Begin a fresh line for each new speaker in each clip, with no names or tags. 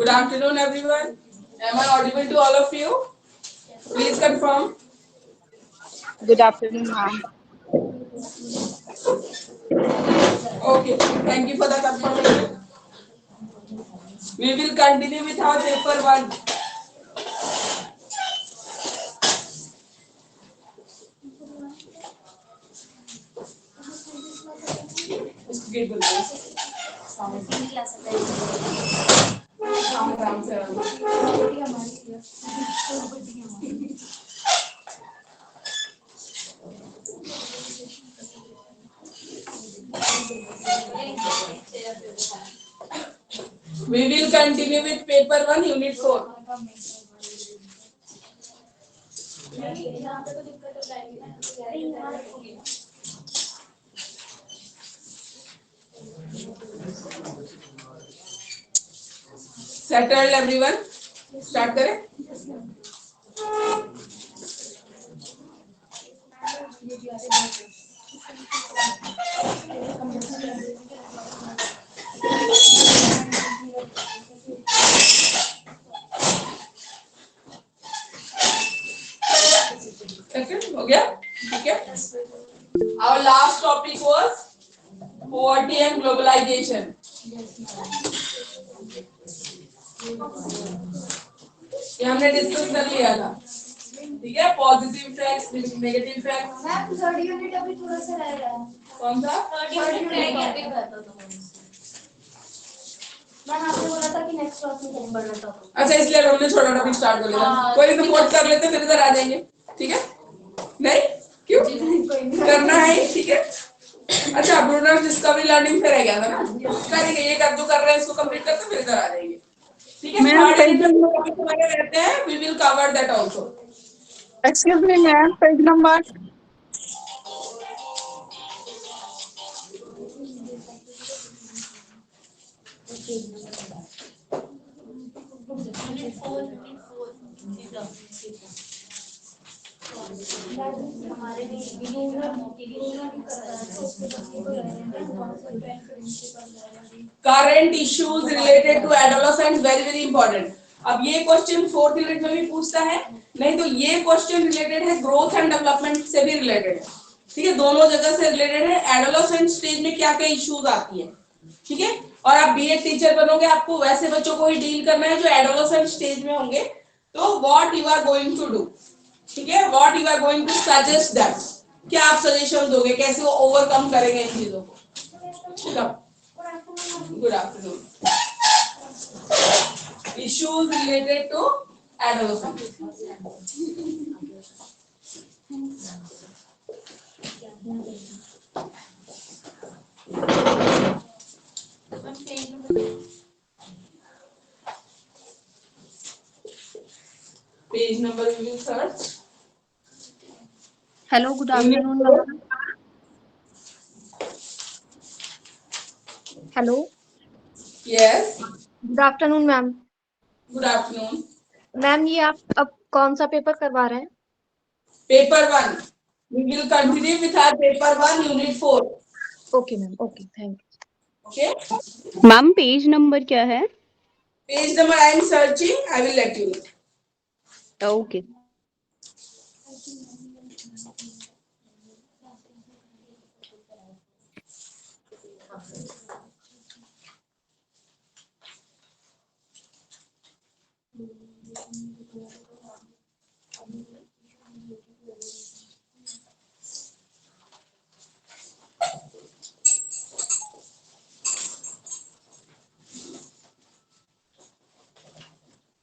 Good afternoon, everyone. Am I audible to all of you? Please confirm.
Good afternoon, ma'am.
Okay, thank you for the confirmation. We will continue with our paper 1. We will continue with paper 1, unit 4. Settled everyone? Start करें? Second, हो गया? ठीक है? Our last topic was poverty and globalization. ये हमने discuss कर लिया था. ठीक है? Positive facts, negative facts.
Ma'am third unit अभी थोड़ा सा रह रहा है.
कौन सा?
थर्ड यूनिट रह गया अभी करता था. मैम आपने बोला था कि नेक्स्ट क्लास में पढ़ना था.
अच्छा, इसलिए हमने छोटा टॉपिक स्टार्ट कर लिया. कोई सपोर्ट कर लेते फिर इधर आ जाएंगे. ठीक है? नहीं? क्यों? करना है. ठीक है? अच्छा, ब्रूनर डिस्कवरी लर्निंग पे रह गया था ना. करेंगे, ये कर जो कर रहे हैं इसको कंप्लीट करते फिर इधर आ जाएंगे. ठीक है?
मैम पेज
टॉपिक हमारे रहते हैं. We will cover that also.
Excuse me ma'am, page number.
हमारे
current issues related to adolescence very very important. अब ये क्वेश्चन फोर्थ यूनिट में भी पूछता है. नहीं तो ये क्वेश्चन रिलेटेड है ग्रोथ एंड डेवलपमेंट से भी रिलेटेड है. ठीक है? दोनों जगह से रिलेटेड है. एडोलेसेंट स्टेज में क्या क्या इश्यूज आती है. ठीक है? और आप बीएड टीचर बनोगे, आपको वैसे बच्चों को ही डील करना है जो एडोलेसेंट स्टेज में होंगे. तो what you are going to do. ठीक है? What you are going to suggest that. क्या आप सजेशन दोगे, कैसे वो ओवरकम करेंगे इन चीजों को. Good afternoon. Issues related to adolescence. Page number we will search.
Hello, good afternoon, ma'am. Hello,
Yes.
good afternoon, ma'am.
Good afternoon.
Ma'am ये आप अब कौन सा पेपर करवा रहे हैं?
Paper 1. We will continue with our paper 1, unit 4.
Okay ma'am, okay, thank
Okay.
Ma'am page number क्या है?
Page number I am searching. I will let you know.
Okay.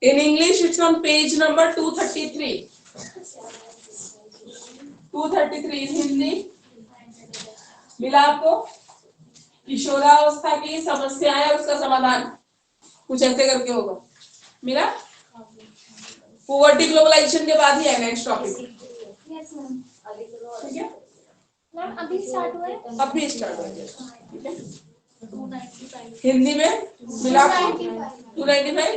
In English, it's on page number 233. 233 in Hindi. मिला आपको? किशोरावस्था की समस्याएं और उसका समाधान. कुछ ऐसे करके होगा. मिला? पोवर्टी ग्लोबलाइजेशन के बाद ही है नेक्स्ट टॉपिक. ठीक है?
मैम अभी स्टार्ट हुआ है.
अभी स्टार्ट हो गया. ठीक है? हिंदी में मिला? 295.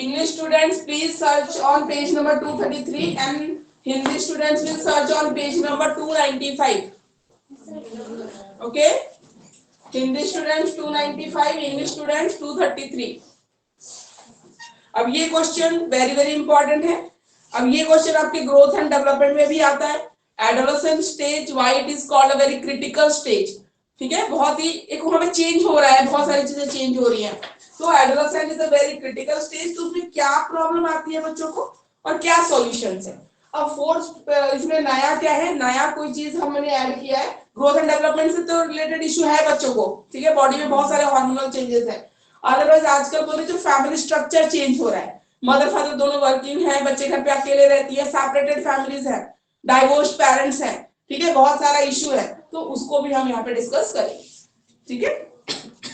English students please search on page number 233 and Hindi students will search on page number 295. Okay? Hindi students 295, English students 233। अब ये क्वेश्चन वेरी वेरी इंपॉर्टेंट है। अब ये क्वेश्चन आपके ग्रोथ एंड डेवलपमेंट में भी आता है। Adolescent stage, why it is called a very critical stage. ठीक है, बहुत ही एक हमें चेंज हो रहा है, बहुत सारी चीजें चेंज हो रही हैं। तो adolescent is a very critical stage. तो उसमें क्या प्रॉब्लम आती है बच्चों को और क्या सॉल्यूशंस है। अब फोर्थ इसमें नया क्या है, नया कोई चीज हमने ऐड किया है। ग्रोथ एंड डेवलपमेंट से तो रिलेटेड इशू है बच्चों को, ठीक है, बॉडी में बहुत सारे हार्मोनल चेंजेस है। अदरवाइज आजकल बोले जो फैमिली स्ट्रक्चर चेंज हो रहा है, मदर फादर दोनों वर्किंग है, बच्चे घर पे अकेले रहती है, सेपरेटेड फैमिलीज है, डाइवोर्स पेरेंट्स हैं, ठीक है, बहुत सारा इशू है। तो उसको भी हम यहाँ पे डिस्कस करेंगे। ठीक है,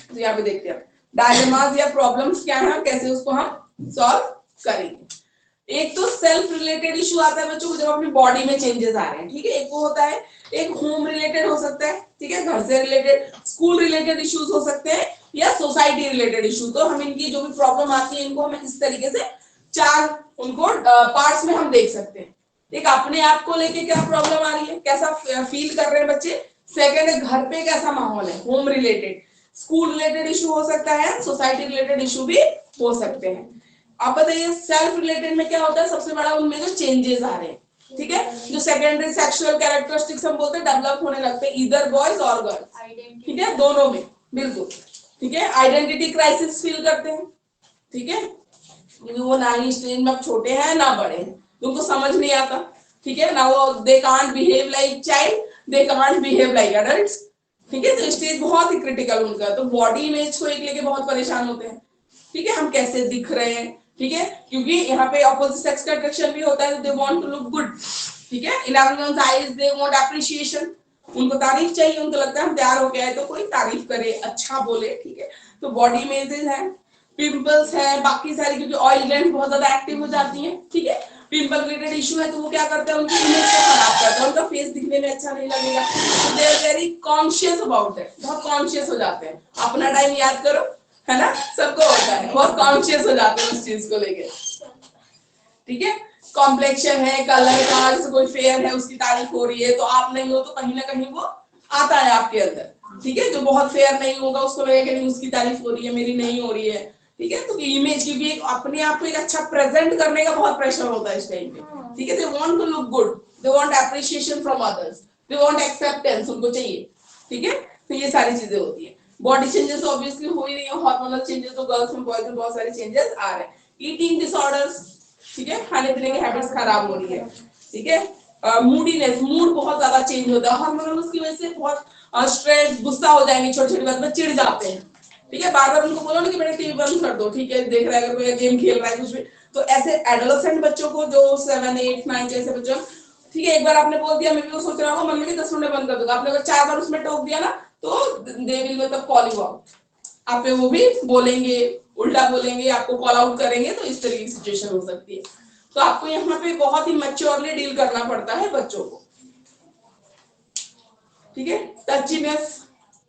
तो यहाँ पे देखते हैं डायलेमास या प्रॉब्लम्स क्या है, कैसे उसको हम सॉल्व करेंगे। एक तो सेल्फ रिलेटेड इशू आता है बच्चों को, जब अपनी बॉडी में चेंजेस आ रहे हैं। ठीक है, एक वो होता है, एक होम रिलेटेड हो सकता है, ठीक है, घर से रिलेटेड, स्कूल रिलेटेड इश्यूज हो सकते हैं, या सोसाइटी रिलेटेड इशू। तो हम इनकी जो भी प्रॉब्लम आती है इनको हम इस तरीके से चार उनको पार्ट्स में हम देख सकते हैं। एक अपने आप को लेके क्या प्रॉब्लम आ रही है, कैसा फील कर रहे हैं बच्चे। सेकंड है घर पे कैसा माहौल है, home related. School related issue हो सकता है, सोसाइटी रिलेटेड इशू भी हो सकते हैं। आप बताइए सेल्फ रिलेटेड में क्या होता है, सबसे बड़ा उनमें जो चेंजेस आ रहे हैं, ठीक है, जो सेकेंडरी सेक्सुअल कैरेक्टरिस्टिक्स हम बोलते हैं डेवलप होने लगते हैं, इधर बॉयज और गर्ल्स, ठीक है, दोनों में, बिल्कुल, ठीक है। आइडेंटिटी क्राइसिस फील करते हैं, ठीक है, क्योंकि वो ना ही स्टेज में छोटे हैं ना बड़े हैं, उनको समझ नहीं आता, ठीक है ना, वो they can't behave like child, they can't behave like adults, ठीक है। तो स्टेज बहुत ही क्रिटिकल उनका, तो बॉडी इमेज को एक लेके बहुत परेशान होते हैं, ठीक है, हम कैसे दिख रहे हैं, ठीक है, क्योंकि यहाँ पे ऑपोजिट सेक्स का अट्रैक्शन भी होता है, they want to look good, ठीक है, in everyone's eyes they want appreciation, उनको तारीफ चाहिए, उनको लगता है हम तैयार हो गए हैं तो कोई तारीफ करे, अच्छा बोले, ठीक है। तो बॉडी इमेजेस है, पिंपल्स है, बाकी सारी, क्योंकि ऑयल ग्लैंड बहुत ज्यादा एक्टिव हो जाती हैं, ठीक है, पिंपल रिलेटेड इशू है तो वो क्या करते हैं, उनकी इमेज को खराब करते हैं, उनका फेस दिखने में अच्छा नहीं लगेगा, तो they are very conscious about that, बहुत कॉन्शियस हो जाते हैं। अपना टाइम याद करो, है ना, सबको होता है, बहुत कॉन्शियस हो जाते हैं उस चीज को लेके, ठीक है। कॉम्प्लेक्शन है, कलर का, जैसे कोई फेयर है उसकी तारीफ हो रही है, तो आप नहीं हो तो कहीं ना कहीं वो आता है आपके अंदर, ठीक है। जो बहुत फेयर नहीं होगा उसको लगेगा नहीं उसकी तारीफ हो रही है, मेरी नहीं हो रही है, ठीक है। तो इमेज की भी अपने आप को एक अच्छा प्रेजेंट करने का बहुत प्रेशर होता है इस टाइम पे, ठीक है। They want to look good, they want appreciation from others, they want acceptance, उनको चाहिए, ठीक है। तो ये सारी चीजें होती है। बॉडी चेंजेस ऑब्वियसली हो ही रही है, हार्मोनल चेंजेस तो गर्ल्स में बॉयज में बहुत सारे चेंजेस आ रहे हैं। ईटिंग डिसऑर्डर्स, ठीक है, खाने पीने की हैबिट्स खराब हो रही है, ठीक है। मूडीनेस, मूड बहुत ज्यादा चेंज होता है हार्मोनल की वजह से, बहुत स्ट्रेस, गुस्सा हो जाएंगे, छोटी छोटी बात में चिढ़ जाते हैं, ठीक है। बार बार उनको बोलो ना कि बेटा टीवी बंद कर दो, ठीक है, देख रहा है, अगर कोई गेम खेल रहा है कुछ भी, तो ऐसे एडोलेसेंट बच्चों को जो 7, 8, 9 जैसे बच्चों, ठीक है, एक बार आपने बोल दिया, मैं भी वो सोच रहा हूँ मन में कि 10 मिनट बंद कर दूंगा, आपने अगर 4 बार उसमें टोक दिया ना तो दे विल मतलब कॉल यू आउट, आप पे वो भी बोलेंगे, उल्टा बोलेंगे, आपको कॉल आउट करेंगे, तो इस तरीके की सिचुएशन हो सकती है। तो आपको यहाँ पे बहुत ही मैच्योरली डील करना पड़ता है बच्चों को, ठीक है। टचीनेस,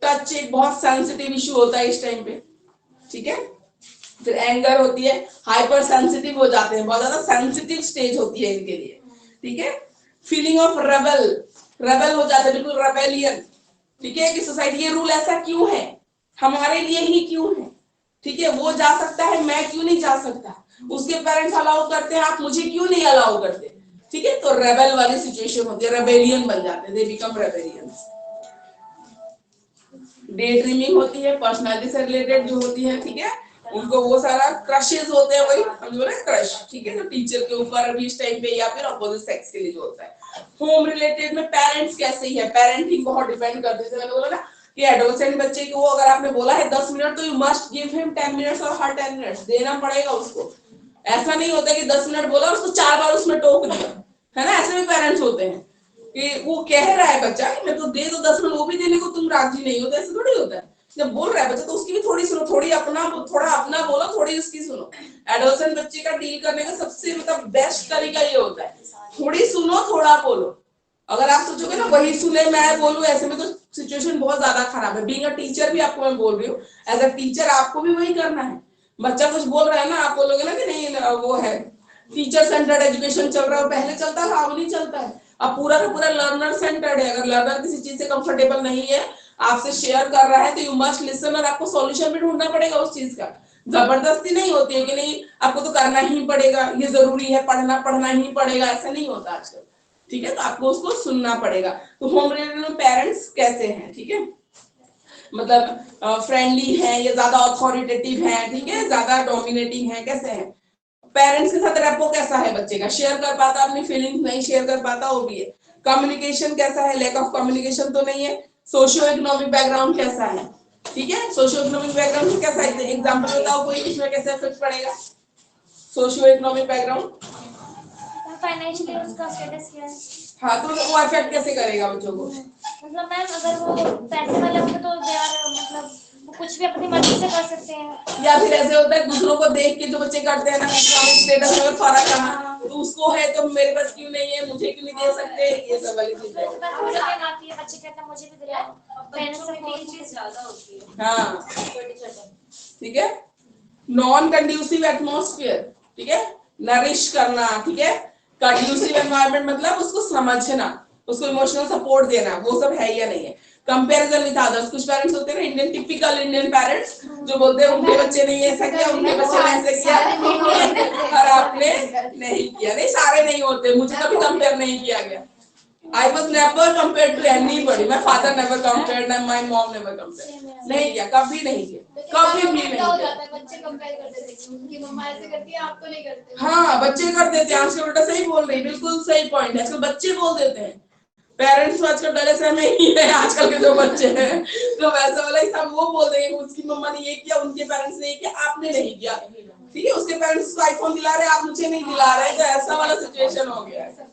टच एक बहुत सेंसिटिव इशू होता है इस टाइम पे, ठीक है। फिर एंगर होती है, हाइपर सेंसिटिव हो जाते हैं, बहुत ज्यादा सेंसिटिव स्टेज होती है इनके लिए, ठीक है। फीलिंग ऑफ रेबल, रेबल हो जाते हैं, बिल्कुल रेबेलियन, ठीक है, कि सोसाइटी ये रूल ऐसा क्यों है, हमारे लिए ही क्यों है, ठीक है, वो जा सकता है मैं क्यों नहीं जा सकता, उसके पेरेंट्स अलाउ करते हैं आप मुझे क्यों नहीं अलाउ करते, ठीक है। तो रेबेल वाली सिचुएशन होती है, रेबेलियन बन जाते हैं, they become rebellions. Day dreaming होती है, पर्सनालिटी से रिलेटेड जो होती है, ठीक है, उनको वो सारा क्रशेस होते हैं, वही हम जो है क्रश, ठीक है, तो टीचर के ऊपर भी इस टाइम पे, या फिर अपोजिट सेक्स के लिए जो होता है। होम रिलेटेड में पेरेंट्स कैसे है, पेरेंटिंग बहुत डिपेंड करते हैं, मैंने बोला ना कि एडोलेसेंट बच्चे को अगर आपने बोला है 10 मिनट तो you must give him 10 minutes और हर 10 मिनट्स देना पड़ेगा उसको। ऐसा नहीं होता कि 10 मिनट बोला उसको 4 बार उसमें टोक दिया, है ना, ऐसे भी पेरेंट्स होते हैं कि वो कह रहा है बच्चा मैं तो दे दो 10 मिनट, वो भी देने को तुम राजी नहीं होते, ऐसे थोड़ी होता है। जब बोल रहा है बच्चा तो उसकी भी थोड़ी सुनो, थोड़ा अपना बोलो, थोड़ी उसकी सुनो। एडोलेसेंट बच्चे का डील करने का सबसे मतलब बेस्ट तरीका ये होता है, थोड़ी सुनो थोड़ा बोलो। अगर आप सोचोगे ना वही सुने मैं बोलूं, ऐसे में तो सिचुएशन बहुत ज्यादा खराब है। बीइंग अ टीचर भी आपको मैं बोल रही हूँ, एज अ टीचर आपको भी वही करना है। बच्चा कुछ बोल रहा है ना, आप बोलोगे ना कि नहीं वो है टीचर सेंटर्ड एजुकेशन चल रहा है, पहले चलता था अब नहीं चलता है, अब पूरा का पूरा लर्नर सेंटर्ड है। अगर लर्नर किसी चीज से कंफर्टेबल नहीं है, आपसे शेयर कर रहा है तो यू मस्ट लिसन, और आपको सॉल्यूशन भी ढूंढना पड़ेगा उस चीज का। जबरदस्ती नहीं होती है कि नहीं आपको तो करना ही पड़ेगा, ये जरूरी है, पढ़ना ही पड़ेगा, ऐसा नहीं होता आजकल। ठीक है, तो आपको उसको सुनना पड़ेगा। तो होम रिलेटेड में पेरेंट्स कैसे हैं, ठीक है, मतलब फ्रेंडली है या ज्यादा अथॉरिटेटिव है, ठीक है, ज्यादा डोमिनेटिंग है, कैसे है। पेरेंट्स के साथ रेपो कैसा है बच्चे का, शेयर कर पाता अपनी फीलिंग्स, नहीं शेयर कर पाता, वो भी है। कम्युनिकेशन कैसा है, लैक ऑफ कम्युनिकेशन तो नहीं है। सोशियो इकोनॉमिक बैकग्राउंड कैसा है, ठीक है, सोशियो इकोनॉमिक बैकग्राउंड कैसा है, एग्जांपल बताओ कोई, इसमें कैसे इफेक्ट पड़ेगा सोशियो इकोनॉमिक बैकग्राउंड।
फाइनेंशियली उसका स्टेटस क्या है?
हाँ, तो वो अफेक्ट कैसे करेगा बच्चों को।
मतलब मैम अगर वो पैसे वाले होंगे तो दे आर मतलब वो कुछ भी अपनी मर्जी से कर सकते हैं।
या फिर ऐसे होता है दूसरों को देख के जो बच्चे करते हैं ना, स्टेटस में फर्क कहाँ, तो उसको है तो मेरे पास क्यों नहीं है, मुझे क्यों नहीं दे सकते, ये सब वाली चीजें।
बच्चे कहते हैं मुझे भी दिलाओ, पेरेंट्स से कोई चीज ज्यादा होती है।
हाँ, ठीक है, नॉन कंड्यूसिव एटमॉस्फेयर, ठीक है, नरिश करना, ठीक है, कंड्यूसिव एनवायरनमेंट मतलब उसको समझना, उसको इमोशनल सपोर्ट देना, वो सब है या नहीं है। कंपैरिजन विद अदर्स, कुछ पेरेंट्स होते हैं ना इंडियन, टिपिकल इंडियन पेरेंट्स जो बोलते हैं उनके बच्चे ने ऐसा किया, उनके बच्चे ने ऐसे किया और आपने नहीं किया। नहीं, सारे नहीं होते, मुझे कभी कंपेयर नहीं किया गया। I was never compared to anybody. My father never compared, and my mom never compared. नहीं किया, कभी नहीं किया, कभी भी नहीं किया।
बच्चे कंपेयर कर देते हैं, उनकी मम्मा ऐसे करती है आप तो नहीं करते।
हाँ, बच्चे कर देते हैं, आजकल बेटा सही बोल रही, बिल्कुल सही पॉइंट है, आजकल बच्चे बोल देते हैं। पेरेंट्स आजकल डरे से में ही है, आजकल के जो बच्चे हैं तो वैसे वाला ही सब वो बोल देंगे उसकी मम्मा ने ये किया, उनके पेरेंट्स ने ये किया, आपने नहीं किया, ठीक है, उसके पेरेंट्स उसको आईफोन दिला रहे, आप मुझे नहीं दिला रहे, तो ऐसा वाला सिचुएशन हो गया है।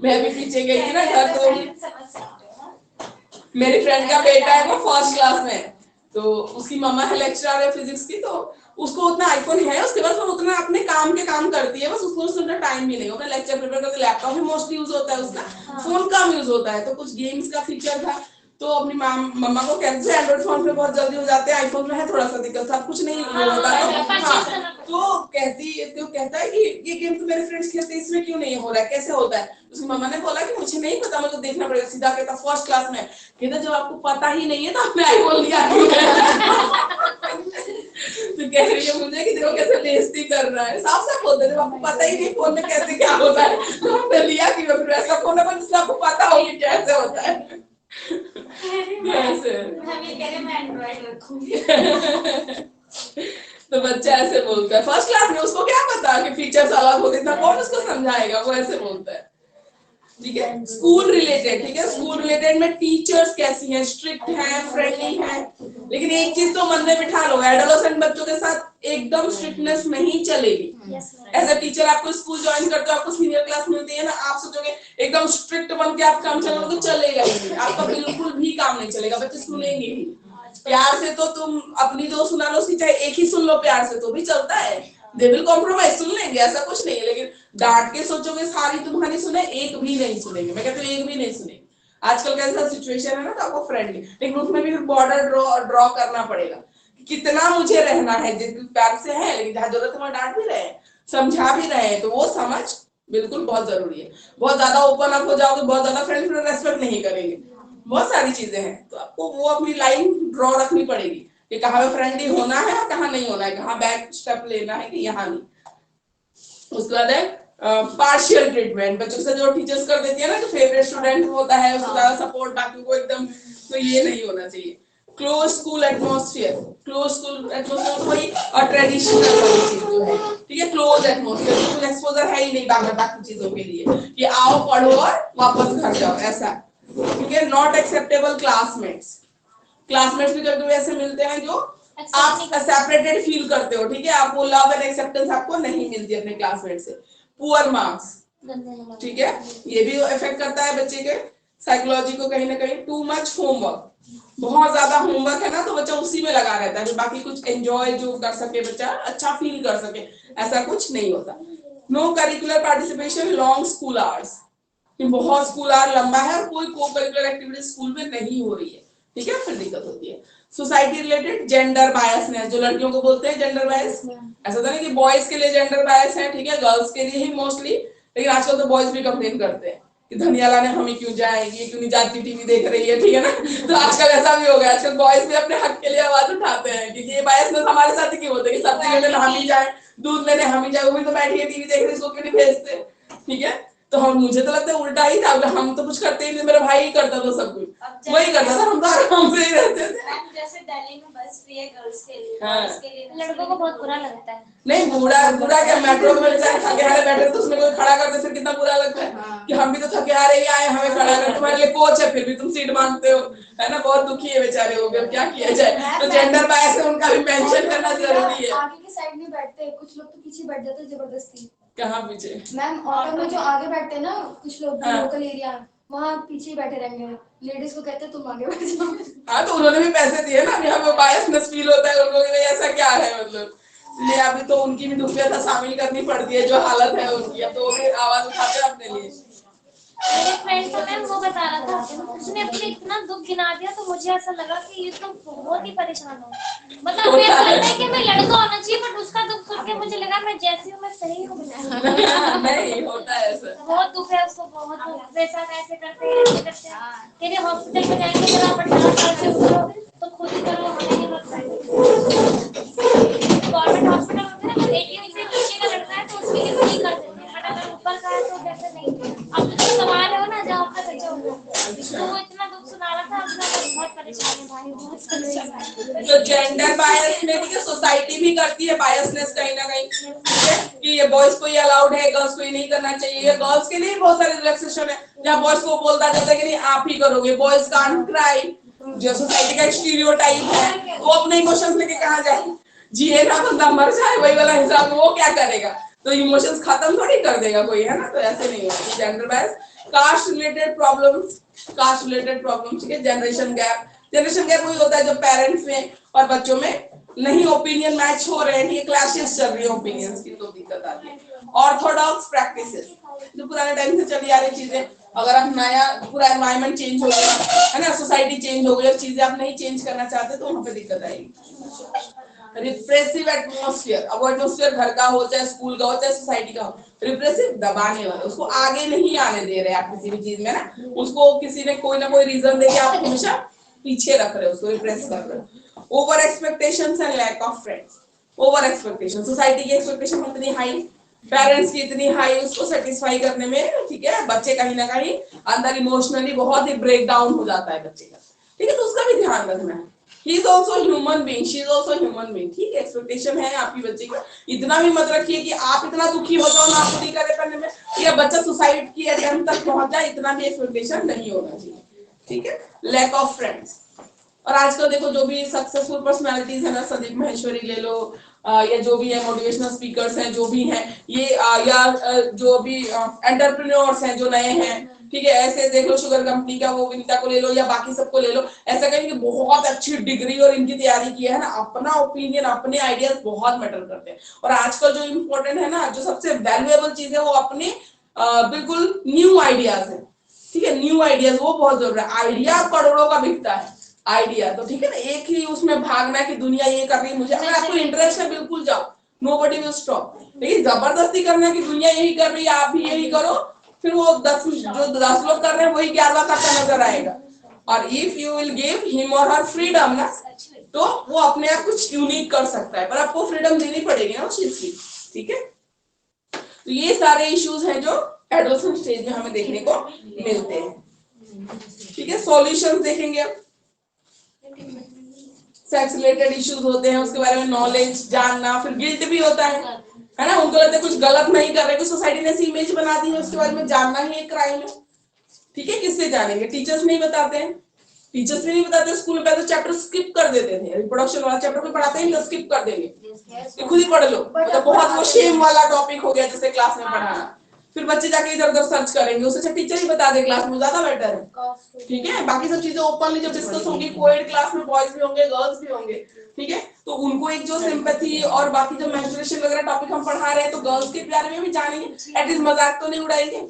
मैं भी पीछे गई थी ना घर, तो मेरी फ्रेंड का बेटा है, वो फर्स्ट क्लास में है, तो उसकी मम्मा है लेक्चरर है फिजिक्स की, तो उसको उतना आईफोन है उसके पास, वो उतना अपने काम के काम करती है, बस उसको उतना टाइम भी नहीं होता, लेक्चर प्रिपेयर करते, लैपटॉप भी मोस्टली यूज होता है उसका, फोन कम यूज होता है। तो कुछ गेम्स का फीचर था, तो अपनी मम्मा को कहते थे एंड्रॉइड फोन पे बहुत जल्दी हो जाते हैं, आईफोन में है थोड़ा सा दिक्कत, सब कुछ नहीं होता। तो कहता है कि ये गेम तो मेरे फ्रेंड्स खेलते हैं, इसमें क्यों नहीं हो रहा है, कैसे होता है। उसकी मम्मा ने बोला कि मुझे नहीं पता, मुझे देखना पड़ेगा। सीधा कहता फर्स्ट क्लास में, कहता जब आपको पता ही नहीं है तो आपने आईफोन लिया क्यों है। तो कह रही है मुझे कि देखो कैसे बेइज्जती कर रहा है, साफ साफ बोलते, जब आपको पता ही नहीं फोन में कैसे क्या होता है तो आपने लिया क्यों, फिर ऐसा फोन है जिससे आपको पता हो कि कैसे होता है। ऐसे
मैं एंड्रॉइड रखूंगी।
तो बच्चा ऐसे बोलता है फर्स्ट क्लास में, उसको क्या पता कि फीचर्स अलग होते हैं, कौन उसको समझाएगा, वो ऐसे बोलता है। ठीक है, स्कूल रिलेटेड, ठीक है, स्कूल रिलेटेड में टीचर्स कैसी हैं, स्ट्रिक्ट हैं, फ्रेंडली हैं, लेकिन एक चीज तो मन में बिठा लो, एडोलेसेंट बच्चों के साथ एकदम स्ट्रिक्टनेस नहीं चलेगी। एज अ टीचर आपको स्कूल ज्वाइन करते हो, आपको सीनियर क्लास मिलती है ना, आप सोचोगे एकदम स्ट्रिक्ट बन के आप काम चलाओगे तो चलेगा ही नहीं, आपका बिल्कुल भी काम नहीं चलेगा, बच्चे सुनेंगे ही। प्यार से तो तुम अपनी दो सुना लो, उसकी चाहे एक ही सुन लो प्यार से, तो भी चलता है, दे विल कॉम्प्रोमाइज, सुन लेंगे, ऐसा कुछ नहीं है। लेकिन डांट के सोचोगे सारी तुम्हारी सुने, एक भी नहीं सुनेंगे, मैं कहती हूँ एक भी नहीं सुनेंगे। आजकल का ऐसा सिचुएशन है ना, तो आपको फ्रेंडली, लेकिन उसमें भी बॉर्डर ड्रॉ करना पड़ेगा, कितना मुझे रहना है, जिस प्यार से है, लेकिन जहाँ जरूरत है वहाँ डांट भी रहे, समझा भी रहे, तो वो समझ बिल्कुल बहुत जरूरी है। बहुत ज्यादा ओपन अप हो जाओगे, बहुत ज्यादा फ्रेंड रेस्पेक्ट नहीं करेंगे, बहुत सारी चीजें हैं, तो आपको वो अपनी लाइन ड्रॉ रखनी पड़ेगी कि कहाँ पे फ्रेंडली होना है और कहाँ नहीं होना है, कहाँ बैक स्टेप लेना है कि यहाँ नहीं। उसके बाद है पार्शियल ट्रीटमेंट, बच्चों से जो टीचर्स कर देती है ना, जो फेवरेट स्टूडेंट होता है उसको ज्यादा सपोर्ट, बाकी को एकदम, तो ये नहीं होना चाहिए। Close school atmosphere, close school atmosphere वही और ट्रेडिशनल वाली चीज जो है, ठीक है, क्लोज एटमॉस्फेयर, बिल्कुल एक्सपोजर है ही नहीं बाकी चीजों के लिए कि आओ पढ़ो और वापस घर जाओ, ऐसा, ठीक है। नॉट एक्सेप्टेबल क्लासमेट्स, क्लासमेट्स भी कभी ऐसे मिलते हैं जो आप सेपरेटेड फील करते हो, ठीक है, आपको लव एंड एक्सेप्टेंस आपको नहीं मिलती अपने क्लासमेट से। पुअर मार्क्स, ठीक है, ये भी इफेक्ट करता है बच्चे के साइकोलॉजी को कहीं ना कहीं। टू मच होमवर्क, बहुत ज्यादा होमवर्क है ना, तो बच्चा उसी में लगा रहता है, बाकी कुछ एंजॉय जो कर सके बच्चा, अच्छा फील कर सके, ऐसा कुछ नहीं होता। No curricular participation, long school hours, बहुत स्कूल आवर लंबा है और कोई को करिकुलर एक्टिविटी स्कूल में नहीं हो रही है, ठीक है, फिर दिक्कत होती है। सोसाइटी रिलेटेड जेंडर बायसनेस, जो लड़कियों को बोलते हैं जेंडर बायस, ऐसा था ना कि बॉयज के लिए जेंडर बायस है, ठीक है, गर्ल्स के लिए ही मोस्टली, लेकिन आजकल तो बॉयज भी कंप्लेन करते हैं कि धनियाला ने हमें क्यों जाएगी, ये क्यों नहीं जाती टीवी देख रही है, ठीक है ना। तो आजकल ऐसा भी हो गया, आजकल बॉयज भी अपने हक के लिए आवाज उठाते हैं कि ये बायसनेस हमारे साथ क्यों होता है कि सब्जी लेने हम ही जाए, दूध लेने हम ही जाए, वो भी तो बैठी है टीवी देख रही है, इसको क्यों नहीं भेजते, ठीक है। तो हम, मुझे तो लगता है उल्टा ही था, हम तो कुछ करते ही नहीं, मेरा भाई ही करता था सब कुछ, वही करता था, हम तो आराम से ही रहते थे।
जैसे दिल्ली में बस फ्री है गर्ल्स के लिए,
हाँ।
बॉयज के लिए लड़कों को बहुत बुरा लगता है।
नहीं, बुरा क्या, मेट्रो में बेचारे थके हारे बैठे तो उसमें कोई खड़ा कर दे फिर कितना बुरा लगता है कि हम भी तो थके हारे ही आए, हमें खड़ा कर, तुम्हारे लिए कोच है फिर भी तुम सीट मांगते हो, है ना। बहुत दुखी है बेचारे वो भी, अब क्या किया जाए। तो जेंडर बायस है उनका भी मेंशन करना जरूरी है।
आगे की साइड में बैठते हैं, कुछ लोग तो पीछे बैठ जाते हैं जबरदस्ती।
कहाँ पीछे?
मैम ऑटो में जो आगे बैठते हैं ना, कुछ लोग
हाँ।
लोकल एरिया, वहाँ पीछे ही बैठे रहेंगे, लेडीज को कहते हैं तुम आगे बैठ जाओ।
हाँ, तो उन्होंने भी पैसे दिए ना, यहाँ पे बायसनेस फील होता है उनको कि भाई ऐसा क्या है, मतलब ये अभी तो उनकी भी दुखियता शामिल करनी पड़ती है, जो हालत है उनकी, अब तो वो भी आवाज उठाते हैं अपने लिए।
मेरे फ्रेंड था मैम, वो बता रहा था उसने अपने इतना दुख गिना दिया, तो मुझे ऐसा लगा कि ये तो बहुत ही परेशान हो, मतलब मैं लगता है कि मैं लड़का होना चाहिए, बट उसका दुख सुन के मुझे लगा मैं जैसी हूँ मैं सही हूँ।
नहीं होता है ऐसा।
बहुत दुख है उसको, बहुत दुख, वैसा कैसे करते हैं, ऐसे करते हैं, तेरे हॉस्पिटल में जाएंगे जरा आप 18 साल से उठो तो खुद ही करो, हमें नहीं लगता गवर्नमेंट हॉस्पिटल होते हैं ना, 18 से नीचे का लड़का है तो उसके लिए नहीं कर देते हैं, बट अगर ऊपर का है तो जैसे नहीं, अब तो कमा रहे हो ना जहाँ आपका बच्चा होगा, तो वो इतना दुख सुना रहा था, अपना बहुत परेशान है भाई, बहुत परेशान है।
तो जेंडर बायस में ठीक है, सोसाइटी भी करती है बायसनेस कहीं ना कहीं, ठीक है, कि ये बॉयज को ही अलाउड है, गर्ल्स को ही नहीं करना चाहिए। ये गर्ल्स के लिए बहुत सारे रिलैक्सेशन है, जहाँ बॉयज को बोलता जाता है कि नहीं आप ही करोगे, बॉयज कांट क्राई, जो सोसाइटी का एक स्टीरियोटाइप है, वो अपने इमोशंस लेके कहाँ जाए, जिए ना बंदा मर जाए, वही वाला हिसाब, वो क्या करेगा, तो इमोशंस खत्म थोड़ी कर देगा कोई, है ना। तो ऐसे नहीं होता gender bias. Caste related problems, ठीक है, जनरेशन गैप वही होता है जब पेरेंट्स में और बच्चों में नहीं ओपिनियन मैच हो रहे हैं, ये क्लैशेस चल रही है ओपिनियंस की, तो दिक्कत आती है। ऑर्थोडॉक्स प्रैक्टिसेस, जो पुराने टाइम से चली आ रही चीजें, अगर आप नया पूरा एनवायरनमेंट चेंज हो गया है ना, सोसाइटी चेंज हो गई और चीजें आप नहीं चेंज करना चाहते तो वहां पे दिक्कत आएगी। रिप्रेसिव एटमॉस्फेयर, अब वो एटमॉस्फेयर घर का हो चाहे स्कूल का हो चाहे सोसाइटी का हो, रिप्रेसिव दबाने वाला, उसको आगे नहीं आने दे रहे आप किसी भी चीज में ना, उसको किसी ने कोई ना कोई रीजन देके आप हमेशा पीछे रख रहे हो, उसको रिप्रेस कर रहे हो। Over expectations and lack of friends, over expectation, society की एक्सपेक्टेशन इतनी हाई, पेरेंट्स की इतनी हाई, उसको सेटिस्फाई करने में, ठीक है, बच्चे कहीं ना कहीं अंदर इमोशनली बहुत ही ब्रेक डाउन हो जाता है बच्चे का, ठीक है, तो उसका भी ध्यान रखना है। He is also human being, she is also human being, ठीक है, एक्सपेक्टेशन है आपकी बच्चे का, इतना भी मत रखिए कि आप इतना दुखी हो जाओ ना पूरी करे करने में, या बच्चा सुसाइड की एंड तक पहुंच जाए, इतना भी एक्सपेक्टेशन नहीं होना चाहिए, ठीक है। लैक ऑफ फ्रेंड्स, और आजकल देखो जो भी सक्सेसफुल पर्सनालिटीज है ना, संदीप माहेश्वरी ले लो, या जो भी है मोटिवेशनल स्पीकर्स हैं, जो भी हैं ये, या जो भी एंटरप्रेन्योर्स हैं जो नए हैं, ठीक है, ऐसे देख लो शुगर कंपनी का वो विनीता को ले लो या बाकी सबको ले लो, ऐसा कहेंगे बहुत अच्छी डिग्री और इनकी तैयारी की है ना, अपना ओपिनियन अपने आइडियाज बहुत मैटर करते हैं। और आजकल जो इम्पोर्टेंट है ना, जो सबसे वैल्यूएबल चीज है वो अपने बिल्कुल न्यू आइडियाज है, ठीक है, न्यू आइडियाज वो बहुत जरूरी है। आइडिया करोड़ों का बिकता है आइडिया, तो ठीक है ना, एक ही उसमें भागना कि दुनिया ये कर रही है मुझे, अगर आपको इंटरेस्ट है बिल्कुल जाओ, नोबडी विल स्टॉप, लेकिन जबरदस्ती करना कि दुनिया यही कर रही है आप भी यही करो, फिर वो 10 लोग कर रहे हैं वही 11वां करता नजर आएगा। और if you will give him और हर फ्रीडम ना, तो वो अपने आप कुछ यूनिक कर सकता है, पर आपको फ्रीडम देनी पड़ेगी ना उस चीज की, ठीक है। तो ये सारे इश्यूज हैं जो एडोलसेंट स्टेज में हमें देखने को मिलते हैं, ठीक है। सॉल्यूशंस देखेंगे अब, सेक्स रिलेटेड इश्यूज होते हैं, उसके बारे में नॉलेज जानना, फिर गिल्ट भी होता है ना, उनको लगता है कुछ गलत नहीं कर रहे, कुछ सोसाइटी ने ऐसी इमेज बना दी है, उसके बारे में जानना ही एक क्राइम है, ठीक है। किससे जानेंगे, टीचर्स नहीं बताते हैं, टीचर्स भी नहीं बताते, स्कूल में पहले चैप्टर स्किप कर देते थे, रिप्रोडक्शन वाला चैप्टर कोई पढ़ाते ही नहीं, स्किप कर देंगे, खुद ही पढ़ लो, मतलब बहुत वो शेम वाला टॉपिक हो गया जैसे क्लास में पढ़ाना, फिर बच्चे जाके इधर उधर सर्च करेंगे, उससे अच्छा टीचर ही बता दे क्लास में, ज्यादा बेटर है, ठीक है। बाकी सब चीजें ओपनली जब डिस्कस होंगी, कोएड क्लास में बॉयज भी होंगे गर्ल्स भी होंगे, ठीक है, तो उनको एक जो सिंपैथी और बाकी जो मेंस्ट्रुएशन वगैरह टॉपिक हम पढ़ा रहे हैं, तो गर्ल्स के बारे में भी जानेंगे, एटलीस्ट मजाक तो नहीं उड़ाएंगे,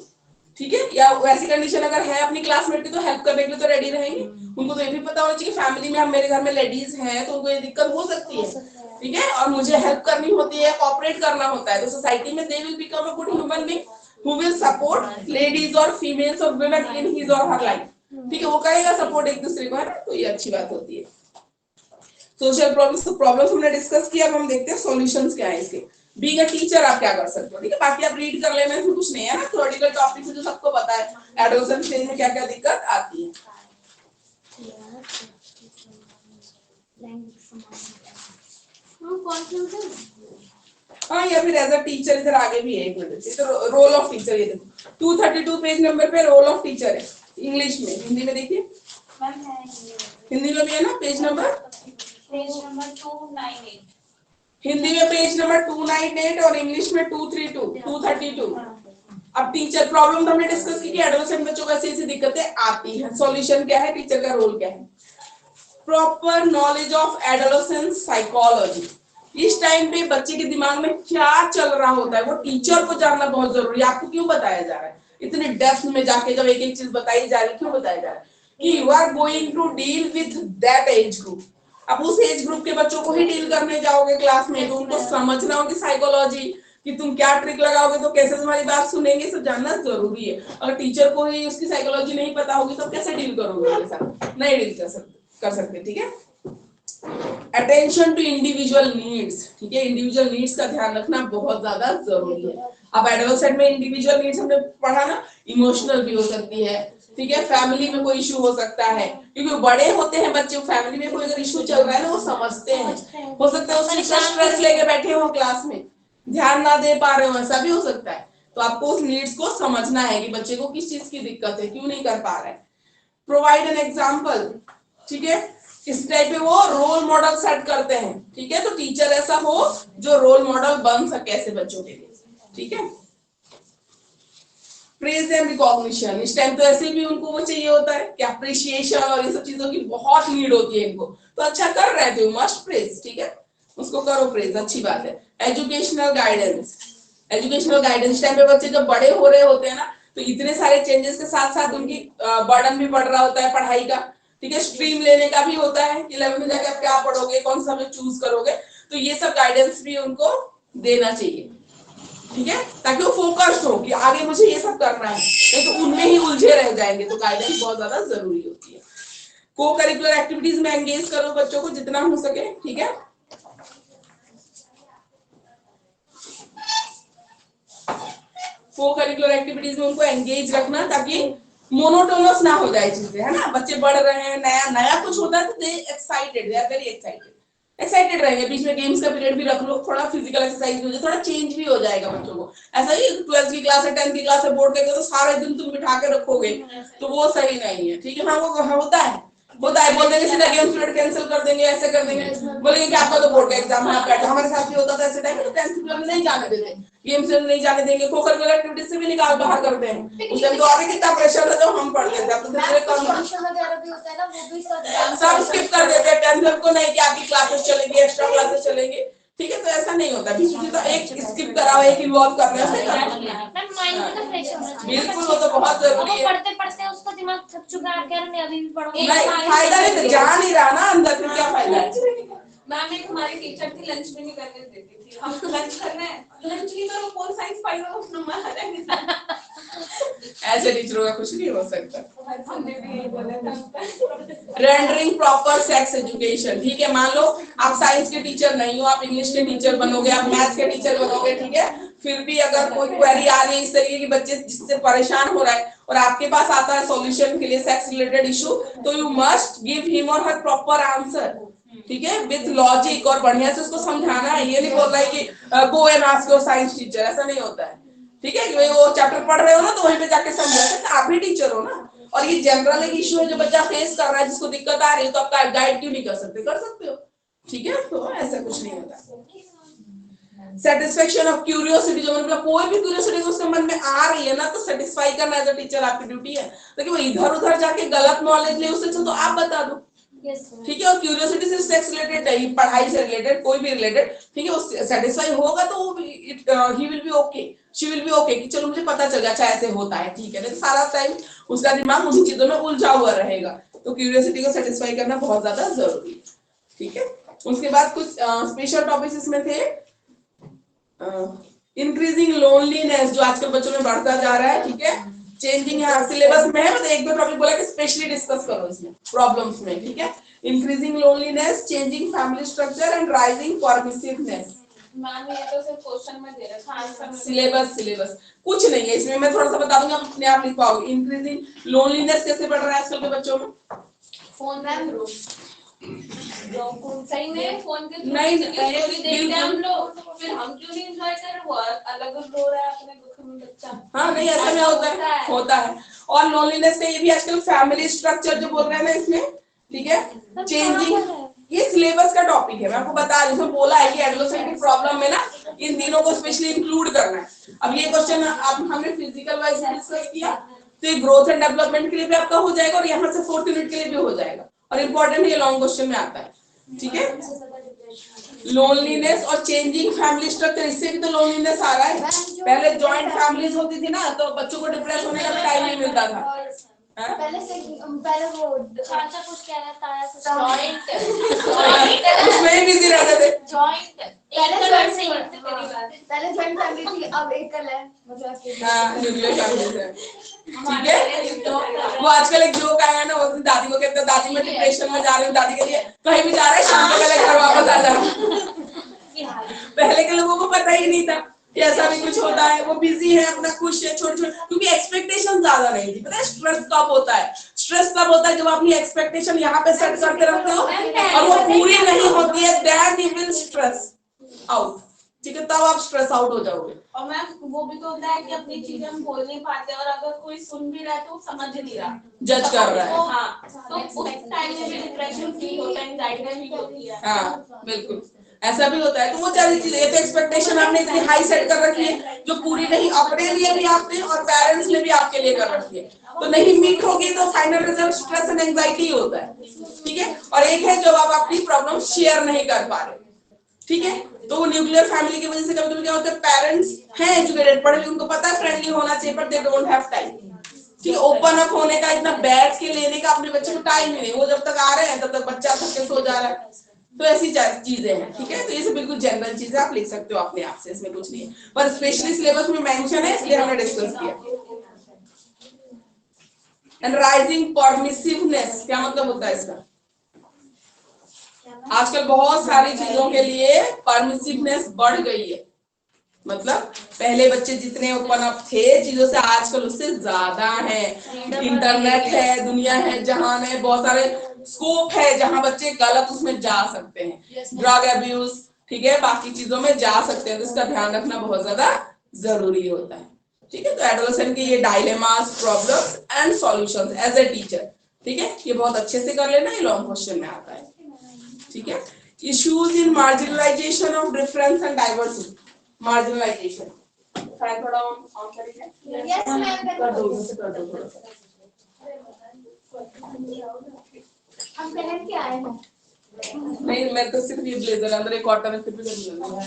ठीक है, या वैसी कंडीशन अगर है अपनी क्लासमेट की तो हेल्प करने के लिए तो रेडी रहेंगे। उनको तो ये भी पता होना चाहिए कि फैमिली में हम, मेरे घर में लेडीज हैं तो उनको ये दिक्कत हो सकती है, ठीक है, और मुझे हेल्प करनी होती है, कोऑपरेट करना होता है, तो सोसाइटी में they will become a good human being who will support ladies or females or women in his or her life, ठीक है, वो करेगा सपोर्ट एक दूसरे को, है ना, तो ये अच्छी बात होती है। सोशल प्रॉब्लम्स हमने डिस्कस किया, अब हम देखते हैं सॉल्यूशंस क्या है इसके। बीइंग अ टीचर आप क्या कर सकते हो, ठीक है, बाकी आप रीड कर लेना, इसमें कुछ नहीं है ना, थ्योरेटिकल टॉपिक से जो सबको पता है एडोलेसेंस स्टेज में क्या क्या दिक्कत आती है। हाँ, या फिर एज अ टीचर इधर आगे भी है, एक मिनट, इधर रोल ऑफ टीचर, ये देखो 232 पेज नंबर पे रोल ऑफ टीचर है इंग्लिश में। हिंदी में देखिए, हिंदी में भी है ना पेज नंबर
298।
हिंदी में पेज नंबर 298 और इंग्लिश में 232। अब टीचर प्रॉब्लम तो हमने डिस्कस की कि एडोलेसेंट बच्चों को ऐसी दिक्कतें आती हैं, सॉल्यूशन क्या है, टीचर का रोल क्या है। Proper knowledge of adolescence psychology, इस टाइम पे बच्चे के दिमाग में क्या चल रहा होता है वो टीचर को जानना बहुत जरूरी है। आपको क्यों बताया जा रहा है इतने डेप्थ में जाके, जब एक एक चीज बताई जा रही है, क्यों बताया जा रहा है कि you are going to deal with that age group. अब उस एज ग्रुप के बच्चों को ही डील करने जाओगे क्लास में, तो उनको समझना होगी साइकोलॉजी कि तुम क्या ट्रिक लगाओगे तो कैसे तुम्हारी बात सुनेंगे, सब जानना जरूरी है। अगर टीचर को ही उसकी साइकोलॉजी नहीं पता होगी तो कैसे डील करोगे उनके साथ, नहीं डील कर सकते, ठीक है। अटेंशन टू इंडिविजुअल नीड्स, ठीक है, इंडिविजुअल नीड्स का ध्यान रखना बहुत ज्यादा जरूरी है। अब एडोलेसेंट में इंडिविजुअल नीड्स हमने पढ़ा ना, इमोशनल भी हो सकती है, ठीक है, फैमिली में कोई इशू हो सकता है, क्योंकि बड़े होते हैं बच्चे, फैमिली में कोई अगर इशू चल रहा है ना वो समझते हैं, हो सकता है उसकी स्ट्रेस लेके बैठे हो क्लास में, ध्यान ना दे पा रहे हो, ऐसा भी हो सकता है। तो आपको उस नीड्स को समझना है कि बच्चे को किस चीज की दिक्कत है, क्यों नहीं कर पा रहा है। प्रोवाइड एन एग्जाम्पल, ठीक है, इस टाइप पे वो रोल मॉडल सेट करते हैं, ठीक है, तो टीचर ऐसा हो जो रोल मॉडल बन सके ऐसे बच्चों के लिए, ठीक है। प्रेज एंड रिकॉग्निशन, इस टाइम तो ऐसे भी उनको वो चाहिए होता है कि अप्रिशिएशन और ये सब चीजों की बहुत नीड होती है इनको, तो अच्छा कर रहे थे, मस्ट प्रेज, ठीक है, उसको करो प्रेज, अच्छी बात है। Educational guidance, educational guidance time पे बच्चे जब बड़े हो रहे होते हैं ना, तो इतने सारे चेंजेस के साथ साथ उनकी बर्डन भी बढ़ रहा होता है पढ़ाई का, ठीक है, स्ट्रीम लेने का भी होता है, 11th में जाके आप क्या पढ़ोगे, कौन सा सब्जेक्ट चूज करोगे, तो ये सब गाइडेंस भी उनको देना चाहिए, ठीक है, ताकि वो फोकस्ड हो कि आगे मुझे ये सब करना है, नहीं तो उनमें ही उलझे रह जाएंगे, तो गाइडेंस बहुत ज्यादा जरूरी होती है। को करिकुलर एक्टिविटीज में एंगेज करो बच्चों को जितना हो सके, ठीक है। को करिकुलर एक्टिविटीज में उनको एंगेज रखना ताकि मोनोटोनस ना हो जाए चीजें, है ना, बच्चे बढ़ रहे हैं, नया नया कुछ होता है तो they excited, they are very excited रहेंगे। बीच में गेम्स का पीरियड भी रख लो, थोड़ा फिजिकल एक्सरसाइज भी हो जाए, थोड़ा चेंज भी हो जाएगा बच्चों को। ऐसा ही 12th की क्लास है, 10th की क्लास है, बोर्ड के तो सारे दिन तुम बिठा के रखोगे तो वो सही नहीं है, ठीक है। हाँ, वो होता है बोल देंगे सीधा गेम्स पीरियड कैंसिल कर देंगे, ऐसे कर देंगे, बोलेंगे कि आपका तो बोर्ड का एग्जाम है, आप बैठो। हमारे साथ भी होता था ऐसे टाइम में, 10th पीरियड में नहीं जाने देते, गेम्स पीरियड नहीं जाने देंगे, को करिकुलर एक्टिविटीज से भी निकाल बाहर करते हैं। उस टाइम तो आगे कितना प्रेशर था जब हम पढ़ते थे, अब तो दूसरे कम सब स्किप कर देते हैं 10th को, नहीं कि आपकी क्लासेस चलेंगी, एक्स्ट्रा क्लासेस चलेंगे, ठीक है, तो ऐसा नहीं होता। बीच में तो एक स्किप कराओ, एक इन्वॉल्व करने से बिल्कुल, वो तो बहुत जरूरी है।
पढ़ते पढ़ते उसका दिमाग थक चुका है, कह रहे अभी भी पढ़ोगे,
नहीं फायदा नहीं, जा नहीं रहा ना अंदर, फिर क्या फायदा है।
मैम एक हमारी टीचर थी, लंच भी नहीं करने देती थी, हम तो लंच करना है, लंच नहीं करो, कौन साइंस पढ़ रहा है, नंबर आ जाएंगे।
ऐसे टीचरों का कुछ नहीं हो सकता।
हमने भी यही बोला था।
रेंडरिंग प्रॉपर सेक्स एजुकेशन, ठीक है, मान लो आप साइंस के टीचर नहीं हो, आप इंग्लिश के टीचर बनोगे, आप मैथ्स के टीचर बनोगे, ठीक है, फिर भी अगर कोई क्वेरी आ रही है इस तरीके की बच्चे जिससे परेशान हो रहा है और आपके पास आता है सॉल्यूशन के लिए सेक्स रिलेटेड इशू, तो यू मस्ट गिव हिम और हर प्रॉपर आंसर, ठीक है, विथ लॉजिक, और बढ़िया से उसको समझाना है। ये नहीं बोल रहा है कि go and ask your science teacher, ऐसा नहीं होता है, ठीक है, कि भाई वो चैप्टर पढ़ रहे हो ना तो वहीं पे जाके समझा सकते, आप भी टीचर हो ना, और ये जनरल एक इशू है जो बच्चा फेस कर रहा है, जिसको दिक्कत आ रही है, तो आप गाइड क्यों नहीं कर सकते, कर सकते हो, ठीक है, तो ऐसा कुछ नहीं होता। सेटिस्फेक्शन ऑफ क्यूरियोसिटी, जो मतलब कोई भी क्यूरियोसिटी उसके मन में आ रही है ना, तो सेटिस्फाई करना एज अ टीचर आपकी ड्यूटी है, ताकि वो इधर उधर जाके गलत नॉलेज ले, उससे तो आप बता दो, ठीक है। और क्यूरियोसिटी सिर्फ सेक्स रिलेटेड नहीं, पढ़ाई से रिलेटेड, कोई भी रिलेटेड, ठीक है, वो सेटिस्फाई होगा तो ही will B okay, she will be okay, कि चलो मुझे पता चल गया, अच्छा ऐसे होता है, ठीक है, नहीं तो सारा टाइम उसका दिमाग उन्हीं चीजों में उलझा हुआ रहेगा। तो क्यूरियोसिटी को सेटिस्फाई करना बहुत ज्यादा जरूरी है, ठीक है। उसके बाद कुछ स्पेशल टॉपिक्स इसमें थे, इंक्रीजिंग लोनलीनेस जो आजकल बच्चों में बढ़ता जा रहा है, ठीक है। चेंजिंग यहाँ सिलेबस में है, मतलब एक दो टॉपिक बोला कि स्पेशली डिस्कस करो इसमें प्रॉब्लम्स में, ठीक है। Increasing loneliness, changing family structure and rising permissiveness.
Ma'am ये तो सिर्फ क्वेश्चन में दे रहा था, आंसर में
सिलेबस कुछ नहीं है इसमें, मैं थोड़ा सा बता दूंगा, अपने आप लिख पाओगे। इंक्रीजिंग लोनलीनेस कैसे बढ़ रहा है आजकल के बच्चों में?
फोन के थ्रू, सही में फोन के थ्रू
नहीं,
स्टोरी देखते हैं हम
बिल्कुल।
लोग, फिर हम क्यों नहीं एंजॉय कर रहे? वो अलग रो रहा है अपने दुख में बच्चा।
हाँ नहीं, ऐसा में होता है। और लोनलीनेस का ये भी आजकल फैमिली स्ट्रक्चर जो बोल रहे हैं ना इसमें, ठीक है। चेंजिंग, ये सिलेबस का टॉपिक है, मैं आपको बता रही हूँ। बोला है कि एडोलेसेंट की प्रॉब्लम में ना इन तीनों को स्पेशली इंक्लूड करना है। अब ये क्वेश्चन आप हमने फिजिकल वाइज डिस्कस किया, तो ये ग्रोथ एंड डेवलपमेंट के लिए भी आपका हो जाएगा और यहाँ से 4th यूनिट के लिए भी हो जाएगा, और इम्पोर्टेंट ये लॉन्ग क्वेश्चन में आता है, ठीक है। लोनलीनेस और चेंजिंग फैमिली स्ट्रक्चर, इससे भी तो लोनलीनेस आ रहा है। पहले जॉइंट फैमिलीज होती थी ना, तो बच्चों को डिप्रेस होने का टाइम नहीं मिलता था।
पहले वो
चाचा कुछ कह रहा था, ताया कुछ
उसमें बिजी रहते थे।
पहले जॉइंट फैमिली थी, अब एकल है, मतलब
हाँ, न्यूक्लियर फैमिली है, ठीक है। वो आजकल एक जोक आया ना, वो दादी को कहते हैं, दादी मैं डिप्रेशन में जा रही हूँ, दादी कहती है कहीं भी जा रहा है, शाम को पहले घर वापस आ जा। पहले के लोगों को पता ही नहीं था कि ऐसा भी कुछ होता है। वो बिजी है, अपना खुश है, छोटे छोटे, क्योंकि एक्सपेक्टेशन ज्यादा नहीं थी। पता है स्ट्रेस कब होता है? स्ट्रेस तब होता है जब अपनी एक्सपेक्टेशन यहाँ पे सेट करते रहते हो और वो पूरी नहीं होती है, then you will stress out, ठीक है, तब आप स्ट्रेस आउट हो जाओगे।
और मैम वो भी तो होता है कि अपनी चीजें हम बोल नहीं पाते, और अगर कोई सुन भी रहा है तो समझ नहीं रहा,
जज कर रहा है।
हाँ, तो उस टाइम में भी डिप्रेशन फील होता है, एंजाइटी फील होती है।
हाँ बिल्कुल, ऐसा भी होता है। तो वो सारी चीजें, ये तो एक्सपेक्टेशन आपने इतनी हाई सेट कर रखी है जो पूरी नहीं, अपने लिए भी आपने और पेरेंट्स ने भी आपके लिए कर रखी है, तो नहीं मीट होगी तो final result stress and anxiety होता है, ठीक है। और एक है जब आप अपनी प्रॉब्लम शेयर नहीं कर पा रहे, ठीक है। तो न्यूक्लियर फैमिली की वजह से कभी कभी क्या होता है, पेरेंट्स हैं एजुकेटेड, पढ़े लिखे, उनको पता है फ्रेंडली होना चाहिए, but they don't have time, ठीक है। ओपन अप होने का, इतना बैठ के लेने का अपने बच्चे को टाइम ही नहीं। वो जब तक आ रहे हैं तब तक बच्चा थक के सो जा रहा है। तो ऐसी चीजें हैं, ठीक है। तो ये सब बिल्कुल जनरल चीजें आप लिख सकते हो अपने आप से, इसमें कुछ नहीं है, पर स्पेशली सिलेबस में मेंशन है इसलिए हमने डिस्कस किया। एंड राइजिंग परमिसिवनेस, क्या मतलब होता है इसका? आजकल बहुत सारी चीजों के लिए परमिसिवनेस बढ़ गई है, मतलब पहले बच्चे जितने ओपन अप थे चीजों से, आजकल उससे ज्यादा है। इंटरनेट है, दुनिया है, जहान है, बहुत सारे स्कोप है जहां बच्चे गलत उसमें जा सकते हैं, ड्रग अब्यूज, ठीक है, बाकी चीजों में जा सकते हैं। तो इसका ध्यान रखना बहुत ज्यादा जरूरी होता है, ठीक है। तो एडोलेसेंट के ये dilemmas, problems and solutions as a teacher, ठीक है, ये बहुत अच्छे से कर लेना, ये लॉन्ग क्वेश्चन में आता है, ठीक है। Issues in marginalisation of difference and diversity, marginalisation थोड़ा ऑन करेंगे,
यस मैम,
कर दो थोड़ा सा।
हम पहन के आए हैं।
नहीं, मैं तो सिर्फ ये ब्लेजर अंदर एक कॉटन है, फिर भी कर लूंगा।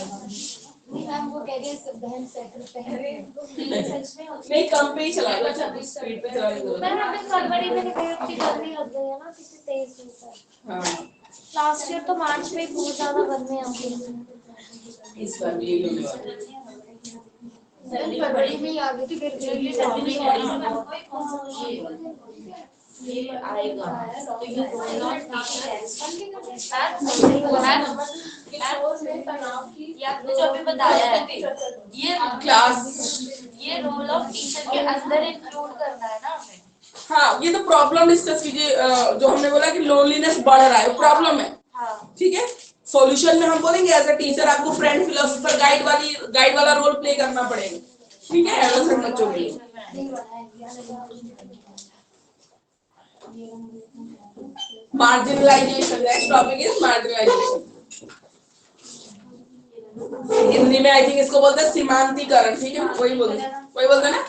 नहीं मैम, वो कह रही है सब बहन सेट पहन रहे हैं।
नहीं, कम पे ही चला लो, स्पीड पे चला लो।
मैम हमें फरवरी में इतनी गर्मी लग गई है ना, कितनी तेज धूप है।
हाँ,
लास्ट ईयर तो मार्च में ही बहुत ज्यादा गर्मी आ गई।
इस बार भी यही होने वाला है।
फरवरी में ही आ गई थी, फिर
ये आएगा
आपने जो अभी बताया है, ये
क्लास,
ये रोल ऑफ टीचर के अंदर इंक्लूड करना है ना हमें।
हाँ, ये तो प्रॉब्लम डिस्कस कीजिए। जो हमने बोला कि लोनलीनेस बढ़ रहा है, वो प्रॉब्लम है, ठीक है। सॉल्यूशन में हम बोलेंगे एज अ टीचर आपको फ्रेंड, फिलोसोफर, गाइड वाला रोल प्ले करना पड़ेगा, ठीक है, एडोलेसेंट बच्चों के लिए। Marginalisation, next topic is marginalisation. Hindi में आई थिंक इसको बोलते हैं सीमांतीकरण, ठीक है, वही बोलते हैं ना,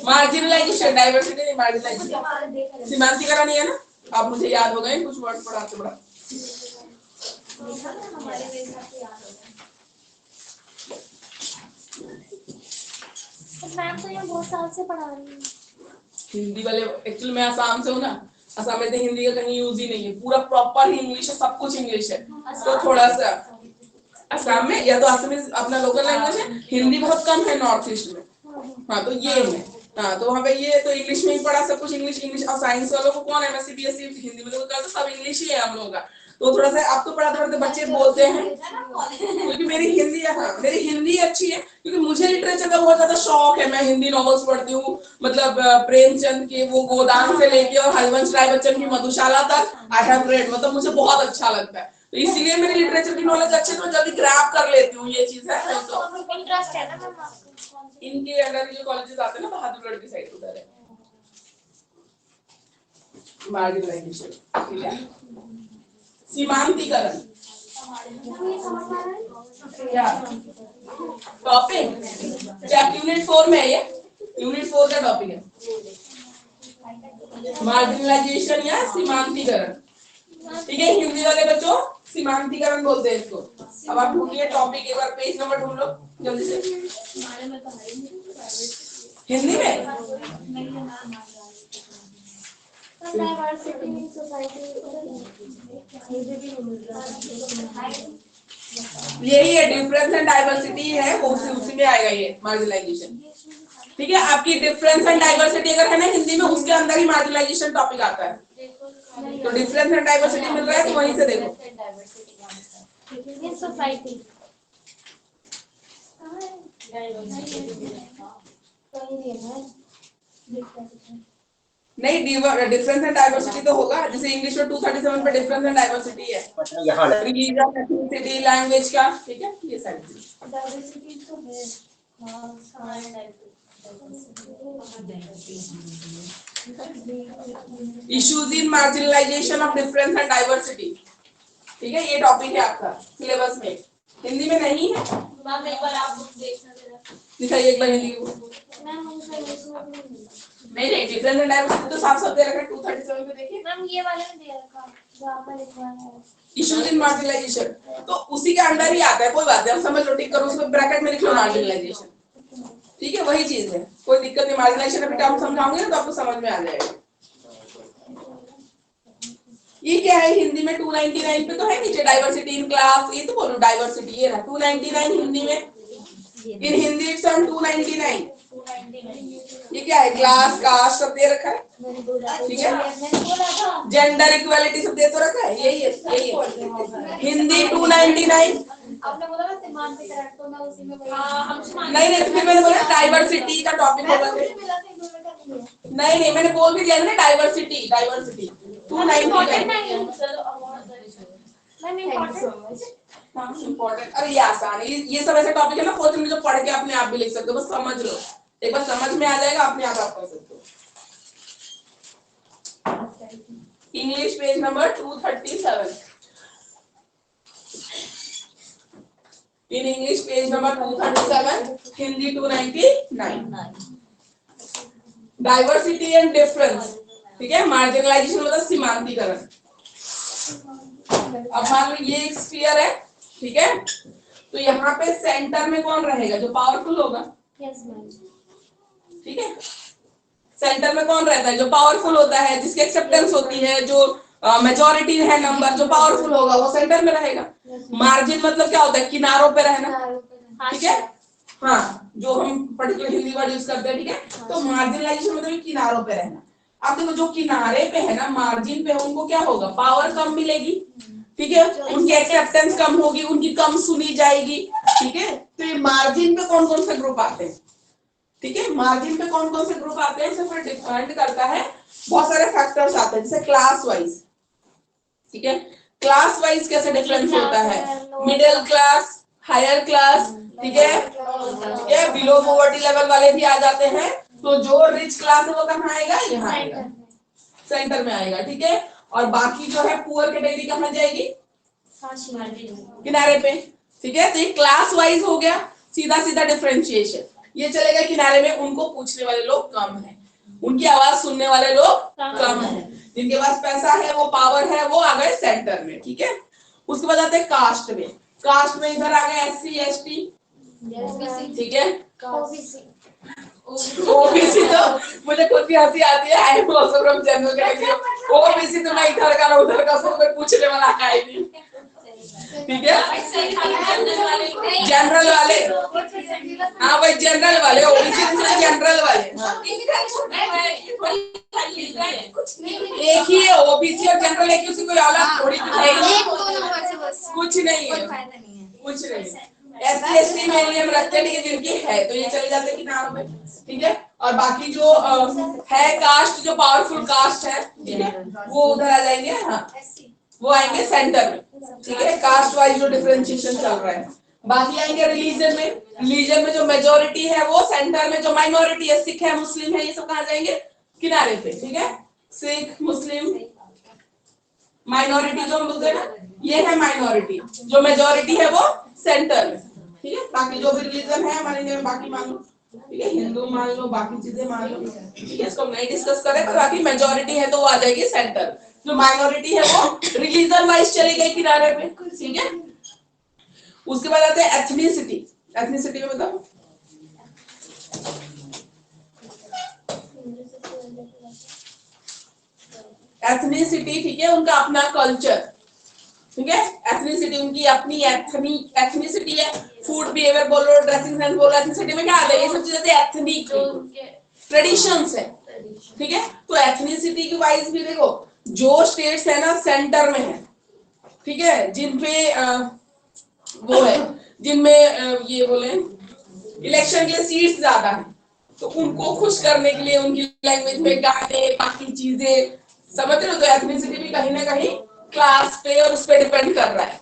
मार्जिनलाइजेशन, डाइवर्सिटी नहीं, मार्जिनलाइजेशन, सीमांतीकरण ही है ना। आप मुझे याद हो गए कुछ वर्ड पढ़ाते पढ़ा।
मैम तो यहाँ बहुत साल से पढ़ा रही है।
हिंदी वाले, एक्चुअली मैं आसाम से हूँ ना, असम में तो हिंदी का कहीं यूज ही नहीं है, पूरा प्रॉपर ही इंग्लिश है, सब कुछ इंग्लिश है, तो थोड़ा सा असम में, या तो असमीज अपना लोकल लैंग्वेज है, हिंदी बहुत कम है नॉर्थ ईस्ट में। हाँ तो ये है। हाँ तो वहाँ पे ये तो इंग्लिश में ही पढ़ा सब कुछ, इंग्लिश इंग्लिश। और साइंस वालों को कौन एमएससी बीएससी हिंदी में, तो सब इंग्लिश ही है हम लोगों का। तो थोड़ा सा अब तो पढ़ाते पढ़ाते बच्चे बोलते हैं, क्योंकि मेरी हिंदी, हाँ मेरी हिंदी अच्छी है, क्योंकि मुझे लिटरेचर का बहुत ज्यादा शौक है। मैं हिंदी नॉवेल्स पढ़ती हूँ, मतलब प्रेमचंद के वो गोदान से लेके और हरिवंश राय बच्चन की मधुशाला तक आई हैव रेड, मतलब मुझे बहुत अच्छा लगता है। तो इसलिए मेरी लिटरेचर की नॉलेज अच्छी, तो जल्दी ग्रैब कर लेती हूँ ये चीज है। तो
इंटरेस्ट है ना मैम आपको?
इनके अंडर जो कॉलेजेस आते हैं ना बहादुरगढ़ की साइड, उधर है मार्जिनलाइजेशन, ठीक है। सीमांतीकरण क्या टॉपिक, क्या यूनिट 4 में है ये? यूनिट 4 का टॉपिक है मार्जिनलाइजेशन या सीमांतीकरण, ठीक है। हिंदी वाले बच्चों सीमांतीकरण बोलते हैं इसको। अब आप ढूंढिए टॉपिक, एक बार पेज नंबर ढूंढ लो जल्दी से। हिंदी में यही है, डिफरेंस एंड डाइवर्सिटी है, वो उसी में आएगा ये मार्जिनलाइजेशन, ठीक है। आपकी डिफरेंस एंड डाइवर्सिटी अगर है ना हिंदी में, उसके अंदर ही मार्जिनलाइजेशन टॉपिक आता है। तो डिफरेंस एंड डाइवर्सिटी मिल रहा है तो वहीं से देखो।
सोसाइटी
नहीं, डिफरेंस एंड डाइवर्सिटी तो होगा, जैसे इंग्लिश में 237 पे डिफरेंस एंड डाइवर्सिटी है, रिलीजन, एथनिसिटी, लैंग्वेज का, ठीक है। ये सारी चीज
डाइवर्सिटी तो है।
Issues in marginalisation of difference and diversity, ठीक है। ये टॉपिक है आपका सिलेबस में, हिंदी में नहीं है।
मैम एक बार आप बुक देखना जरा।
दिखाइए एक बार हिंदी को।
मैम हमसे
नहीं, डिफरेंस एंड डाइवर्सिटी तो साफ साफ दे रखा है 237 पे, देखिए
मैम ये वाले में दे रखा जो आपने लिखवाया है।
इश्यूज इन मार्जिनलाइजेशन, तो उसी के अंदर ही आता है, कोई बात नहीं, हम समझ लो, टिक करो उसमें, ब्रैकेट में लिख लो मार्जिनलाइजेशन, ठीक है। वही चीज है, कोई दिक्कत नहीं। मार्जिनलाइजेशन अभी टर्म समझाऊंगे ना तो आपको समझ में आ जाएगा। ये क्या है हिंदी में 299 पे तो है नीचे, डाइवर्सिटी इन क्लास, ये तो बोलो डाइवर्सिटी, ये रहा 299 हिंदी में। इन हिंदी इट्स ऑन 299। ये क्या है, क्लास कास्ट सब दे रखा है, ठीक है। जेंडर इक्वालिटी सब दे तो रखा है, यही है हिंदी 299।
आपने बोला ना सीमांतीकरण, तो मैं उसी में
नहीं, तो फिर मैंने बोला डाइवर्सिटी का टॉपिक होगा। नहीं, मैंने बोल भी दिया ना डाइवर्सिटी, डाइवर्सिटी 299। इम्पोर्टेंट, अरे ये आसान है, ये सब ऐसे टॉपिक है ना फोर्थ में जो पढ़ के अपने आप भी लिख सकते हो, बस समझ लो, एक बार समझ में आ जाएगा अपने आप कर सकते हो। English page number 237, in English page number 237, Hindi 299। Diversity and difference, ठीक है। मार्जिनलाइजेशन मतलब सीमांतीकरण। अब मान लो ये एक स्फीयर है, ठीक है, तो यहाँ पे सेंटर में कौन रहेगा, जो पावरफुल होगा, ठीक है। सेंटर में कौन रहता है, जो पावरफुल होता है, जिसकी एक्सेप्टेंस होती है, जो मेजॉरिटी है नंबर, जो पावरफुल होगा वो सेंटर में रहेगा। मार्जिन मतलब क्या होता है, किनारों पे रहना, ठीक है। हाँ, जो हम पर्टिकुलर हिंदी वर्ड यूज करते हैं, ठीक है। तो मार्जिनलाइजेशन मतलब किनारों पे रहना। अब देखो जो किनारे पे है ना, मार्जिन पे, उनको क्या होगा, पावर कम मिलेगी, ठीक है। उनकी एक्सेप्टेंस कम होगी, उनकी कम सुनी जाएगी, ठीक है। तो ये मार्जिन पे कौन कौन से ग्रुप आते हैं, ठीक है। मार्जिन पे कौन कौन से ग्रुप आते हैं, फिर डिपेंड करता है, बहुत सारे फैक्टर्स आते हैं, जैसे क्लास वाइज, ठीक है। क्लास वाइज कैसे डिफरेंस होता है, मिडिल क्लास, हायर क्लास, ठीक है। ये बिलो पॉवर्टी लेवल वाले भी आ जाते हैं। तो जो रिच क्लास है वो कहाँ आएगा, यहाँ आएगा, सेंटर में आएगा, ठीक है। और बाकी जो है पुअर कैटेगरी कहाँ जाएगी, किनारे पे, ठीक है। तो ये क्लास वाइज हो गया, सीधा सीधा डिफरेंशिएशन। ये चलेगा किनारे में, उनको पूछने वाले लोग कम है, उनकी आवाज सुनने वाले लोग कम है, जिनके पास पैसा है, वो पावर है, वो आ गए सेंटर में, ठीक है। उसके बाद आते हैं कास्ट में। कास्ट में इधर आ गए SC ST, ठीक है। ओबीसी तो मुझे खुद भी हंसी आती है, I am also from general category. OBC तो मैं इधर का ना उधर का, सब कोई पूछने वाला है नहीं, ठीक है, जनरल वाले, हाँ भाई जनरल वाले, ओबीसी जनरल वाले, हाँ। एक ही है ओबीसी और जनरल, एक ही, उसकी कोई अलग थोड़ी कुछ नहीं है, कुछ नहीं। SC ST में हम रखते हैं, ठीक है, जिनकी है तो ये चले जाते हैं किनारों पे, ठीक है। और बाकी जो है कास्ट, जो पावरफुल कास्ट है, ठीक है, वो उधर आ जाएंगे, हाँ वो आएंगे सेंटर में, ठीक है। कास्ट वाइज जो डिफरेंशिएशन चल रहा है। बाकी आएंगे रिलीजन में, रिलीजन में जो मेजोरिटी है वो सेंटर में, जो माइनॉरिटी है, सिख है, मुस्लिम है, ये सब कहाँ जाएंगे, किनारे पे, ठीक है। सिख, मुस्लिम, माइनॉरिटी जो हम बोलते हैं ना, ये है माइनॉरिटी, जो मेजोरिटी है वो सेंटर में, ठीक है। बाकी जो भी रिलीजन है हमारे इंडिया में, बाकी मान लो, ठीक है, हिंदू मान लो, बाकी चीजें मान लो, ठीक है, इसको हम नहीं डिस्कस करें, पर बाकी मेजोरिटी है तो वो आ जाएगी सेंटर, जो माइनॉरिटी है वो रिलीजन वाइज चली गई किनारे पे, ठीक है। उसके बाद आते हैं एथनिसिटी। एथनिसिटी में बताओ, एथनिसिटी, ठीक है, उनका अपना कल्चर, ठीक है। एथनिसिटी उनकी अपनी एथनिसिटी है। फूड बिहेवियर बोलो, ड्रेसिंग सेंस बोलो, एथनिसिटी में क्या आता है, ये सब चीजें एथनिक ट्रेडिशंस है, ठीक है। तो एथनिसिटी की वाइज भी देखो, जो स्टेट्स है ना सेंटर में है, ठीक है, जिनपे वो है, जिनमें ये बोले इलेक्शन के लिए सीट्स ज्यादा है, तो उनको खुश करने के लिए उनकी लैंग्वेज में गाने, बाकी चीजें, समझ रहे हो। तो एथनिसिटी भी कहीं ना कहीं क्लास पे और उस पे डिपेंड कर रहा है,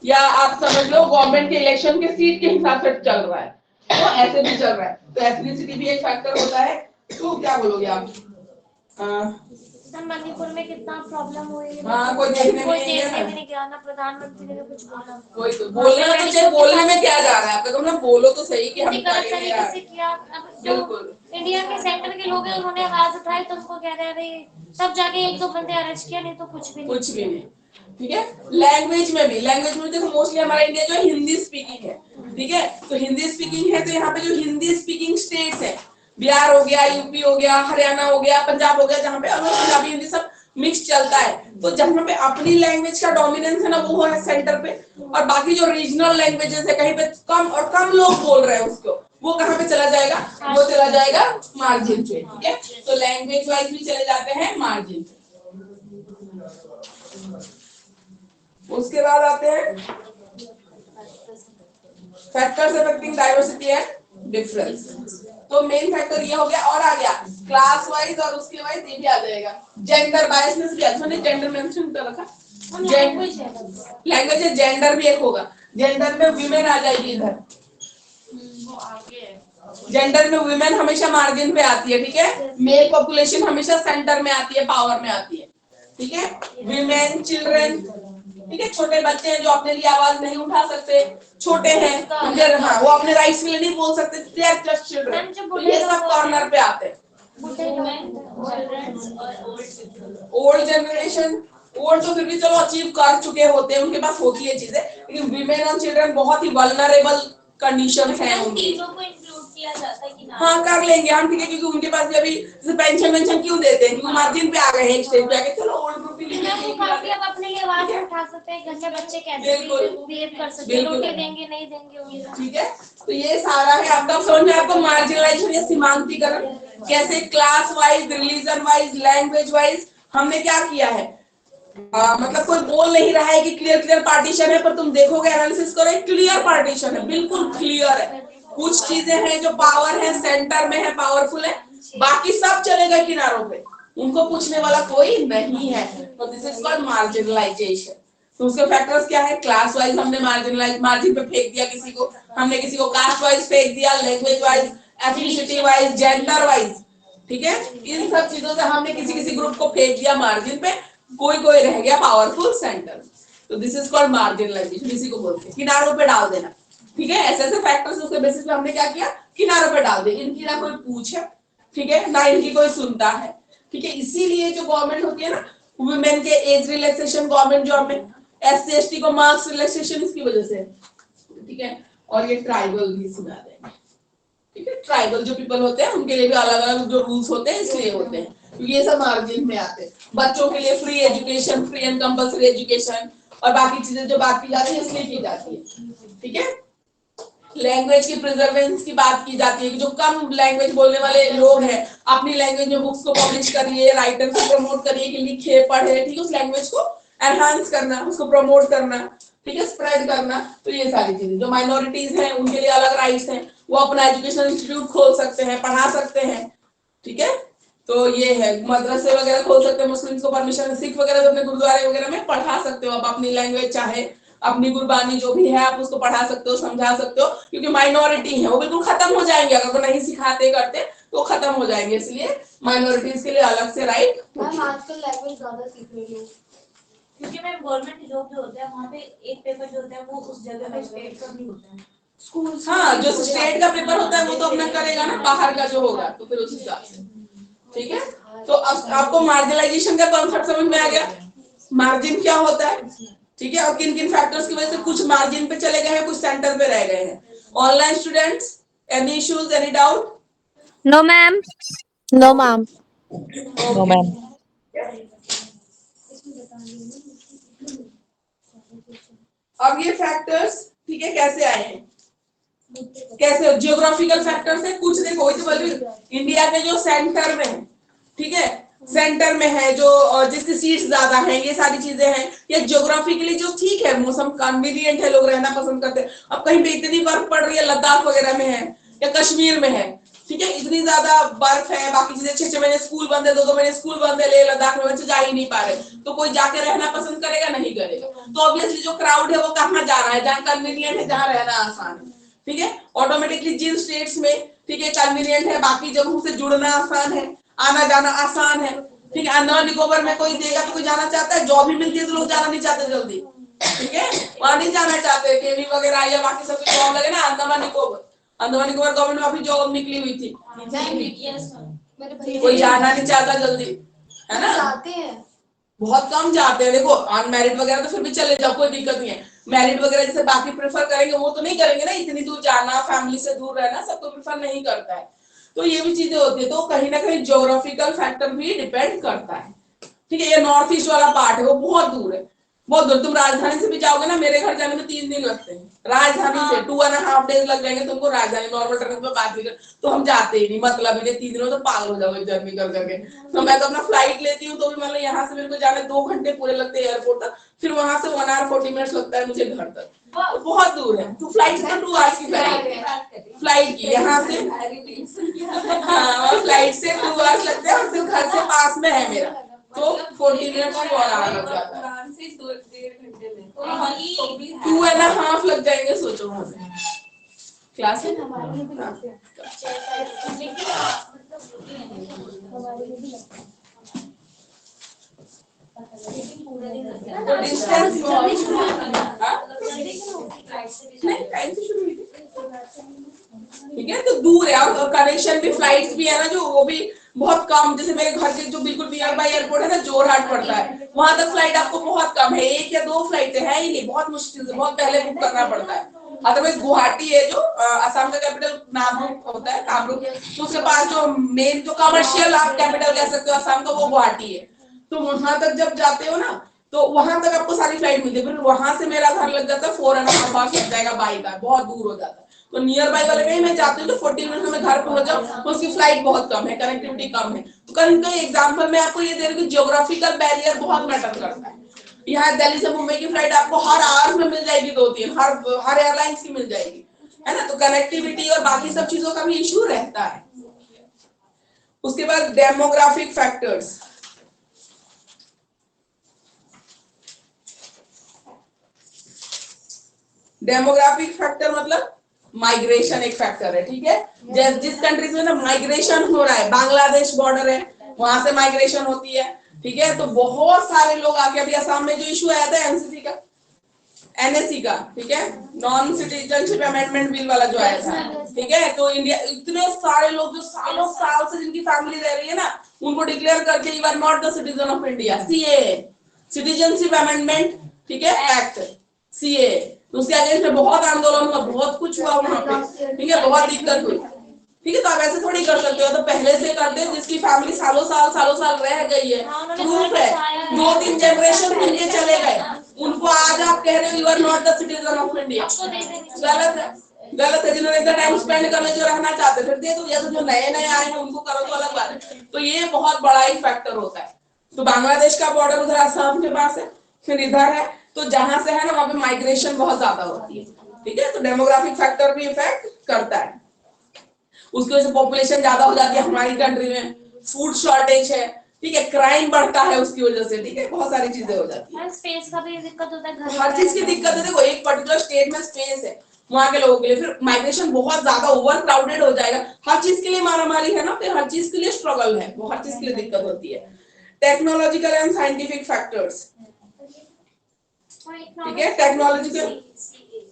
या आप समझ लो गवर्नमेंट के इलेक्शन के सीट के हिसाब से चल रहा है, तो ऐसे भी चल रहा है। तो एथनिसिटी भी एक फैक्टर होता है। तो क्या बोलोगे आप?
मणिपुर में कितना प्रॉब्लम हुई है,
हाँ, कोई देखने
कोई
में नहीं
देखने
गया
भी नहीं गया ना, प्रधानमंत्री ने कुछ बोला।
कोई तो बोलना तो चाहिए, बोलने में क्या जा रहा है, आपका तो बोलो तो सही कि हम
गलत तरीके से किया। अब जो इंडिया के सेंटर के लोग हैं उन्होंने आवाज उठाई, तो उनको कह रहे हैं भाई, तब जाके एक दो बंदे अरेस्ट किया, नहीं तो कुछ भी नहीं।
ठीक है। लैंग्वेज में भी देखो, मोस्टली हमारा इंडिया जो है हिंदी स्पीकिंग है, ठीक है। तो हिंदी स्पीकिंग है, तो यहाँ पे जो हिंदी स्पीकिंग स्टेट्स है, बिहार हो गया, यूपी हो गया, हरियाणा हो गया, पंजाब हो गया, जहाँ पे पंजाबी हिंदी सब मिक्स चलता है। तो जहाँ पे अपनी लैंग्वेज का डोमिनेंस है ना, वो है सेंटर पे, और बाकी जो रीजनल लैंग्वेजेस है कहीं पे कम लोग बोल रहे हैं उसको, वो कहाँ पे चला जाएगा, वो चला जाएगा मार्जिन पे, ठीक है। तो लैंग्वेज वाइज भी चले जाते हैं मार्जिन पे। उसके बाद आते हैं factors affecting diversity and difference. तो मेन फैक्टर ये हो गया, और आ गया क्लास वाइज, और उसके वाइज ये भी आ जाएगा जेंडर बायसनेस भी। अच्छा ने जेंडर मेंशन कर रखा, लैंग्वेज है, जेंडर भी एक होगा। जेंडर में वीमेन आ जाएगी इधर, जेंडर में वीमेन हमेशा मार्जिन पे आती है, ठीक है। मेल पॉपुलेशन हमेशा सेंटर में आती है, पावर में आती है, ठीक है। वीमेन, चिल्ड्रन, ठीक है, छोटे बच्चे हैं जो अपने लिए आवाज नहीं उठा सकते, छोटे हैं, हाँ, वो अपने राइट्स के लिए नहीं बोल सकते, दे आर जस्ट चिल्ड्रन, तो ये सब कॉर्नर पे आते हैं। ओल्ड जनरेशन, ओल्ड तो फिर भी चलो अचीव कर चुके होते हैं, उनके पास होती है चीजें, लेकिन वीमेन और चिल्ड्रन बहुत ही वल्नरेबल कंडीशन है उनकी, हाँ कर लेंगे हम, ठीक है, क्योंकि उनके पास भी अभी पेंशन क्यों देते हैं, क्योंकि मार्जिन पे आ गए हैं एक स्टेज पे आके, चलो ओल्ड ग्रुप भी
अपने लिए आवाज उठा सकते हैं, घर में बच्चे कैसे बिहेव कर सकते हैं, रोटी देंगे नहीं देंगे,
ठीक है। तो ये सारा है आपका, समझ में आपको मार्जिनलाइजेशन या सीमांतीकरण कैसे, class wise, religion wise, language wise हमने क्या किया है। मतलब कोई बोल नहीं रहा है कि क्लियर पार्टीशन है, पर तुम देखोगे, एनालिसिस करो, क्लियर पार्टीशन है, बिल्कुल क्लियर है। कुछ चीजें हैं जो पावर है, सेंटर में है, पावरफुल है, बाकी सब चले गए किनारों पे, उनको पूछने वाला कोई नहीं है। तो दिस इज कॉल्ड मार्जिनलाइजेशन। तो उसके फैक्टर्स क्या है, क्लास वाइज हमने मार्जिन पे फेंक दिया किसी को, हमने किसी को कास्ट वाइज फेंक दिया, language wise, ethnicity wise, gender wise, ठीक है। इन सब चीजों से हमने किसी ग्रुप को फेंक दिया मार्जिन पे, कोई रह गया पावरफुल सेंटर। तो दिस इज कॉल्ड मार्जिनलाइजेशन, इसी को बोलते हैं किनारों पे डाल देना, ठीक है। ऐसे फैक्टर्स उसके बेसिस पे हमने क्या किया, किनारों पे डाल दिया, इनकी ना कोई पूछ है, ठीक है, ना इनकी कोई सुनता है, ठीक है। इसीलिए जो गवर्नमेंट होती है ना, वुमेन के एज रिलैक्सेशन गवर्नमेंट जॉब में, SC ST को मार्क्स रिलैक्सेशन इसकी वजह से, ठीक है। और ये ट्राइबल भी सुना देंगे, ठीक है। ट्राइबल जो पीपल होते हैं उनके लिए भी अलग अलग जो रूल्स होते हैं, इसलिए होते हैं क्योंकि ये सब मार्जिन में आते हैं। बच्चों के लिए free education, free and compulsory education, और बाकी चीजें जो बात की जाती है इसलिए की जाती है, ठीक है। लैंग्वेज की प्रिजर्वेंस की बात की जाती है कि जो कम लैंग्वेज बोलने वाले लोग हैं अपनी लैंग्वेज में बुक्स को पब्लिश करिए, राइटर को प्रमोट करिए कि लिखे पढ़े, ठीक है, उस लैंग्वेज को एनहांस करना, उसको प्रमोट करना, ठीक है, स्प्रेड करना। तो ये सारी चीजें जो माइनॉरिटीज हैं उनके लिए अलग राइट्स हैं, वो अपना एजुकेशनल इंस्टीट्यूट खोल सकते हैं, पढ़ा सकते हैं, ठीक है। तो ये है, मदरसे वगैरह खोल सकते हैं, मुस्लिम्स को परमिशन, सिख वगैरह तो अपने गुरुद्वारे वगैरह में पढ़ा सकते हो आप अपनी लैंग्वेज, चाहे अपनी गुरबानी जो भी है आप उसको पढ़ा सकते हो, समझा सकते हो, क्योंकि माइनॉरिटी है वो बिल्कुल खत्म हो जाएंगे अगर वो नहीं सिखाते करते तो खत्म हो जाएंगे, इसलिए माइनॉरिटीज के लिए अलग से राइट।
मैम आजकल लैंग्वेज ज्यादा सीख रही हूँ
क्योंकि मैम गवर्नमेंट जॉब जो होता है वहाँ पे एक पेपर जो होता है वो उस जगह में स्टेट का नहीं होता है।
स्कूल।
हाँ, जो स्टेट का पेपर होता है वो तो अपना करेगा ना, बाहर का जो होगा तो फिर उस हिसाब से, ठीक है। तो अब आपको मार्जिनलाइजेशन का कॉन्सेप्ट समझ में आ गया, मार्जिन क्या होता है, ठीक है, और किन किन फैक्टर्स की वजह से कुछ मार्जिन पे चले गए हैं, कुछ सेंटर पे रह गए हैं। Online students, any issues, any doubt?
No ma'am. No ma'am.
No ma'am.
अब ये फैक्टर्स, ठीक है, कैसे आए हैं, कैसे जियोग्राफिकल फैक्टर्स है कुछ, देखो इंडिया के जो सेंटर में है, ठीक है, सेंटर में है जो जिसकी सीट्स ज्यादा हैं, ये सारी चीजें हैं, ये ज्योग्राफिकली जो ठीक है, मौसम कन्वीनियंट है, लोग रहना पसंद करते हैं। अब कहीं पे इतनी बर्फ पड़ रही है, लद्दाख वगैरह में है या कश्मीर में है, ठीक है, इतनी ज्यादा बर्फ है, बाकी चीजें 6-6 महीने स्कूल बंद है, 2-2 महीने स्कूल बंद है, ले लद्दाख में बच्चे जा ही नहीं पा रहे, तो कोई जाके रहना पसंद करेगा? नहीं करेगा। तो ऑब्वियसली जो क्राउड है वो कहाँ जा रहा है, जहाँ कन्वीनियंट है, जहाँ रहना आसान है, ठीक है। ऑटोमेटिकली जिन स्टेट्स में, ठीक है, कन्वीनियंट है, बाकी जगहों से जुड़ना आसान है, आना जाना आसान है, ठीक है। अंडमान निकोबार में कोई देगा तो कोई जाना चाहता है, जॉब ही मिलती है तो लोग जाना नहीं चाहते जल्दी, ठीक है, वहां नहीं जाना चाहते, केवी वगैरह या बाकी सब जॉब लगे ना अंडमान निकोबार गवर्नमेंट में अभी जॉब निकली हुई थी,
मेरे भैया
कोई जाना नहीं चाहता जल्दी, है ना,
जाते हैं।
बहुत कम जाते हैं। देखो अनमैरिड वगैरह तो फिर भी चले जाओ, कोई दिक्कत नहीं है, मैरिड वगैरह जैसे बाकी प्रेफर करेंगे वो तो नहीं करेंगे ना, इतनी दूर जाना, फैमिली से दूर रहना सब तो प्रेफर नहीं करता है, तो ये भी चीजें होती है। तो कहीं ना कहीं ज्योग्राफिकल फैक्टर भी डिपेंड करता है, ठीक है। ये नॉर्थ ईस्ट वाला पार्ट है, वो बहुत दूर है, बहुत दूर। तुम राजधानी से भी जाओगे ना, मेरे घर जाने में 3 दिन लगते हैं, राजधानी से 2.5 days लग जाएंगे तुमको, राजधानी नॉर्मल ट्रेन में बात नहीं कर, तो हम जाते ही नहीं, मतलब इन्हें 3 दिनों तो पागल हो जाओगे जर्नी कर करके। तो मैं तो अपना फ्लाइट लेती हूँ तो भी मतलब यहाँ से मेरे को जाने 2 घंटे पूरे लगते हैं एयरपोर्ट तक, फिर वहां से 1 hour 40 minutes लगता है मुझे घर तक, तो बहुत दूर है। तो फ्लाइट से 2 hours की फ्लाइट की यहाँ से, हाँ, फ्लाइट से 2 hours लगते हैं, और फिर घर से पास में है मेरा तो 40 minutes to 1 hour लग जाता है, 2.5 लग जाएंगे, सोचो वहां से क्लास में। तो डिस्टेंस नहीं टाइम से शुरू हुई थी, ठीक है, तो दूर है, और कनेक्शन भी, फ्लाइट्स भी है ना जो, वो भी बहुत कम, जैसे मेरे घर के जो बिल्कुल नियर बाय एयरपोर्ट है ना, जोरहाट पड़ता है, वहां तक फ्लाइट आपको बहुत कम है, 1 या 2 फ्लाइट है ही नहीं, बहुत मुश्किल से, बहुत पहले बुक करना पड़ता है। अदरवाइज गुवाहाटी है जो असम का कैपिटल नामरूप होता है, कामरूप, तो उसके पास जो मेन जो कमर्शियल आप कैपिटल कह सकते हो असम का, वो गुवाहाटी है, तो वहां तक जब जाते हो ना तो वहां तक आपको सारी फ्लाइट मिलती है, फिर वहां से मेरा घर लग जाता है 4.5 hours लग जाएगा बाई का, बहुत दूर हो जाता है। तो नियर बाई वाले में मैं जाती हूँ तो 40 मिनट में घर पहुंच जाऊँ, तो उसकी फ्लाइट बहुत कम है, कनेक्टिविटी कम है। तो कहीं कहीं एग्जाम्पल में आपको ये दे रही हूँ, जियोग्राफिकल बैरियर बहुत मैटर करता है। यहाँ दिल्ली से मुंबई की फ्लाइट आपको हर आवर्स में मिल जाएगी, 2-3 हर एयरलाइंस की मिल जाएगी, है ना, तो कनेक्टिविटी और बाकी सब चीजों का भी इशू रहता है। उसके बाद डेमोग्राफिक फैक्टर्स, डेमोग्राफिक फैक्टर मतलब माइग्रेशन एक फैक्टर है, ठीक है। जिस कंट्रीज में ना माइग्रेशन हो रहा है, बांग्लादेश बॉर्डर है वहां से माइग्रेशन होती है, ठीक है, तो बहुत सारे लोग आके, अभी असम में जो इशू आया था एनसीसी का, एनएससी का, ठीक है, नॉन सिटीजनशिप अमेंडमेंट बिल वाला जो आया था, ठीक है, तो इंडिया इतने सारे लोग जो सालों साल से जिनकी फैमिली रह रही है ना, उनको डिक्लेयर करके you are not the citizen of India, CAA, citizenship amendment, ठीक है, एक्ट, सीएए, तो उसके अगेंस्ट में बहुत आंदोलन हुआ, बहुत कुछ हुआ वहां पे, ठीक है, बहुत दिक्कत हुई, ठीक है। तो आप ऐसे थोड़ी कर सकते हो, तो पहले से करते हैं, जिसकी फैमिली सालों साल रह गई है, प्रूफ है, 2-3 जनरेशन उनके चले गए, उनको आज आप कह रहे हो you are not the citizen of India,
तो दे देंगे।
गलत है, गलत है। जिन्होंने इतना टाइम स्पेंड करना, जो रहना चाहते फिर दे दो, या तो जो नए नए आए हैं उनको करो तो अलग बात है। तो ये बहुत बड़ा ही फैक्टर होता है। तो बांग्लादेश का बॉर्डर उधर असम के पास है, फिर इधर है, तो जहां से है ना वहां पे माइग्रेशन बहुत ज्यादा होती है, ठीक है। तो डेमोग्राफिक फैक्टर भी इफेक्ट करता है, उसकी वजह से पॉपुलेशन ज्यादा हो जाती है हमारी कंट्री में, फूड शॉर्टेज है, ठीक है, क्राइम बढ़ता है उसकी वजह से, ठीक है, बहुत सारी चीजें हो जाती है।
स्पेस का भी दिक्कत होता है, घर
हर चीज की दिक्कत है। देखो एक पर्टिकुलर स्टेट में स्पेस है वहां के लोगों के लिए, फिर माइग्रेशन बहुत ज्यादा ओवर क्राउडेड हो जाएगा, हर चीज के लिए मारामारी है ना, फिर हर चीज के लिए स्ट्रगल है, वो हर चीज के लिए दिक्कत होती है। टेक्नोलॉजिकल एंड साइंटिफिक फैक्टर्स, ठीक है, टेक्नोलॉजिकल,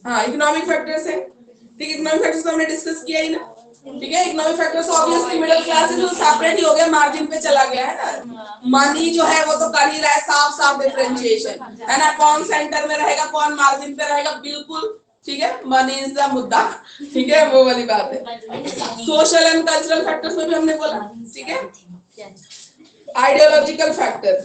हाँ इकोनॉमिक फैक्टर्स है, ठीक है, इकोनॉमिक फैक्टर्स तो हमने डिस्कस किया ही ना, ठीक है। Economic factors obviously middle class जो सेपरेट ही हो गया, मार्जिन पे चला गया है ना, मनी जो है वो तो कर ही रहा है, साफ साफ डिफरेंशिएशन है ना, कौन सेंटर में रहेगा कौन मार्जिन पे रहेगा, बिल्कुल ठीक है, मनी इज द मुद्दा, ठीक है, वो वाली बात है। सोशल एंड कल्चरल फैक्टर्स में भी हमने बोला, ठीक है। आइडियोलॉजिकल फैक्टर,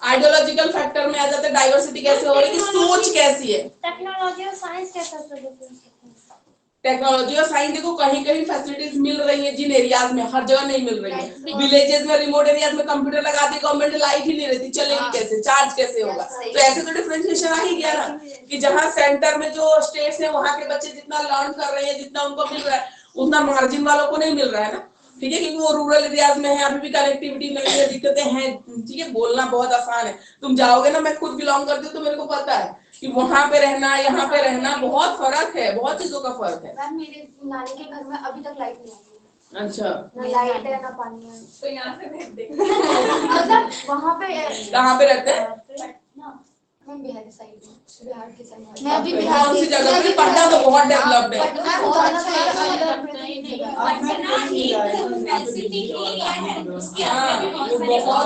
आइडियोलॉजिकल फैक्टर में आ जाता है डाइवर्सिटी कैसे हो रही है, सोच कैसी है।
टेक्नोलॉजी और साइंस कैसा डिफरेंस?
टेक्नोलॉजी और साइंस देखो कहीं कहीं फैसिलिटीज मिल रही है जिन एरियाज में, हर जगह नहीं मिल रही है। विलेजेस में, रिमोट एरियाज में कंप्यूटर लगा दी गवर्नमेंट, लाइट ही नहीं रहती, चलेगी कैसे, चार्ज कैसे होगा। तो ऐसे तो डिफरेंशिएशन आ ही गया ना, कि जहाँ सेंटर में जो स्टेट्स है वहाँ के बच्चे जितना लर्न कर रहे हैं, जितना उनको मिल रहा है, उतना मार्जिन वालों को नहीं मिल रहा है ना, ठीक है, क्योंकि वो रूरल एरियाज में है, अभी भी कनेक्टिविटी नहीं है, दिक्कतें हैं, ठीक है। बोलना बहुत आसान है, तुम जाओगे ना, मैं खुद बिलोंग करती हूँ तो मेरे को पता है कि वहां पे रहना यहाँ पे रहना बहुत फर्क है, बहुत चीजों का फर्क है।
मैम मेरे नानी के घर में अभी तक लाइट नहीं आई है।
अच्छा,
ना लाइट है ना पानी है।
तो यहाँ से भेज देंगे।
मतलब वहाँ पे
कहाँ पे रहते हैं?
हम बिहार साइड में, बिहार के साइड
मैं भी
कौन सी जगह पे? पटना तो बहुत डेवलप्ड है। हाँ, वो बहुत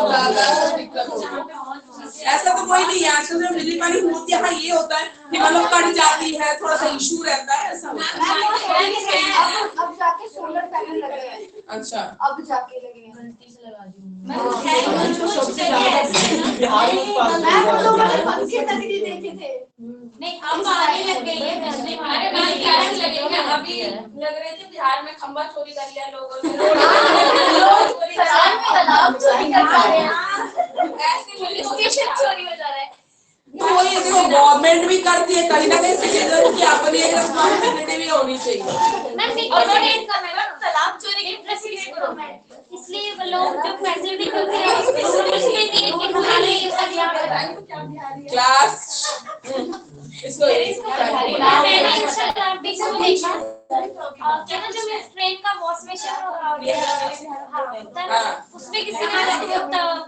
ज्यादा दिक्कत होती है। ऐसा तो कोई नहीं है, आजकल जो बिजली पानी होती है, हाँ ये होता है कि मतलब कट जाती है, थोड़ा सा इशू रहता है, ऐसा होता है।
अब जाके सोलर पैनल लगे हैं।
अच्छा,
अब जाके लगे हैं। पंखे तक नहीं देखे थे।
नहीं अब आने लग गई है, हमारे बाल क्या लगेंगे, अभी लग रहे थे बिहार में खंबा चोरी कर लिया लोगों ने,
तालाब चोरी कर रहे हैं।
ऐसे लोकेशन चोरी हो जा रहा है।
तो वही देखो गवर्नमेंट भी करती है, कहीं ना कहीं सिटीजन की अपनी एक रिस्पांसिबिलिटी भी होनी चाहिए।
तालाब चोरी की प्रेसिडेंट करो,
इसलिए वो लोग जो फैसिलिटी मिलती है उसके लिए कि हमारे ये सब यहाँ
क्लास इसको
मैंने इंस्टाग्राम पे इसको देखा, क्या ना जो ट्रेन का वॉश बेसिन उसमें किसी ने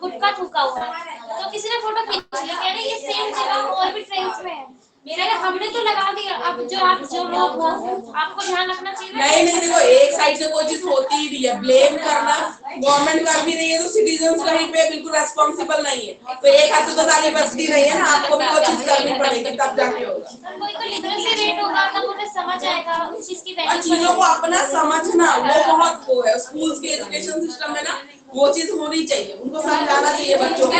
गुटखा थूका हुआ है, तो किसी ने फोटो खींच लिया, कह रहे ये सेम जगह और भी ट्रेन्स में है। मेरा हमने तो लगा दिया, अब जो आप जो लोग हो आपको ध्यान रखना चाहिए।
नहीं नहीं, देखो एक साइड से कोई चीज होती ही नहीं है, ब्लेम करना गवर्नमेंट कर भी रही है तो सिटीजन कहीं पे बिल्कुल रेस्पॉन्सिबल नहीं है। तो एक हाथ से तो ताली बजती नहीं है ना, आपको भी कोई चीज करनी पड़ेगी तब जाके होगा।
कोई तो लिटरेसी रेट होगा तब उन्हें समझ आएगा उस चीज की वैल्यू।
चीजों को अपना समझना वो बहुत वो है, स्कूल्स के एजुकेशन सिस्टम में ना वो चीज होनी चाहिए, उनको समझाना चाहिए बच्चों को।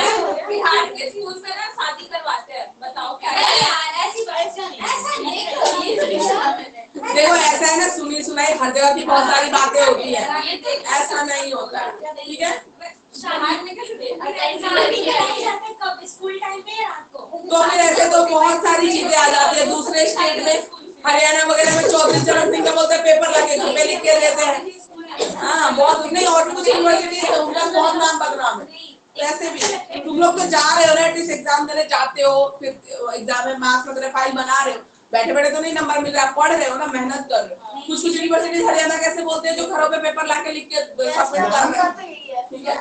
बिहार के स्कूल में ना शादी करवाते हैं, बताओ क्या
देखो ऐसा है ना, सुनी सुनाई हर जगह की बहुत सारी बातें होती है, ऐसा नहीं होता है, ठीक है।
स्कूल टाइम पे रात को
तो फिर ऐसे तो बहुत सारी चीजें आ जाती है दूसरे स्टेट में, हरियाणा वगैरह में चौधरी चरण सिंह का बोलते हैं पेपर लगे घर पे लिख के देते हैं। हाँ बहुत नहीं, और भी कुछ यूनिवर्सिटी है उनका बहुत नाम बदनाम है। वैसे भी तुम लोग तो जा रहे हो ना एटलीस्ट एग्जाम देने जाते हो, फिर एग्जाम में मार्क्स वगैरह फाइल बना रहे हो, बैठे बैठे तो नहीं नंबर मिल रहा, पढ़ रहे हो ना, मेहनत कर रहे हो। कुछ कुछ यूनिवर्सिटी हरियाणा कैसे बोलते हैं जो घरों पे पेपर लाके लिख के सबमिट कर रहे हैं, ठीक है।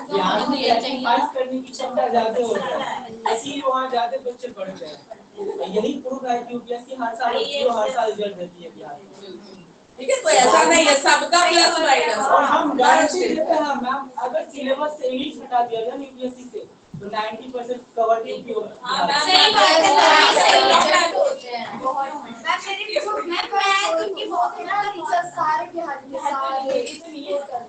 पास करने की क्षमता ज्यादा होती है, इसीलिए वहाँ ज्यादा बच्चे पढ़ते हैं। यही प्रूफ है कि यूपीएससी हर साल रिजल्ट देती है बिहार में,
ठीक है। तो ऐसा नहीं है, सबका प्लस माइनस।
और हम गारंटी देते हैं मैम, अगर सिलेबस से इंग्लिश हटा दिया जाए यूपीएससी से तो 90% कवर यूपी होगा।
सही बात है।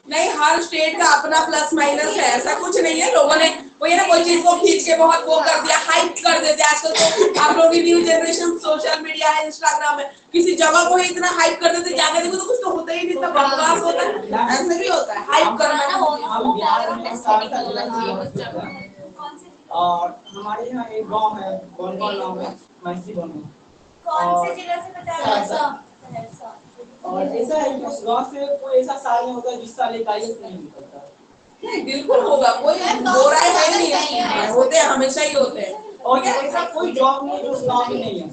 नहीं, हर स्टेट का अपना प्लस माइनस है, ऐसा कुछ नहीं है। लोगों ने वही ना कोई चीज को खींच के बहुत वो कर दिया, हाइप कर देते आजकल। तो आप लोग की न्यू जनरेशन सोशल मीडिया है, इंस्टाग्राम है, किसी जगह को ही इतना हाइप कर देते, जाकर देखो तो कुछ तो होता ही नहीं, इतना बकवास होता है। ऐसे भी होता है हाइप करना।
हम बिहार में सहरसा जिला से बिलोंग करते हैं और हमारे यहाँ एक गांव है बनवा नाम है, मैसी बनवा।
कौन से जिला से बता रहे
सहरसा।
और ऐसा है कि उस गांव से कोई ऐसा साल नहीं होता जिस साल एक आईएएस नहीं निकलता।
नहीं, बिल्कुल होगा, कोई बुरा है ही नहीं, होते हैं, हमेशा ही होते हैं।
और ऐसा कोई जॉब नहीं है जो उस गांव में नहीं है।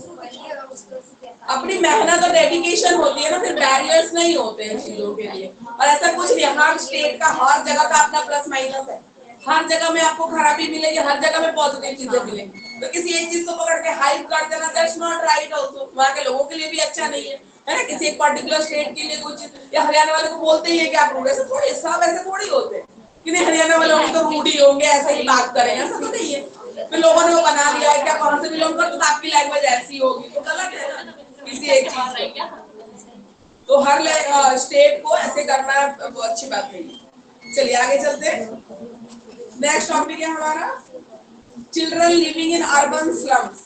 अपनी मेहनत और डेडिकेशन होती है ना, फिर बैरियर्स नहीं होते हैं चीजों के लिए। और ऐसा कुछ नहीं, हर स्टेट का हर जगह का अपना प्लस माइनस है। हर जगह में आपको खराबी मिलेगी, हर जगह में पॉजिटिव चीजें मिलेंगी। तो किसी एक चीज को पकड़ के हाइप कर देना, दैट्स नॉट राइट आल्सो। वहाँ के लोगों के लिए भी अच्छा नहीं है ना। किसी एक पर्टिकुलर स्टेट के लिए कुछ, या हरियाणा वाले को बोलते ही है कि आप रूड, ऐसे थोड़ी, सब ऐसे थोड़ी होते हैं कि नहीं हरियाणा वाले होंगे तो रूड ही होंगे, ऐसे ही बात करेंगे, ऐसा तो नहीं है। फिर लोगों ने वो बना लिया है, क्या कहाँ से बिलोंग करते तो आपकी लैंग्वेज ऐसी होगी, तो गलत है ना किसी एक चीज को। तो हर स्टेट को ऐसे करना वो अच्छी बात नहीं है। चलिए आगे चलते हैं। नेक्स्ट टॉपिक है हमारा children living in urban slums.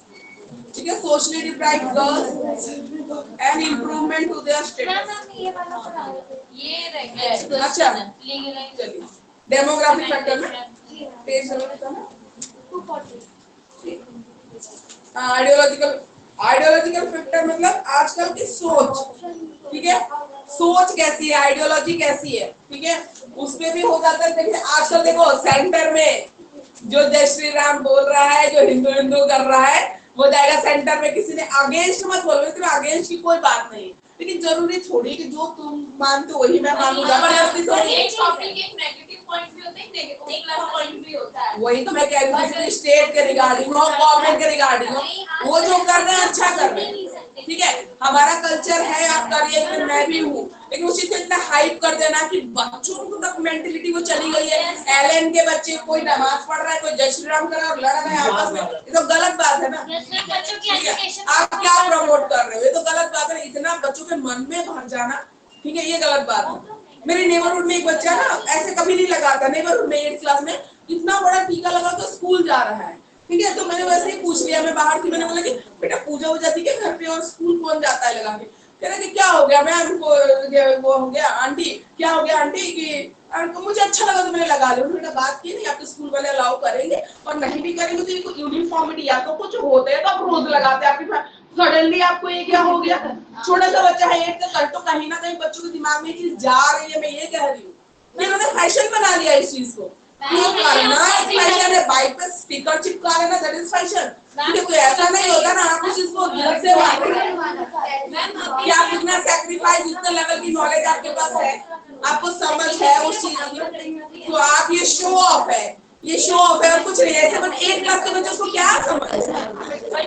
ठीक है, socially deprived girls and improvement to their status.
ये वाला पढ़ा रहे थे।
ये रह गया
अच्छा,
लीगलाइज।
चलिए डेमोग्राफिक फैक्टर में पेज नंबर है
240।
आइडियोलॉजिकल आइडियोलॉजिकल फैक्टर मतलब आजकल की सोच। ठीक है, सोच कैसी है, आइडियोलॉजी कैसी है, ठीक है, उसमें भी हो जाता है। देखिए आजकल देखो सेंटर में जो जय श्री राम बोल रहा है, जो हिंदू हिंदू कर रहा है, वो जाएगा सेंटर में। किसी ने अगेंस्ट मत बोलो, इसमें अगेंस्ट की कोई बात नहीं, लेकिन जरूरी थोड़ी कि जो तुम मानते हो वही मैं मानूंगा। जबरदस्ती तो नहीं।
एक टॉपिक एक नेगेटिव पॉइंट भी होता है, एक नेगेटिव प्लस पॉइंट भी होता है।
वही तो मैं कह रही हूँ, स्टेट के रिगार्डिंग हो, गवर्नमेंट के रिगार्डिंग हो, वो जो कर रहे हैं अच्छा कर रहे हैं। ठीक है, हमारा कल्चर है, आप करिए, फिर मैं भी हूँ, लेकिन उसी को इतना हाइप कर देना कि बच्चों को तक मेंटेलिटी वो चली गई है। एलएन के बच्चे कोई नमाज पढ़ रहा है, कोई जय श्री राम कर रहा है और लड़ रहे हैं आपस में, ये तो गलत बात है ना।
बच्चों की
ठीक है,
एजुकेशन
आप क्या प्रमोट कर रहे हो, ये तो गलत बात है। इतना बच्चों के मन में भर जाना, ठीक है, ये गलत बात है। मेरे नेबरहुड में एक बच्चा ना ऐसे कभी नहीं लगाता, नेबरहुड में 8th क्लास में इतना बड़ा टीका लगा के स्कूल जा रहा है। ठीक है, तो मैंने वैसे ही पूछ लिया, मैं बाहर थी, मैंने बोला कि बेटा पूजा वूजा थी क्या घर पे और स्कूल कौन जाता है लगा के? कह रहा कि क्या हो गया मैम, वो हो गया आंटी, क्या हो गया आंटी कि मुझे अच्छा लगा तो मैंने लगा लिया। उन्होंने बात की नहीं, आपके स्कूल वाले अलाउ करेंगे, और नहीं भी करेंगे तो ये यूनिफॉर्मिटी या तो कुछ होते है तो आप रोज लगाते हैं, आपकी सडनली आपको ये क्या हो गया। छोटा सा बच्चा है 8th का, तो कहीं ना कहीं बच्चों के दिमाग में चीज जा रही है, मैं ये कह रही हूँ। इन्होंने फैशन बना लिया इस चीज को, करना फैशन है, बाइक पे स्टिकर चिपका लेना, दैट इज फैशन। कोई ऐसा नहीं होता ना, आप उस चीज को दिल से कि आप इतना सैक्रिफाइस, इतना लेवल की नॉलेज आपके पास है, आपको समझ है उस चीज की, तो आप ये शो ऑफ है, ये शो ऑफ है और कुछ नहीं। ऐसे बट 8 क्लास के बच्चे उसको क्या समझ,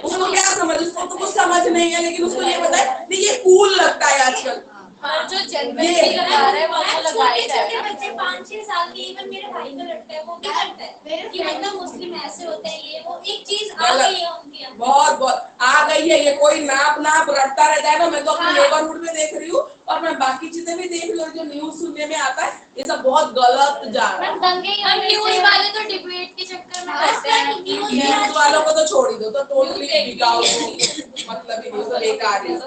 उसको क्या समझ, उसको तो कुछ समझ नहीं है, लेकिन उसको ये पता है नहीं ये कूल लगता है आजकल।
और जो जनरली लगा रहे हैं वो लगाएगा।
छोटे बच्चे 5-6 साल के, इवन मेरे भाई का लड़का है, वो भी करता है कि मतलब मुस्लिम ऐसे होते हैं, ये वो एक चीज आ गई है उनके अंदर।
बहुत बहुत आ गई है, ये कोई नाप रखता रहता है ना। मैं तो अपने नेबरहुड में देख रही हूँ और मैं बाकी चीजें भी देख रही हूँ, जो न्यूज सुनने में आता है ये सब बहुत गलत जा रहा है।
न्यूज वाले तो डिबेट के चक्कर में करते हैं,
न्यूज वालों को तो छोड़ ही दो, तो टोटली बिकाऊ मतलब ही नहीं, तो बेकार है।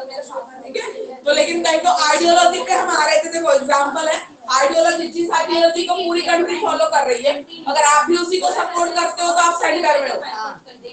ठीक है, तो लेकिन कहीं तो आइडियोलॉजी पे हम आ रहे थे। देखो एग्जांपल है, आइडियोलॉजी जिस आइडियोलॉजी को पूरी कंट्री फॉलो कर रही है, अगर आप भी उसी को सपोर्ट करते हो तो आप सेंटर में हो,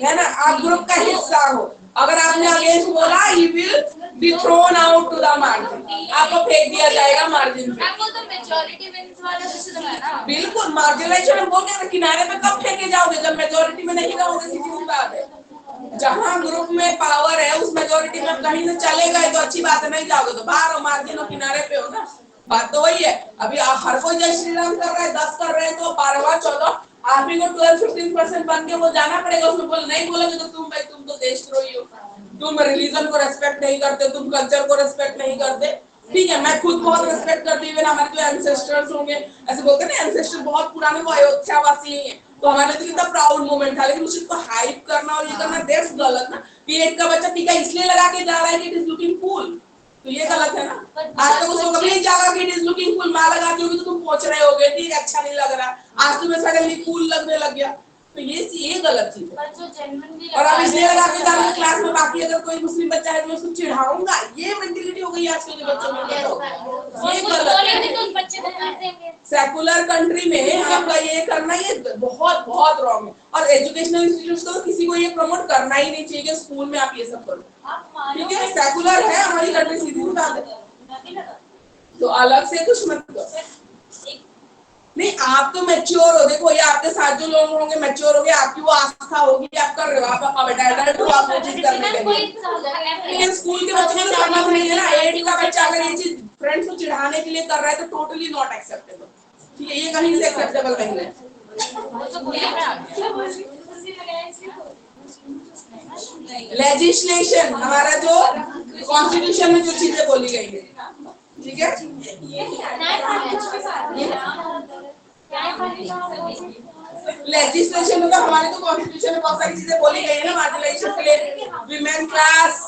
है ना, आप ग्रुप का हिस्सा हो। अगर आपने अगेंस्ट बोला, he will be thrown out to the margin, आपको फेंक दिया जाएगा मार्जिन पे।
आपको तो मेजॉरिटी विंस वाला सिस्टम है ना।
बिल्कुल, मार्जिनाइजेशन हम बोलते हैं, किनारे पे कब फेंके जाओगे, जब मेजोरिटी में नहीं रहोगे, सीधी बात है। जहाँ ग्रुप में पावर है उस मेजोरिटी में कहीं से चले गए तो अच्छी बात है, नहीं जाओगे तो बाहर हो, मार्जिन हो, किनारे पे हो ना। बात तो वही है। अभी आप हर कोई जय श्री राम कर रहा है, 10 कर रहे हैं, तो 12वां 14 आप ही को 12-15% बन के वो जाना पड़ेगा। उसमें बोल नहीं बोलोगे तो तुम भाई तुम तो देशद्रोही हो, तुम रिलीजन को रेस्पेक्ट नहीं करते, तुम कल्चर को रेस्पेक्ट नहीं करते। ठीक है, मैं खुद बहुत रेस्पेक्ट करती हूँ, हमारे जो एंसेस्टर्स होंगे, ऐसे बोलते हैं ना एंसेस्टर बहुत पुराने, वो अयोध्या वासी है, तो हमारे लिए कितना प्राउड मोमेंट था। लेकिन उसको हाइप करना और ये करना दैट्स गलत ना। कि 8 का बच्चा टीका इसलिए लगा के जा रहा है कि इट इज लुकिंग कूल, तो ये गलत है ना। आज तक उसको कभी नहीं जागा कि इट इज लुकिंग कूल, माँ लगाती होगी तो तुम पहुंच रहे होगे ठीक है अच्छा नहीं लग रहा, आज तुम्हें सडनली कूल लगने लग गया, तो ये गलत चीज है।
पर जो जेन्युइनली
और अब इसलिए लगा के जाऊंगा क्लास में, बाकी अगर कोई मुस्लिम बच्चा है तो मैं उसको चिढ़ाऊंगा, ये मेंटेलिटी हो गई आजकल के बच्चों में। ये गलत है।
तो बच्चे को कर देंगे।
सेकुलर कंट्री में आपका ये करना ये बहुत बहुत रॉन्ग है। और एजुकेशनल इंस्टीट्यूट तो किसी को ये प्रमोट करना ही नहीं चाहिए कि स्कूल में आप ये सब करो, ठीक है। सेकुलर है हमारी कंट्री, सीधी बात है, तो अलग से कुछ मत करो। नहीं आप तो मैच्योर हो, देखो ये आपके साथ जो लोग होंगे मैच्योर हो गए, आपकी वो आस्था होगी, आप कर रहे हो, आप एडल्ट हो, आप वो चीज करने के लिए। लेकिन स्कूल के बच्चों को तो समझ नहीं है ना, 8 का बच्चा अगर ये चीज फ्रेंड्स को चिढ़ाने के लिए कर रहा है तो टोटली नॉट एक्सेप्टेबल, ठीक है, ये कहीं से एक्सेप्टेबल नहीं है। लेजिस्लेशन हमारा जो कॉन्स्टिट्यूशन में जो चीजें बोली गई है, ठीक है। लेजिस्लेशन में तो हमारे तो कॉन्स्टिट्यूशन में बहुत सारी चीजें बोली गई है ना, मार्जिनलाइजेशन के लिए, विमेन क्लास।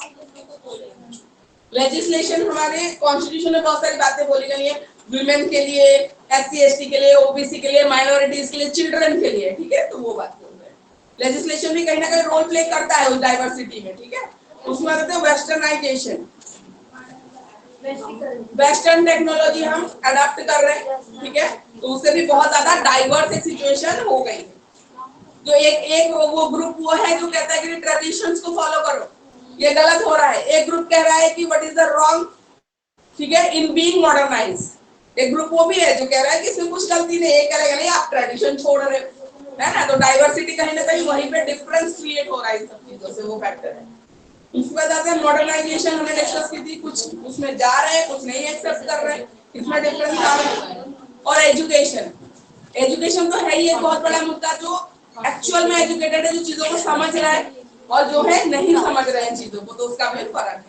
लेजिस्लेशन हमारे कॉन्स्टिट्यूशन में बहुत सारी बातें बोली गई है, विमेन के लिए, SC ST के लिए, OBC के लिए, माइनॉरिटीज के लिए, चिल्ड्रन के लिए, ठीक है, तो वो बात बोल रहे हैं। लेजिस्लेशन भी कहीं ना कहीं रोल प्ले करता है उस डाइवर्सिटी में, ठीक है। उसमें कहते हैं वेस्टर्नाइजेशन, वेस्टर्न टेक्नोलॉजी हम अडॉप्ट कर रहे हैं, ठीक है, तो उससे भी बहुत ज्यादा डाइवर्स एक सिचुएशन हो गई है। जो एक वो ग्रुप वो है जो कहता है कि ट्रेडिशंस को फॉलो करो, ये गलत हो रहा है। एक ग्रुप कह रहा है कि व्हाट इज द रॉन्ग, ठीक है, इन बीइंग मॉडर्नाइज्ड। एक ग्रुप वो भी है जो कह रहा है कि इसमें कुछ गलती नहीं है, ये कहेगा नहीं आप ट्रेडिशन छोड़ रहे हो, है ना। तो डाइवर्सिटी कहीं ना कहीं वहीं पे डिफरेंस क्रिएट हो रहा है इन सब चीजों से, वो फैक्टर है। उसके बाद आते हैं मॉडर्नाइजेशन, हमने डिस्कस की थी, कुछ उसमें जा रहे हैं कुछ नहीं एक्सेप्ट कर रहे हैं, इसमें डिफरेंस आ रहा है। और एजुकेशन, एजुकेशन तो है ही एक बहुत बड़ा मुद्दा, जो एक्चुअल में एजुकेटेड है, जो चीजों को समझ रहा है, और जो है नहीं समझ रहे हैं चीजों को, तो उसका भी फर्क है।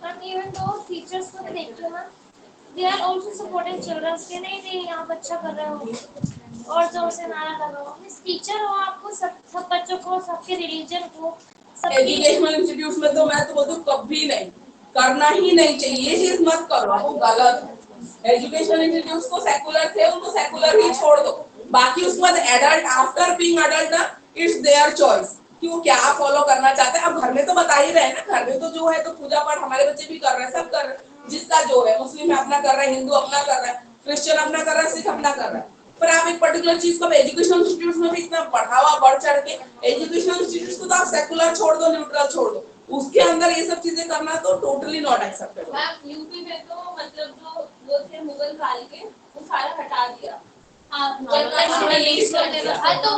But even though teachers को भी देखते हो ना, they are also supporting children के नहीं आप अच्छा कर रहे हो और जो उसे नारा लगाओ। टीचर हो आपको सब बच्चों को, सबके रिलीजन को,
एजुकेशनल इंस्टीट्यूट में तो मैं तो बोलती हूँ कभी नहीं करना ही नहीं चाहिए, ये चीज मत करो, वो गलत है। एजुकेशनल इंस्टीट्यूट को सेकुलर थे उनको सेकुलर ही छोड़ दो, बाकी उसके बाद adult after being adult it's their choice कि वो क्या फॉलो करना चाहते हैं। अब घर में तो बता ही रहे हैं ना, घर में तो जो है तो पूजा पाठ हमारे बच्चे भी कर रहे हैं, सब कर रहे हैं, जिसका जो है, मुस्लिम अपना कर रहा है, हिंदू अपना कर रहा है, क्रिश्चियन अपना कर रहा है, सिख अपना कर रहा है। पर आप एक पर्टिकुलर चीज को एजुकेशनल इंस्टीट्यूट में भी इतना बढ़ावा बढ़ चढ़ के, एजुकेशनल इंस्टीट्यूट को तो आप सेकुलर छोड़ दो, न्यूट्रल छोड़ दो, उसके अंदर ये सब चीजें करना तो totally not acceptable.
Ma'am UP में तो मतलब जो वो थे मुगल काल के, वो सारा हटा दिया।
तो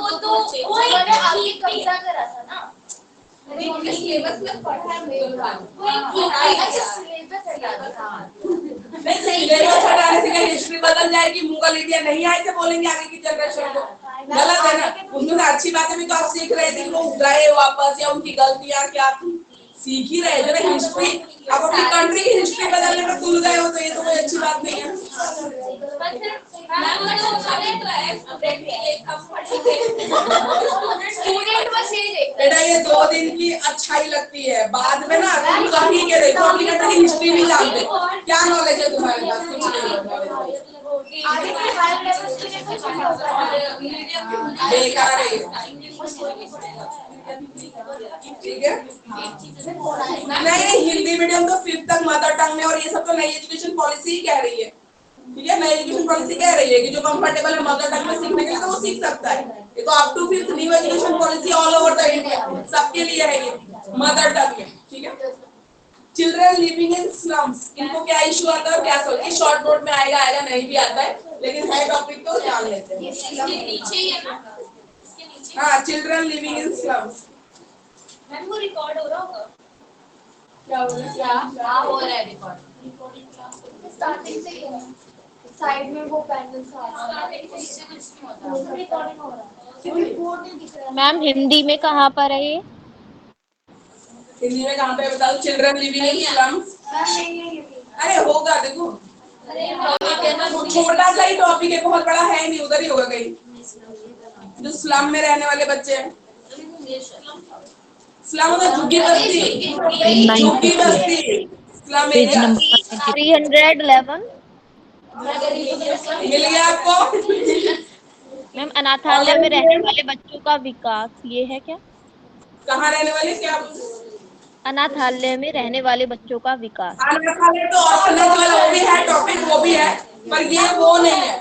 वो तो उन्होंने आगे कब्जा करा था ना,
सिलेबस में पढ़ा है मुगल काल।
अच्छा सिलेबस हटा था।
नहीं सिलेबस हटाने से क्या हिस्ट्री बदल जाएगी? मुगल इंडिया नहीं आए थे बोलेंगे आगे की जनरेशन को, गलत है ना। उसमें से अच्छी बातें भी तो आप सीख रहे थे, लोग गए वापस या उनकी गलतियां क्या थी, सीख ही रहे। जब हिस्ट्री, आप अपनी कंट्री की हिस्ट्री बदलने में भूल गए हो तो ये तो कोई अच्छी बात नहीं है।
स्टूडेंट बस ये देखते
बेटा ये 2 दिन की अच्छाई लगती है, बाद में ना तुम कहीं के देखो अपनी कंट्री की हिस्ट्री भी जानते, क्या नॉलेज है तुम्हारे पास? कुछ नहीं,
आगे के हायर लेवल स्टूडेंट को
बेकार है, ठीक है। नहीं हिंदी मीडियम तो 5th तक मदर टंग में, और ये सब तो नई एजुकेशन पॉलिसी ही कह रही है, ठीक है। नई एजुकेशन पॉलिसी कह रही है कि जो कंफर्टेबल है मदर टंग में सीखने के लिए तो वो सीख सकता है। ये तो up to 5th new education policy all over the India सबके लिए है ये, मदर टंग में, ठीक है। चिल्ड्रन लिविंग इन स्लम्स, इनको क्या इशू आता है और क्या सोल्व, ये शॉर्ट नोट में आएगा नहीं भी आता है, लेकिन है टॉपिक तो जान लेते हैं।
नीचे ही है ना,
हाँ चिल्ड्रन लिविंग इन स्लम्स।
मैम वो रिकॉर्ड हो रहा होगा
क्या हो रहा है?
क्या हो रहा है रिकॉर्ड स्टार्टिंग से साइड में वो पैनल्स आ रहा है,
रिकॉर्डिंग हो रहा है।
रिपोर्ट नहीं दिख रहा है।
मैम हिंदी में कहाँ पर है ये?
हिंदी में कहाँ पे बताओ? चिल्ड्रन लिविंग इन स्लम्स। अरे होगा देखो, छोटा सा ही टॉपिक है, बहुत बड़ा है नहीं, उधर ही होगा कहीं। जो स्लम में रहने वाले बच्चे हैं, स्लम मतलब झुग्गी बस्ती, झुग्गी बस्ती, स्लम
पेज
एरिया
नंबर 311।
मिल गया आपको?
मैम अनाथालय में रहने वाले बच्चों का विकास, ये है क्या?
कहाँ रहने वाले, क्या?
अनाथालय में रहने वाले बच्चों का विकास।
अनाथालय तो ऑर्फनेज वाला वो भी है टॉपिक, वो भी है, पर ये वो नहीं है।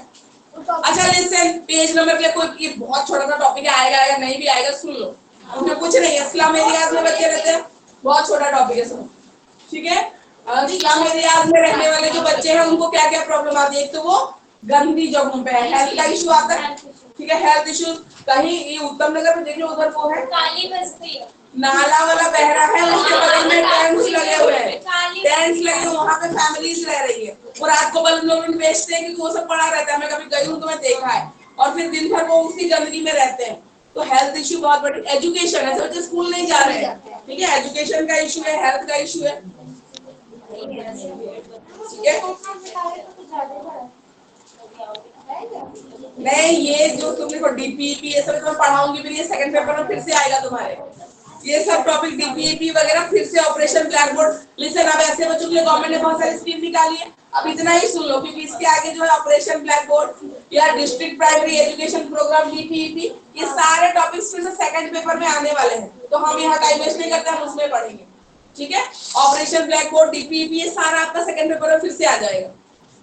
अच्छा लिसन, पेज नंबर पे कोई बहुत छोटा सा टॉपिक है, आएगा आएगा, नहीं भी आएगा सुन लो, उसमें कुछ नहीं है। स्लम एरियाज में बच्चे रहते हैं, बहुत छोटा टॉपिक है, सुनो ठीक है। स्लम एरियाज में रहने वाले जो बच्चे हैं उनको क्या क्या प्रॉब्लम आती है? एक तो वो गंदी जगहों पे हेल्थ का इशू आता है, ठीक है, हेल्थ इशू। कहीं ये उत्तम नगर में देख लो, उधर वो है
काली बस्ती है,
नाला वाला बह रहा है, उसके बगल में टेंट्स लगे हुए हैं, टेंट्स लगे, वहाँ पे फैमिलीज रह रही है, और रात को बल्ब लोग बेचते हैं क्योंकि वो सब पड़ा रहता है। मैं कभी गई हूँ तो मैं देखा है, और फिर दिन भर वो उसी गंदगी में रहते हैं। तो हेल्थ इशू बहुत बड़ी, एजुकेशन है, बच्चे स्कूल नहीं जा रहे हैं, ठीक है, एजुकेशन का इशू है, हेल्थ का इशू है, ठीक है। नहीं ये जो तुम देखो डीपीईपी ये सब मैं पढ़ाऊंगी, फिर ये सेकंड पेपर में फिर से आएगा तुम्हारे, ये सब टॉपिक डीपीईपी वगैरह फिर से, ऑपरेशन ब्लैक बोर्ड। लिसन, अब ऐसे बच्चों के लिए गवर्नमेंट ने बहुत सारी स्कीम निकाली है, अब इतना ही सुन लो, क्योंकि इसके आगे जो है ऑपरेशन ब्लैक बोर्ड या district primary education programme DPEP, ये सारे टॉपिक्स फिर से सेकंड पेपर में आने वाले हैं, तो हम यहाँ टाइम वेस्ट नहीं करते, हम उसमें पढ़ेंगे, ठीक है। ऑपरेशन ब्लैक बोर्ड, डीपीईपी, ये सारा आपका सेकंड पेपर में फिर से आ जाएगा,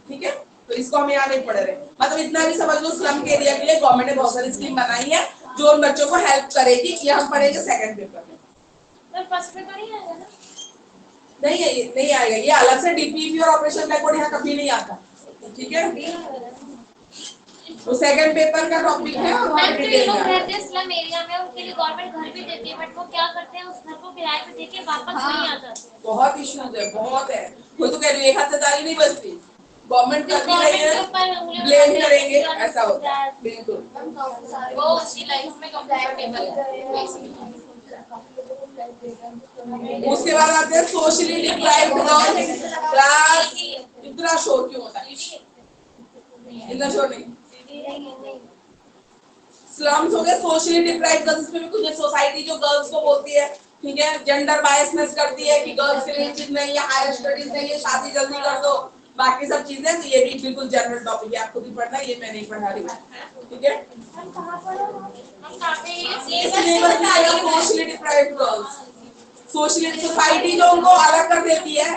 ठीक है। तो इसको हम यहाँ नहीं पढ़ रहे, मतलब इतना भी समझ लो, स्लम के एरिया के लिए गवर्नमेंट ने बहुत सारी स्कीम बनाई है जो उन बच्चों को हेल्प करेगी, ये हम पढ़ेंगे सेकंड पेपर में।
तो फर्स्ट पेपर ही आएगा ना?
नहीं है, ये नहीं आएगा, ये अलग से डीपीईपी और ऑपरेशन ब्लैक बोर्ड यहाँ कभी नहीं आता, ठीक है। तो सेकंड पेपर का टॉपिक है, और वहाँ
मैम जो ये
डिटेल
लोग
में
रहते हैं स्लम एरिया में, उनके लिए गवर्नमेंट घर भी देती है, बट वो क्या करते हैं, उस घर को किराए पे देके वापस नहीं आ जाते।
बहुत इश्यूज है, बहुत है। वो तो कह रही है एक हाथ से ताली नहीं बजती, गवर्नमेंट कर भी रही है, ब्लेम करेंगे, ऐसा होता है, बिल्कुल।
वो उसकी लाइफ में कंफर्टेबल है।
उसके बाद आते हैं सोशली डिप्राइव्ड क्लास। इतना शोर क्यों होता है? इतना शोर नहीं। स्लम्स हो गए सोशली डिप्राइव्ड गर्ल्स, इसमें भी कुछ सोसाइटी जो गर्ल्स को बोलती है, ठीक है, जेंडर बायसनेस करती है कि गर्ल्स के लिए चीज नहीं है, हायर स्टडीज नहीं है, शादी जल्दी कर दो, बाकी सब चीजें। तो ये भी बिल्कुल जनरल टॉपिक है, आपको भी पढ़ना है, ये मैं नहीं पढ़ा रही हूँ, ठीक है। Socially deprived girls, socially society जो उनको अलग कर देती है,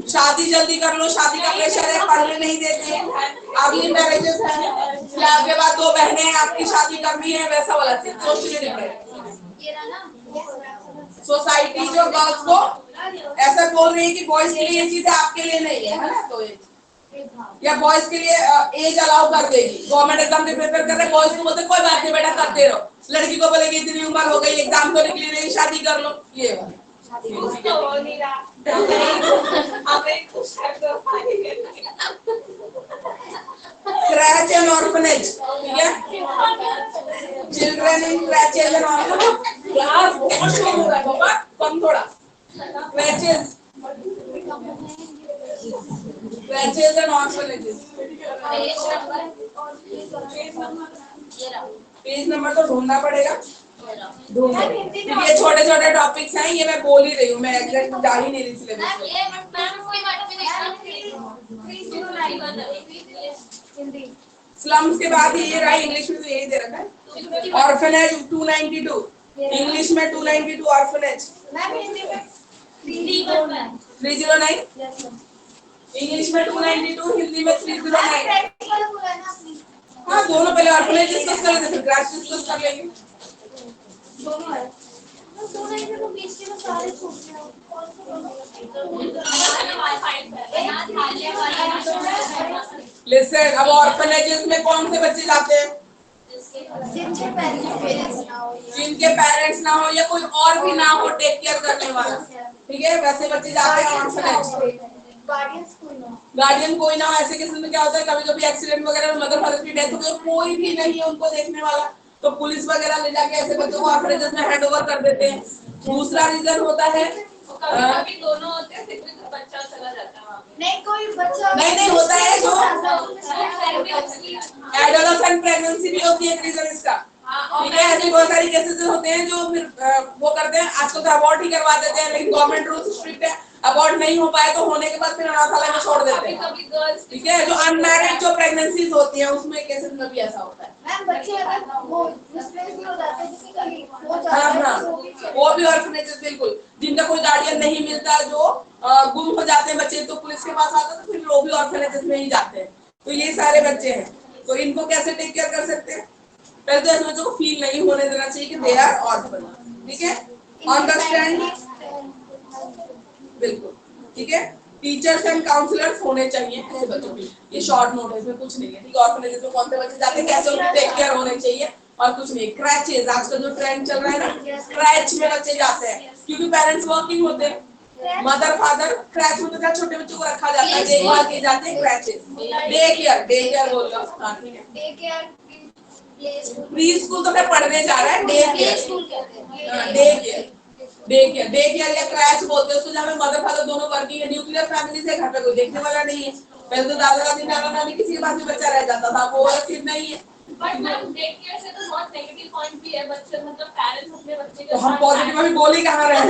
शादी जल्दी कर लो, शादी का प्रेशर है, पढ़ने नहीं देते, अगली मैरिजेस है, या आपके बाद 2 बहनें हैं, आपकी शादी करनी है, वैसा वाला चीज सोशली डिप्राइव्ड। सोसाइटी जो गर्ल्स को ऐसा बोल रही है कि बॉयज के लिए ये चीज आपके लिए नहीं है, है ना, तो या बॉयज के लिए एज अलाउ कर देगी, गवर्नमेंट एग्जाम के प्रिपेयर कर रहे बॉयज को बोलते कोई बात नहीं बेटा करते रहो, लड़की को बोलेगी इतनी उम्र हो गई एग्जाम तो निकली नहीं, शादी कर लो, ये क्रैच एंड ऑर्फनेज, ठीक है, चिल्ड्रन इन क्रैचेस एंड ऑर्फनेज। यार बहुत शोर हो रहा है बाबा, कम थोड़ा। क्रैचेस एंड ऑर्फनेजेस, पेज नंबर तो ढूंढना पड़ेगा, ये छोटे छोटे टॉपिक्स हैं, ये मैं बोल ही रही हूँ, मैं एग्जैक्ट जा ही नहीं रही सिलेबस में। स्लम्स के बाद ये रहा, इंग्लिश में तो यही दे रखा है, ऑर्फनेज 292, इंग्लिश में 292 ऑर्फनेज, 309, इंग्लिश में 292, हिंदी में 309। हाँ दोनों, पहले ऑर्फनेज डिस्कस कर लेते, फिर क्रैच डिस्कस कर लेंगे। लिसन, अब ऑर्फनेजेस में कौन से बच्चे जाते हैं? जिनके पेरेंट्स ना हो या कोई और भी ना हो टेक केयर करने वाला, ठीक है, वैसे बच्चे जाते हैं ऑर्फनेज। गार्डियन कोई ना हो, ऐसे केस में क्या होता है, कभी कभी एक्सीडेंट वगैरह में मदर फादर की डेथ हो गई, कोई भी नहीं है उनको देखने वाला, तो पुलिस वगैरह ले जाके ऐसे बच्चों को ऑर्फनेजेस में हैंड ओवर कर देते हैं। दूसरा रीजन होता है
कभी दोनों होते हैं, तो बच्चा चला जाता है वहाँ पे।
नहीं कोई बच्चा
नहीं होता है, जो एडोलेसेंट प्रेगनेंसी भी होती है, रीजन इसका ठीक है, ऐसे बहुत सारी केसेस होते हैं जो फिर वो करते हैं, आजकल तो अबॉर्ट ही करवा देते हैं, लेकिन गवर्नमेंट रूल्स स्ट्रिक्ट है, अबॉर्ट नहीं हो पाए तो होने के बाद फिर अनाथालय में छोड़ देते हैं।
कभी गर्ल्स
ठीक है, जो अनमैरिड जो प्रेगनेंसीज होती हैं उसमें केसेस में भी ऐसा होता है।
मैम बच्चे अगर वो मिसप्लेस भी हो जाते हैं, जैसे कहीं हो जाता
हाँ
है
हाँ,
तो वो भी
वो भी ऑर्फनेजेस बिल्कुल, जिनका कोई गार्डियन नहीं मिलता, जो गुम हो जाते हैं बच्चे, तो पुलिस के पास आता है, तो फिर वो भी ऑर्फनेजेस में ही जाते हैं। तो ये सारे बच्चे हैं, तो इनको कैसे टेक केयर कर सकते हैं? पहले तो ऐसे बच्चों को फील नहीं होने देना चाहिए कि दे आर ऑर्फन। ठीक है, अंडरस्टैंड, बिल्कुल। ठीक है, टीचर्स एंड काउंसलर्स होने चाहिए ऐसे बच्चों की। ये शॉर्ट नोट है, इसमें कुछ नहीं है। ठीक है, ऑर्फनेजेस में कौन से बच्चे जाते हैं, कैसे उनकी टेक केयर होने चाहिए, और कुछ नहीं। क्रैचेस, आजकल जो ट्रेंड चल रहा है ना, क्रैच में बच्चे जाते हैं, क्योंकि पेरेंट्स वर्किंग होते हैं, मदर फादर क्रैच में, तो क्या छोटे बच्चों को रखा जाता है, देखभाल किए जाते हैं, क्रैचेस। डे केयर बोल रहा हूँ। हाँ, ठीक है,
डे केयर,
प्री स्कूल तो मैं पढ़ने जा रहा है, डे केयर,
स्कूल कहते हैं।
डे केयर या क्रैच बोलते हैं उसको, जहाँ पे मदर फादर दोनों वर्किंग है, न्यूक्लियर फैमिली से, घर पे कोई देखने वाला नहीं है। पहले तो दादा दादी नाना नानी किसी के पास भी बच्चा रह जाता था, वो वाला चीज नहीं है।
बट मैम डे केयर से तो बहुत नेगेटिव पॉइंट भी है, बच्चे मतलब पेरेंट्स अपने बच्चे
तो
के
हम
साथ
पॉजिटिव अभी बोल ही कहाँ रहे हैं?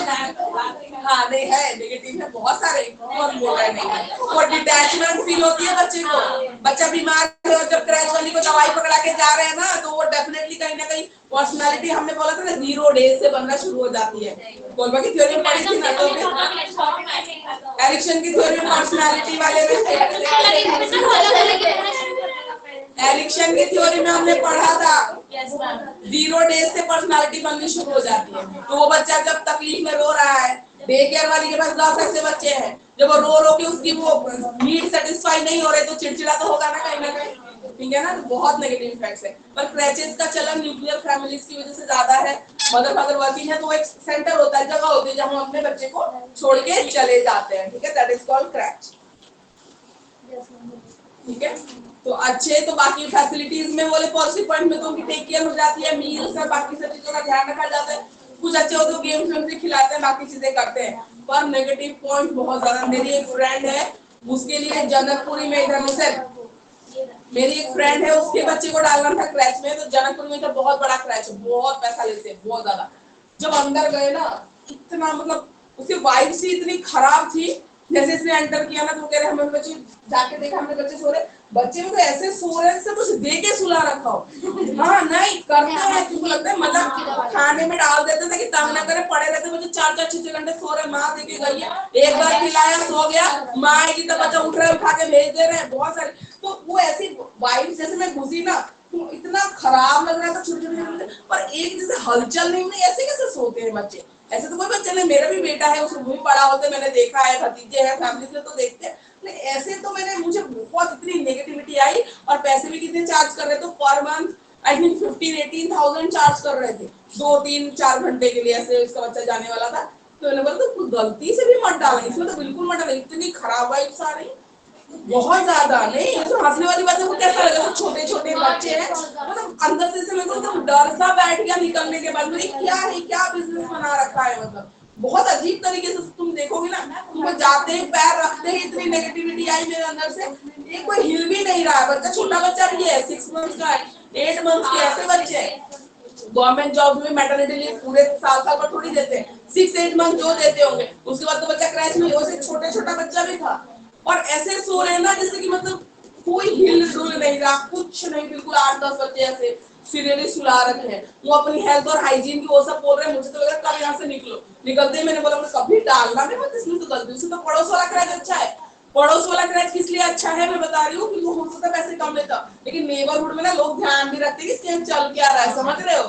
टाइम
हाँ नहीं है, नेगेटिव है बहुत सारे, कौन बोल रहा है नहीं है। वो डिटैचमेंट फील होती है बच्चे को, बच्चा बीमार है और जब क्रैच वाली को दवाई पकड़ा के जा रहे हैं ना, तो वो डेफिनेटली कहीं ना कहीं पर्सनालिटी, हमने बोला था ना 0 डेज से बनना शुरू हो जाती है। कोलबा की थ्योरी में पढ़ी थी ना, तो एरिक्सन की थ्योरी में पर्सनालिटी वाले में एरिक्सन की थ्योरी में हमने पढ़ा था 0 डेज से पर्सनालिटी बननी शुरू हो जाती है। तो वो बच्चा जब तकलीफ में रो रहा है, डे केयर वाली के पास 10 ऐसे बच्चे हैं, जब वो रो के उसकी वो नीड सेटिस्फाई नहीं हो रहे, तो चिड़चिड़ा तो होगा ना कहीं ना कहीं। ठीक है ना, तो बहुत नेगेटिव इफेक्ट्स है। पर क्रैचेस का चलन न्यूक्लियर फैमिलीज की वजह से ज्यादा है, मदर फादर वर्किंग है, तो एक सेंटर होता है, जगह होती है जहाँ हम अपने बच्चे को छोड़ के चले जाते हैं। ठीक है, दैट इज कॉल्ड क्रैच। ठीक है, तो अच्छे, तो बाकी फैसिलिटीज में बोले पॉजिटिव पॉइंट में तो उनकी टेक केयर हो जाती है, मील्स और बाकी सब चीजों का ध्यान रखा जाता है। कुछ अच्छे हो तो गेम्स में भी खिलाते हैं, बाकी चीजें करते हैं। पर नेगेटिव पॉइंट बहुत ज्यादा। मेरी एक फ्रेंड है, उसके लिए जनकपुरी में, इधर से मेरी एक फ्रेंड है, उसके बच्चे को डालना था क्रैच में, तो जनकपुर में तो बहुत बड़ा क्रैच है, बहुत पैसा लेते हैं, बहुत ज्यादा। जब अंदर गए ना, इतना मतलब उसकी वाइफ ही इतनी खराब थी, जैसे इसने एंटर किया ना, तो कह रहे हमें बच्चे जाके देखा, हमने बच्चे सो रहे, बच्चे में तो ऐसे सो रहे हैं कुछ दे के सुला रखा हो। हाँ नहीं करते हैं, तुमको लगता है मतलब खाने में डाल देते थे कि तंग न करे, पड़े रहते बच्चे 4-4 6-6 घंटे सो रहे, माँ दे के गई है, एक बार खिलाया सो गया, माँ आएगी तो बच्चा उठ रहा है, उठा के भेज दे रहे हैं, बहुत सारे। तो वो ऐसी वाइफ, जैसे मैं घुसी ना, तो इतना खराब लग रहा था, छोटे छोटे, पर एक जैसे हलचल नहीं, ऐसे कैसे सोते हैं बच्चे? ऐसे तो कोई बच्चे नहीं, मेरा भी बेटा है, उसको भी पड़ा होते मैंने देखा है, भतीजे हैं, फैमिली से तो देखते हैं, लेकिन ऐसे तो मैंने, मुझे बहुत इतनी नेगेटिविटी आई। और पैसे भी कितने चार्ज कर रहे थे per month, I think 15-18,000 charge कर रहे थे 2-3-4 घंटे के लिए, ऐसे इसका बच्चा जाने वाला था। तो मैंने बोला तो गलती से भी मत डालना, इसमें तो बिल्कुल मत डालना, इतनी खराब वाइब्स आ रही बहुत ज्यादा। नहीं तो हंसने वाली बात है, वो कैसा लगा, तो छोटे छोटे बच्चे हैं, मतलब अंदर से मेरे को एकदम डर सा बैठ गया निकलने के बाद, मेरी क्या है, क्या बिजनेस बना रखा है, मतलब बहुत अजीब तरीके से तुम देखोगे ना, तुमको जाते ही पैर रखते ही इतनी नेगेटिविटी आई मेरे अंदर से। ये कोई हिल भी नहीं रहा है, बच्चा छोटा बच्चा भी है, 6 मंथ्स का है, 8 मंथ्स के, ऐसे बच्चे हैं। गवर्नमेंट जॉब में मैटरनिटी लीव पूरे साल पर थोड़ी देते हैं, 6-8 मंथ जो देते होंगे, उसके बाद तो बच्चा क्रैच में, वैसे छोटा बच्चा भी था, और ऐसे सो रहे ना जैसे कि मतलब कोई हिल डुल नहीं रहा, कुछ नहीं, बिल्कुल 8-10 बच्चे ऐसे सीरियसली सुला रखे हैं। वो अपनी हेल्थ और हाइजीन की वो सब बोल रहे हैं, मुझे तो लग रहा है कब यहाँ से निकलो। निकलते ही मैंने बोला कभी डालना नहीं मत, इसमें तो गलती से, तो पड़ोस वाला क्रैच अच्छा है। पड़ोस वाला क्रैच किस लिए अच्छा है मैं बता रही हूँ, क्योंकि हो सकता है पैसे कम लेता, लेकिन नेबरहुड में ना लोग ध्यान भी रखते हैं कि चल क्या रहा है, समझ रहे हो?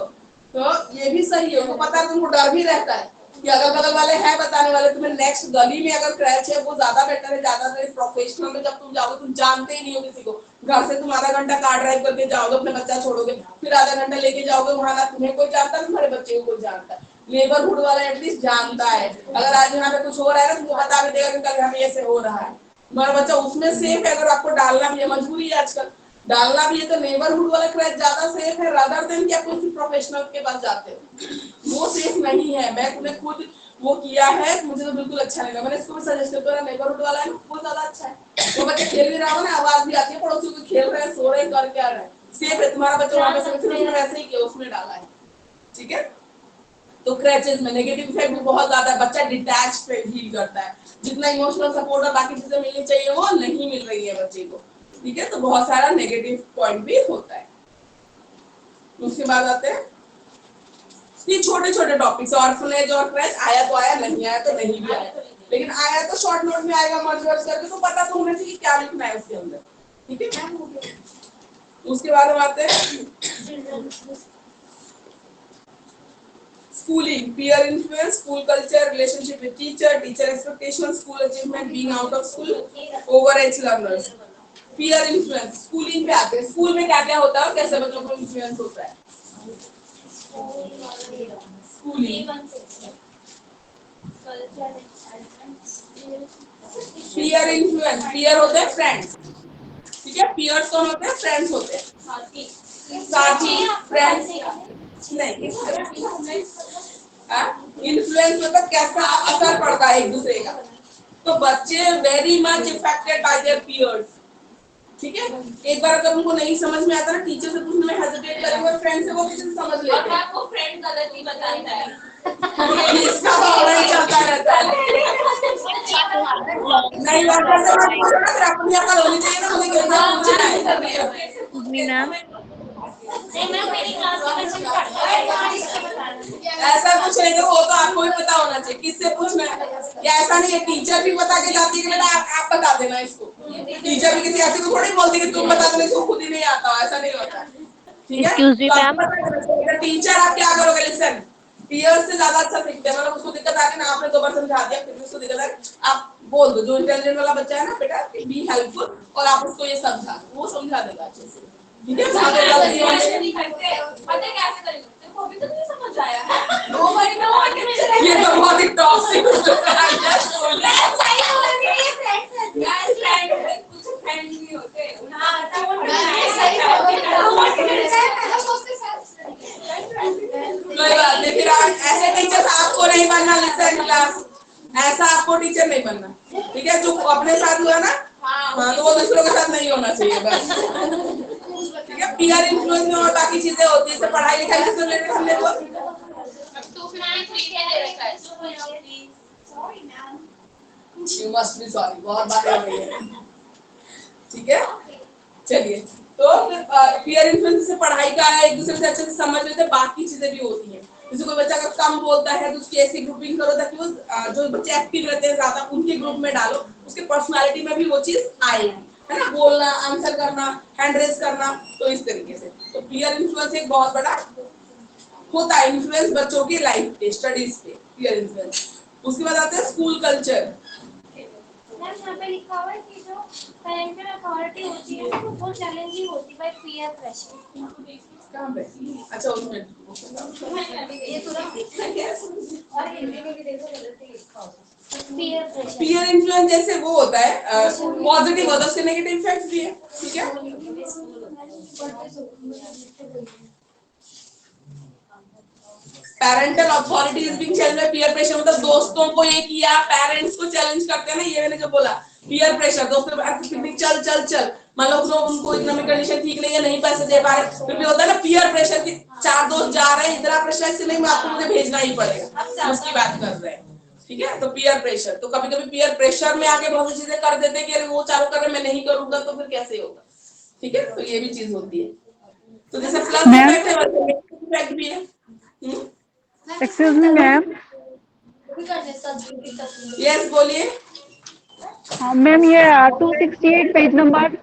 तो ये भी सही है, उनको पता है, तुमको डर भी रहता है कि अगल बगल वाले हैं बताने वाले, तुम्हें नेक्स्ट गली में अगर क्रैच है वो ज्यादा बेटर है। ज्यादा प्रोफेशनल में जब तुम जाओगे, तुम जानते ही नहीं हो किसी को, घर से तुम आधा घंटा कार ड्राइव करके जाओगे, अपने बच्चा छोड़ोगे, फिर आधा घंटा लेके जाओगे वहां, ना तुम्हें कोई जानता, तुम्हारे बच्चे को कोई जानता। नेबरहुड वाला एटलीस्ट जानता है, अगर आज यहाँ पे कुछ हो रहा है ना, तुमको बता भी देगा कि कल यहाँ पे ऐसे हो रहा है, तुम्हारा बच्चा उसमें सेफ है। अगर आपको डालना भी है, मजबूरी है आजकल डालना भी है, तो नेबरहुड वाला क्रैच ज्यादा सेफ है रादर देन कि आप किसी प्रोफेशनल के पास जाते हो, वो सेफ नहीं है। मैं तुम्हें खुद वो किया है, मुझे तो बिल्कुल अच्छा नहीं लगा, मैंने इसको भी सजेस्ट किया, नेबरहुड वाला है वो ज्यादा अच्छा है। वो बच्चे खेल भी रहा हो ना, आवाज भी आती है, पड़ोसी को खेल रहे हैं, सो रहे हैं, कर क्या रहे हैं, सेफ है, तुम्हारा बच्चा वहां पे सिर्फ उसने वैसे ही किया, उसमें डाला है, ठीक है। तो क्रैचेस में नेगेटिव इफेक्ट भी बहुत ज्यादा है, बच्चा डिटैच फील करता है, जितना इमोशनल सपोर्ट और बाकी चीजें मिलनी चाहिए वो नहीं मिल रही है बच्चे को, ठीक है। तो बहुत सारा नेगेटिव पॉइंट भी होता है। उसके बाद आते हैं ये छोटे छोटे टॉपिक्स, ऑर्फनेज और क्रैच, आया तो आया, नहीं आया तो नहीं भी आया, लेकिन आया तो शॉर्ट नोट में आएगा मर्ज वर्ज करके, तो पता तो होना चाहिए क्या लिखना है उसके अंदर, ठीक है। उसके बाद हम आते हैं schooling, peer influence, school culture, relationship with teacher, teacher expectations, school achievement, being out of school, overage learners. Peer influence, schooling पे आते हैं, स्कूल में क्या क्या होता है और कैसे बच्चों को इन्फ्लुएंस होता है। स्कूलिंग, peer influence, peer होते हैं फ्रेंड्स, ठीक है। peers कौन होते हैं? फ्रेंड्स होते हैं, साथी, फ्रेंड्स नहीं। इन्फ्लुएंस मतलब कैसा असर पड़ता है एक दूसरे का, तो बच्चे very much affected by their peers, ठीक है। एक बार अगर उनको नहीं समझ में आता ना, टीचर से पूछने में हेजिटेट करेंगे और फ्रेंड से वो किसी से समझ लेते हैं,
आपको फ्रेंड गलत ही बताता है,
इसका भावना ही चलता रहता है। नहीं बात फिर अपनी अकल होनी चाहिए ना, मुझे कैसे पूछना है।
मैम
नहीं मैम, मेरी क्लास के बच्चे पढ़ते हैं।
ऐसा कुछ नहीं, वो तो आपको भी पता होना चाहिए किससे पूछना है, या ऐसा नहीं है टीचर भी बता के जाती है कि बेटा आप बता देना इसको, टीचर भी किसी ऐसी को थोड़ी बोलती कि तुम बता देना, इसको खुद ही नहीं आता, ऐसा नहीं होता, ठीक है।
Excuse me,
तो
ma'am.
आपको पता करना चाहिए, टीचर आप क्या करोगे, लिसन, पीयर्स से ज्यादा अच्छा सीखते हैं, मतलब उसको दिक्कत आ रही ना, आपने 2 बार समझा दिया, फिर उसको दिक्कत आ रही, आप बोल दो, जो इंटेलिजेंट वाला बच्चा है ना बेटा बी हेल्पफुल, और आप उसको ये समझा, वो समझा देगा अच्छे से, ठीक है।
नहीं करते, पता कैसे करेंगे, देखो अभी तक नहीं समझ आया है, 2 बार
ये तो बहुत ही टॉक्सिक
कुछ फ्रेंड नहीं होते,
कोई बात नहीं, फिर ऐसे टीचर आपको नहीं बनना, लिसन क्लास, ऐसा आपको टीचर नहीं बनना, ठीक है। जो अपने साथ हुआ ना, हाँ तो वो दूसरों के साथ नहीं होना चाहिए बस, ठीक है। पीयर इन्फ्लुएंस में और बाकी चीजें होती है, पढ़ाई लिखाई से रिलेटेड हमने वो
253 दे रखा है।
यू मस्ट बी सॉरी, बहुत बातें हो रही है, ठीक है। चलिए, तो पीयर इन्फ्लुएंस से पढ़ाई का है, एक दूसरे से अच्छे से समझ लेते हैं, बाकी चीजें भी होती हैं। जैसे कोई बच्चा अगर कम बोलता है तो उसकी ऐसी ग्रुपिंग करो ताकि वो जो बच्चे एक्टिव रहते हैं ज्यादा उनके ग्रुप में डालो, उसके पर्सनालिटी में भी वो चीज आएगी, है ना, बोलना, आंसर करना, हैंड रेज करना, तो इस तरीके से। तो पीयर इन्फ्लुएंस एक बहुत बड़ा होता है इन्फ्लुएंस बच्चों की लाइफ पे, स्टडीज पे, पीयर इन्फ्लुएंस। उसके बाद आते हैं स्कूल कल्चर।
मैम यहाँ पे लिखा हुआ है कि जो पेरेंटल अथॉरिटी होती है वो बहुत चैलेंजिंग होती है बाय पीयर प्रेशर।
कहाँ पे? अच्छा उसमें
ये थोड़ा और हिंदी में भी देखो गलत ही लिखा होगा, पीयर प्रेशर।
पीयर इन्फ्लुएंस जैसे वो होता है पॉजिटिव होता है, उसके नेगेटिव इफेक्ट्स भी है, ठीक है। Parental authority is being challenged by peer pressure, मतलब दोस्तों को ये किया, पेरेंट्स को चैलेंज करते हैं ना, ये मैंने जो बोला पीयर प्रेशर, दोस्तों के पिकनिक चल चल चल, मान लो उनको इकोनॉमिक कंडीशन ठीक नहीं है, नहीं पैसे दे पा रहे, फिर भी होता है ना पीयर प्रेशर की 4 दोस्त जा रहे हैं, इतना प्रेशर से नहीं, मैं आपको मुझे भेजना ही पड़ेगा, उसकी बात कर रहे हैं, ठीक है। तो पीयर प्रेशर, तो कभी कभी पीयर प्रेशर में आके बहुत सी चीजें कर देते हैं कि अरे वो चालू कर रहे मैं नहीं करूंगा तो फिर कैसे होगा, ठीक है। तो ये भी चीज होती है, तो जैसे प्लस इफेक्ट है वैसे नेगेटिव इफेक्ट भी है।
Excuse me ma'am.
यस बोलिए।
हाँ मैम, ये 268 पेज नंबर,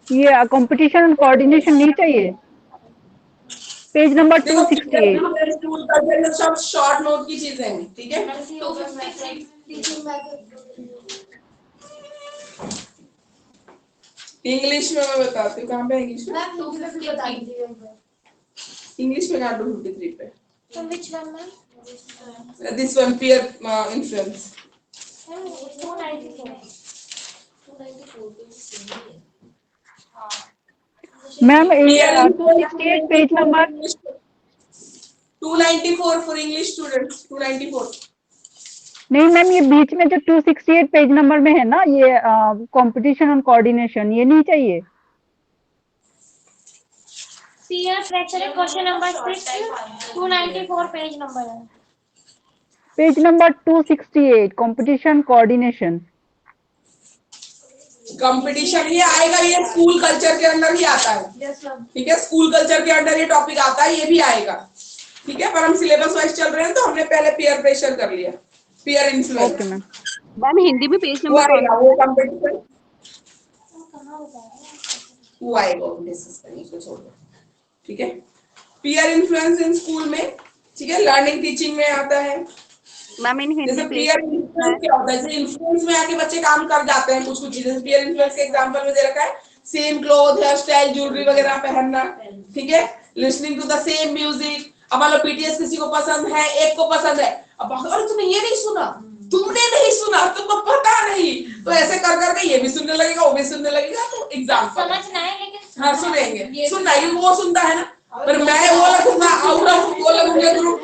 ये कंपटीशन एंड कोऑर्डिनेशन नहीं चाहिए, पेज नंबर 268।
स्कूल कल्चर सब शॉर्ट नोट की चीजें हैं, ठीक है। इंग्लिश में मैं बताती हूँ, कहाँ पे इंग्लिश में, इंग्लिश में कहाँ 253 पे,
So which one, ma'am?
This one peer influence.
294.
Ma'am ये 268 page number
294 for English students, 294।
नहीं मैम, ये बीच में जो 268 पेज नंबर में है ना, ये कंपटीशन एंड कोऑर्डिनेशन, ये नहीं चाहिए।
Peer pressure question number 6 294 page number है।
Page number 268 competition coordination.
Competition ये आएगा, ये स्कूल कल्चर के अंदर ही आता है, ठीक है, स्कूल कल्चर के अंदर ये टॉपिक आता है, ये भी आएगा, ठीक है, पर हम सिलेबस वाइज चल रहे हैं तो हमने पहले पीयर प्रेशर कर लिया, peer influence.
Okay ma'am.
Ma'am Hindi में पेज
वो
नंबर
आएगा, वो कंपटीशन वो आएगा, डिस्कस करेंगे, इसको छोड़ दो, ठीक है। पीयर इन्फ्लुएंस इन स्कूल में, ठीक है, लर्निंग टीचिंग में आता है।
मैम इन
जैसे
हिंदी
पीयर इन्फ्लुएंस क्या होता है, जैसे इन्फ्लुएंस में आके बच्चे काम कर जाते हैं कुछ चीजें। पीयर इन्फ्लुएंस के एग्जांपल में दे रखा है same cloth, hair style, jewellery वगैरह पहनना, ठीक है, listening to the same music. अब मान लो बीटीएस किसी को पसंद है, एक को पसंद है, अब अरे तुमने ये नहीं सुना, तुमने नहीं सुना, तुमको पता नहीं, तो ऐसे कर करके ये भी सुनने लगेगा, वो भी सुनने लगेगा, तो एग्जांपल
समझना है लेकिन
हाँ सुनेंगे, सुनना है, वो सुनता है ना, पर मैं वो लगूंगा आउट ऑफ, वो लगूंगा ग्रुप,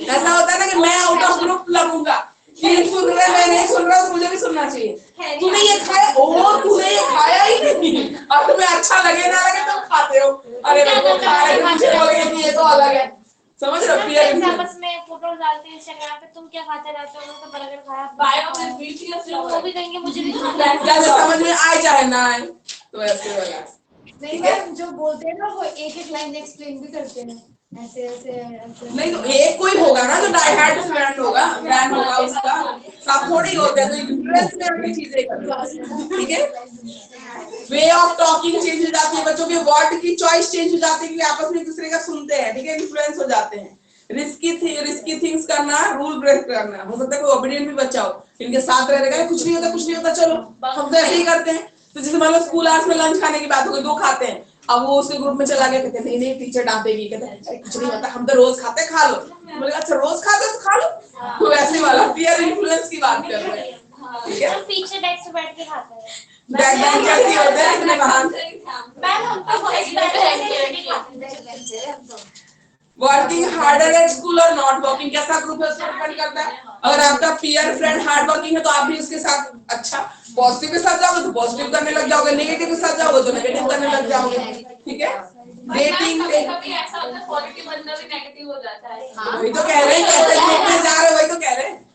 ऐसा होता है ना कि मैं आउट ऑफ ग्रुप लगूंगा कि सुन रहे, मैं नहीं सुन रहा, तो मुझे भी सुनना चाहिए। तूने ये खाया, ओ तूने ये खाया ही नहीं, अब तुम्हें अच्छा लगे ना लगे तुम खाते हो, अरे वो खा रहे थे, मुझे बोल रहे ये तो अलग है, समझ रहे हो? पीयर इन्फ्लुएंस
आपस में फोटो डालते हैं इंस्टाग्राम पे, तुम क्या खाते रहते हो, मैंने तो बर्गर खाया,
बायो में बीटीएस
फिर वो भी कहेंगे मुझे भी खाना है।
जैसे समझ में आए चाहे ना आए, तो ऐसे वाला
नहीं मैम, जो बोलते हैं ना वो एक एक लाइन एक्सप्लेन भी करते हैं, ऐसे ऐसे ऐसे।
नहीं तो एक कोई होगा ना जो डाई हार्ड फ्रेंड होगा, फैन होगा उसका, सब थोड़ी होते हैं, तो इन्फ्लुएंस में अपनी चीजें करते, ठीक है। वे ऑफ टॉकिंग चेंज हो जाती है, बच्चों के वर्ड की चॉइस चेंज हो जाती है, कि आपस में एक दूसरे का सुनते हैं, ठीक है, इन्फ्लुएंस हो जाते हैं। रिस्की थिंग्स करना, रूल ब्रेक करना, हो सकता है कोई ओबीडिएंट भी बच्चा हो, इनके साथ रहेगा, कुछ नहीं होता, कुछ नहीं होता, चलो हम तो ऐसे ही करते हैं। तो जैसे मान लो स्कूल आवर्स में लंच खाने की बात हो गई, दो खाते हैं, अब वो उसके ग्रुप में चला गया, कहते नहीं नहीं टीचर डांटेगी, कहते हैं कुछ नहीं होता, हम तो रोज खाते, खा लो, बोले अच्छा रोज खाते हो तो खा लो, तो वैसे वाला पीयर इन्फ्लुएंस की बात कर रहे हैं, ठीक है।
हम पीछे डेस्क से बैठ के खाते हैं।
बैक बेंचर ही होते हैं इतने महान। वर्किंग हार्डर एट स्कूल और नॉट वर्किंग, कैसा ग्रुप है उसको डिपेंड करता है। अगर आपका पीयर फ्रेंड हार्ड वर्किंग है तो आप भी उसके साथ अच्छा पॉजिटिव के साथ जाओगे तो पॉजिटिव करने लग जाओगे, नेगेटिव के साथ जाओगे तो नेगेटिव करने लग जाओगे, ठीक है। डेटिंग
कभी ऐसा होता है पॉजिटिव बंदा भी नेगेटिव हो जाता है।
वही तो कह रहे हैं, कैसे ग्रुप में जा रहे हो, वही तो कह रहे हैं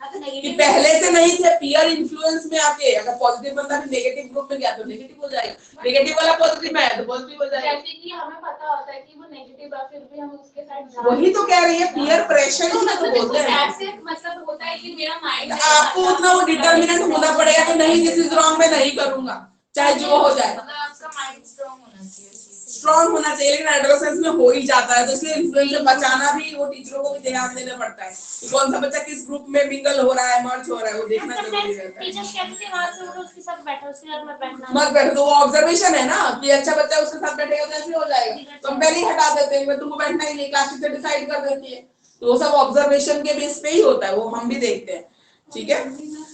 कि पहले से नहीं थे, पीयर इन्फ्लुएंस में आके अगर पॉजिटिव बंदा भी नेगेटिव ग्रुप में गया तो नेगेटिव हो जाएगा, नेगेटिव वाला पॉजिटिव में आया तो पॉजिटिव हो जाएगा।
जैसे कि हमें पता होता है कि वो नेगेटिव है, फिर भी हम उसके साथ
वही तो कह रही है, पीयर प्रेशर ही तो बोलते हैं।
ऐसे मतलब होता है कि मेरा माइंड
आपको उतना वो डिटर्मिनेंट होना पड़ेगा कि नहीं दिस इज रॉन्ग, मैं नहीं करूंगा, चाहे जो हो जाए,
आपका माइंड स्ट्रांग होना चाहिए।
स्ट्रॉन्ग होना चाहिए, लेकिन एडोलेसेंस में हो ही जाता है, तो इसलिए इन्फ्लुएंस से बचाना भी वो टीचरों को भी ध्यान देना पड़ता है कि कौन सा बच्चा किस ग्रुप में मिंगल हो रहा है, मर्ज हो रहा है, वो देखना जरूरी रहता है।
टीचर्स कहते थे वहां से उठो उसके साथ बैठो, उसके साथ मत बैठना।
मत बैठो, तो वो ऑब्जर्वेशन है ना कि अच्छा बच्चा उसके साथ बैठेगा तो ऐसे हो जाएगा, तो हम पहले ही हटा देते हैं, तुमको बैठना ही नहीं, क्लास टीचर डिसाइड कर देती है, तो वो सब ऑब्जर्वेशन के बेस पे ही होता है, वो हम भी देखते हैं, ठीक है।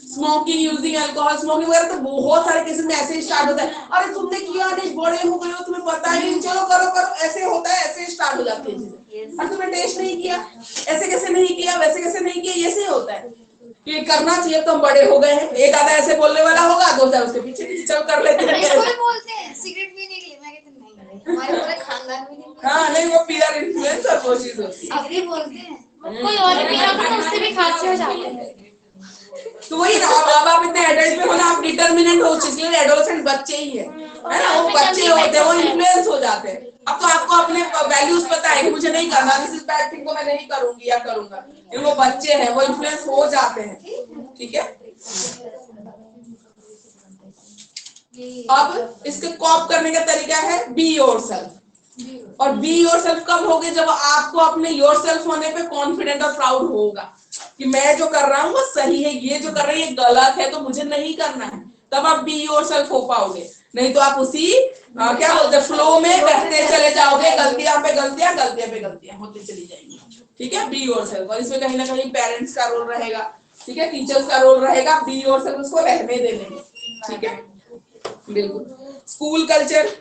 स्मोकिंग, यूजिंग अल्कोहल, स्मोकिंग वगैरह तो बहुत सारे केसेस में ऐसे ही स्टार्ट होता है, अरे तुमने किया नहीं, बड़े हो गए हो, तुम्हें पता ही नहीं, चलो करो करो, ऐसे होता है, ऐसे स्टार्ट हो जाती है चीजें। और तुमने टेस्ट नहीं किया, ऐसे कैसे नहीं किया, वैसे कैसे नहीं किया, ऐसे होता है कि करना चाहिए, तो हम बड़े हो गए हैं, एक आधा ऐसे बोलने वाला होगा, दो चार उसके पीछे पीछे चल कर लेते हैं।
कोई बोलते हैं सिगरेट पीने के लिए, मैं कहती नहीं, हमारे पूरे खानदान में नहीं।
हाँ नहीं, वो पीयर इन्फ्लुएंस और वो चीज होती है।
अभी बोलते हैं
कोई और भी पीना तो उससे भी खांसी हो जाती है।
तो वही ना, अब आप इतने एडल्ट में हो ना, आप डिटर्मिनेंट हो, इसलिए एडोलेसेंट बच्चे ही है ना, वो बच्चे होते हैं, वो इन्फ्लुएंस हो जाते हैं। अब तो आपको अपने वैल्यूज पता है कि मुझे नहीं करना, दिस इज बैड थिंग, तो मैं नहीं करूंगी या करूंगा, लेकिन वो बच्चे हैं, वो इन्फ्लुएंस हो जाते हैं, ठीक है। अब इसके कॉप करने का तरीका है बी योरसेल्फ, और बी योरसेल्फ कब होगे, जब आपको अपने योरसेल्फ होने पे कॉन्फिडेंट और प्राउड होगा कि मैं जो कर रहा हूँ वो सही है, ये जो कर रहे हैं ये गलत है, तो मुझे नहीं करना है, तब आप बी योरसेल्फ हो पाओगे। नहीं तो आप उसी क्या बोलते हैं फ्लो में बहते चले जाओगे, गलतियां पे गलतियां, गलतियां पे गलतियां होती चली जाएंगी, ठीक है। बी योरसेल्फ, और इसमें कहीं ना कहीं पेरेंट्स का रोल रहेगा, ठीक है, टीचर्स का रोल रहेगा, बी योरसेल्फ उसको रहने देने में, ठीक है, बिल्कुल। स्कूल कल्चर,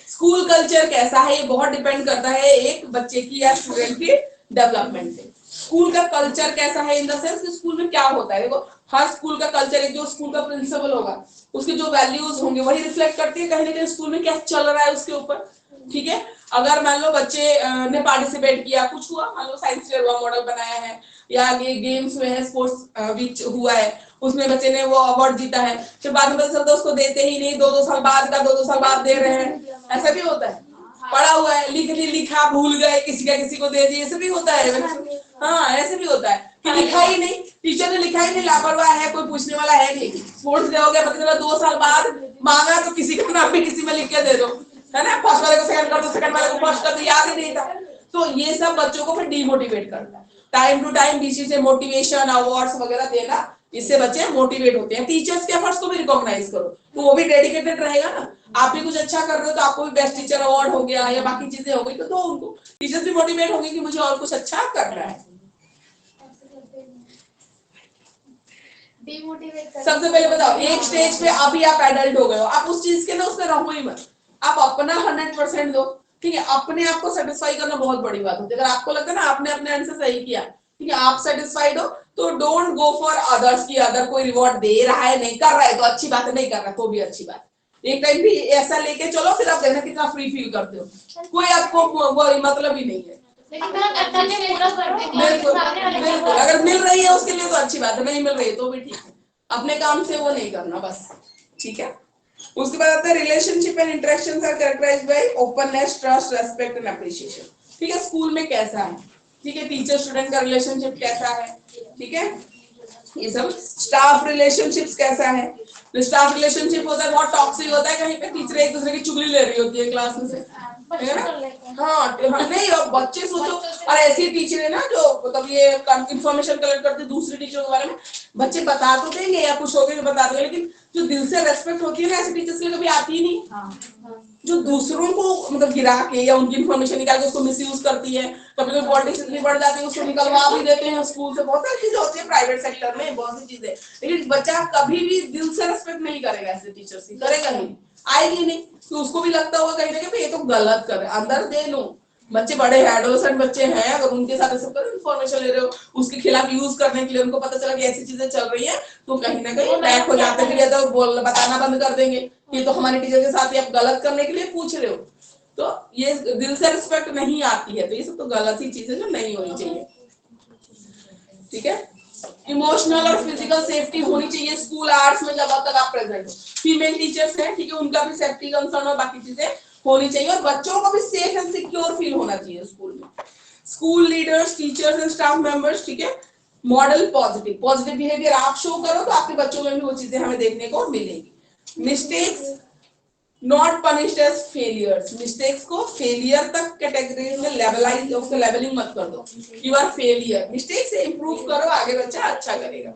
स्कूल कल्चर कैसा है ये बहुत डिपेंड करता है एक बच्चे की या स्टूडेंट की डेवलपमेंट पे। स्कूल का कल्चर कैसा है इन द सेंस कि स्कूल में क्या होता है, देखो हर स्कूल का कल्चर, एक जो स्कूल का प्रिंसिपल होगा उसके जो वैल्यूज होंगे वही रिफ्लेक्ट करती है कहीं ना कहीं स्कूल में क्या चल रहा है उसके ऊपर। ठीक है, अगर मान लो बच्चे ने पार्टिसिपेट किया, कुछ हुआ, मान लो साइंस फेयर हुआ, मॉडल बनाया है, या ये गेम्स में है, स्पोर्ट्स वीक हुआ है, उसमें बच्चे ने वो अवार्ड जीता है, फिर बाद में पता चलता है उसको देते ही नहीं, 2-2 साल बाद का 2-2 साल बाद दे रहे हैं, ऐसा भी होता है। पढ़ा हुआ है, लिखा भूल गए, किसी का किसी को दे दिए, ऐसे भी होता है। हाँ, ऐसे भी होता है कि लिखा ही नहीं, टीचर ने लिखा ही नहीं, लापरवाह है, कोई पूछने वाला है नहीं, स्पोर्ट्स डे हो गया, पता चला 2 साल बाद मांगा तो किसी का नाम भी किसी में लिख के दे दो, है ना, फर्स्ट वाले को सेकंड कर दो, सेकंड वाले को फर्स्ट कर दो, याद ही नहीं था। तो ये सब बच्चों को फिर डिमोटिवेट करता है। टाइम टू टाइम बीच से मोटिवेशन अवार्ड्स वगैरह देना, इससे बच्चे मोटिवेट होते हैं। टीचर्स के एफर्ट्स को भी रिकॉग्नाइज करो, तो वो भी डेडिकेटेड रहेगा ना। आप भी कुछ अच्छा कर रहे हो तो आपको भी बेस्ट टीचर अवार्ड हो गया या बाकी चीजें हो गई, तो दो उनको, टीचर्स भी मोटिवेट होंगे कि मुझे और कुछ अच्छा करना है। सबसे पहले बताओ, एक स्टेज पे अभी आप एडल्ट हो गए हो, आप उस चीज के ना उसमें रहो ही मत, आप अपना 100% दो। ठीक है, अपने आप को सेटिस्फाई करना बहुत बड़ी बात होती है। अगर आपको लगता है ना आपने अपने एंड से सही किया, ठीक है, आप सेटिस्फाइड हो, तो डोंट गो फॉर अदर्स की अदर कोई रिवॉर्ड दे रहा है, नहीं कर रहा है तो अच्छी बात है, नहीं कर रहा तो भी अच्छी बात है। एक टाइम भी ऐसा लेके चलो, फिर आप देखना कितना फ्री फील करते हो, कोई आपको वो मतलब ही नहीं है। बिल्कुल, अगर मिल रही है उसके लिए तो अच्छी बात है, नहीं मिल रही है तो भी ठीक है, अपने काम से वो नहीं करना बस। ठीक है, उसके बाद आता है relationship and interactions are characterised by openness, trust, respect and appreciation. ठीक है, स्कूल में कैसा है, ठीक है, टीचर स्टूडेंट का रिलेशनशिप कैसा है, ठीक है, ये सब। स्टाफ रिलेशनशिप्स कैसा है, तो स्टाफ रिलेशनशिप होता है बहुत टॉक्सिक होता है, कहीं पे टीचर एक दूसरे की चुगली ले रही होती है क्लास में से, है ना। हाँ नहीं, और बच्चे सोचो, और ऐसी टीचर है ना जो मतलब ये इंफॉर्मेशन कलेक्ट करते दूसरे टीचरों के बारे में, बच्चे बता तो देंगे या कुछ हो गया तो बता देंगे, लेकिन जो दिल से रेस्पेक्ट होती है ना ऐसे टीचर्स के लिए कभी आती ही नहीं। जो दूसरों को मतलब गिरा के या उनकी इन्फॉर्मेशन निकाल के उसको मिसयूज करती है, कभी कभी पॉलिटिक्स इतनी बढ़ जाती है उसको निकलवा भी देते हैं स्कूल से, बहुत सारी चीजें होती है प्राइवेट सेक्टर में, बहुत सी चीजें, लेकिन बच्चा कभी भी दिल से रेस्पेक्ट नहीं करेगा ऐसे टीचर से, करेगा नहीं, आएगी नहीं, तो उसको भी लगता होगा कहीं ना कहीं ये तो गलत कर रहे, अंदर दे लो। बच्चे बड़े हैं, एडोलेसेंट बच्चे हैं, अगर उनके साथ ऐसे करो, इन्फॉर्मेशन ले रहे हो उसके खिलाफ यूज करने के लिए, उनको पता चला कि ऐसी चीजें चल रही है, तो कहीं ना कहीं बैक हो जाते हैं, फिर तो बोल बताना बंद कर देंगे कि तो हमारे टीचर के साथ आप गलत करने के लिए पूछ रहे हो, तो ये दिल से रिस्पेक्ट नहीं आती है, तो ये सब तो गलत ही चीज है जो नहीं होनी चाहिए। ठीक है, इमोशनल और फिजिकल सेफ्टी होनी चाहिए स्कूल आवर्स में जब तक आप प्रेजेंट हो। फीमेल टीचर्स हैं, ठीक है, उनका भी सेफ्टी कंसर्न और बाकी चीजें होनी चाहिए, और बच्चों को भी सेफ एंड सिक्योर फील होना चाहिए स्कूल में। School leaders, teachers and staff members, ठीक है, मॉडल पॉजिटिव बिहेवियर आप शो करो तो आपके बच्चों में भी वो चीजें हमें देखने को मिलेगी। Mistakes not punished as failures, mistakes को फेलियर तक कैटेगरी में लेवलाइज, उसको लेवलिंग मत कर दो, यू आर फेलियर, मिस्टेक से इंप्रूव करो, आगे बच्चा अच्छा करेगा।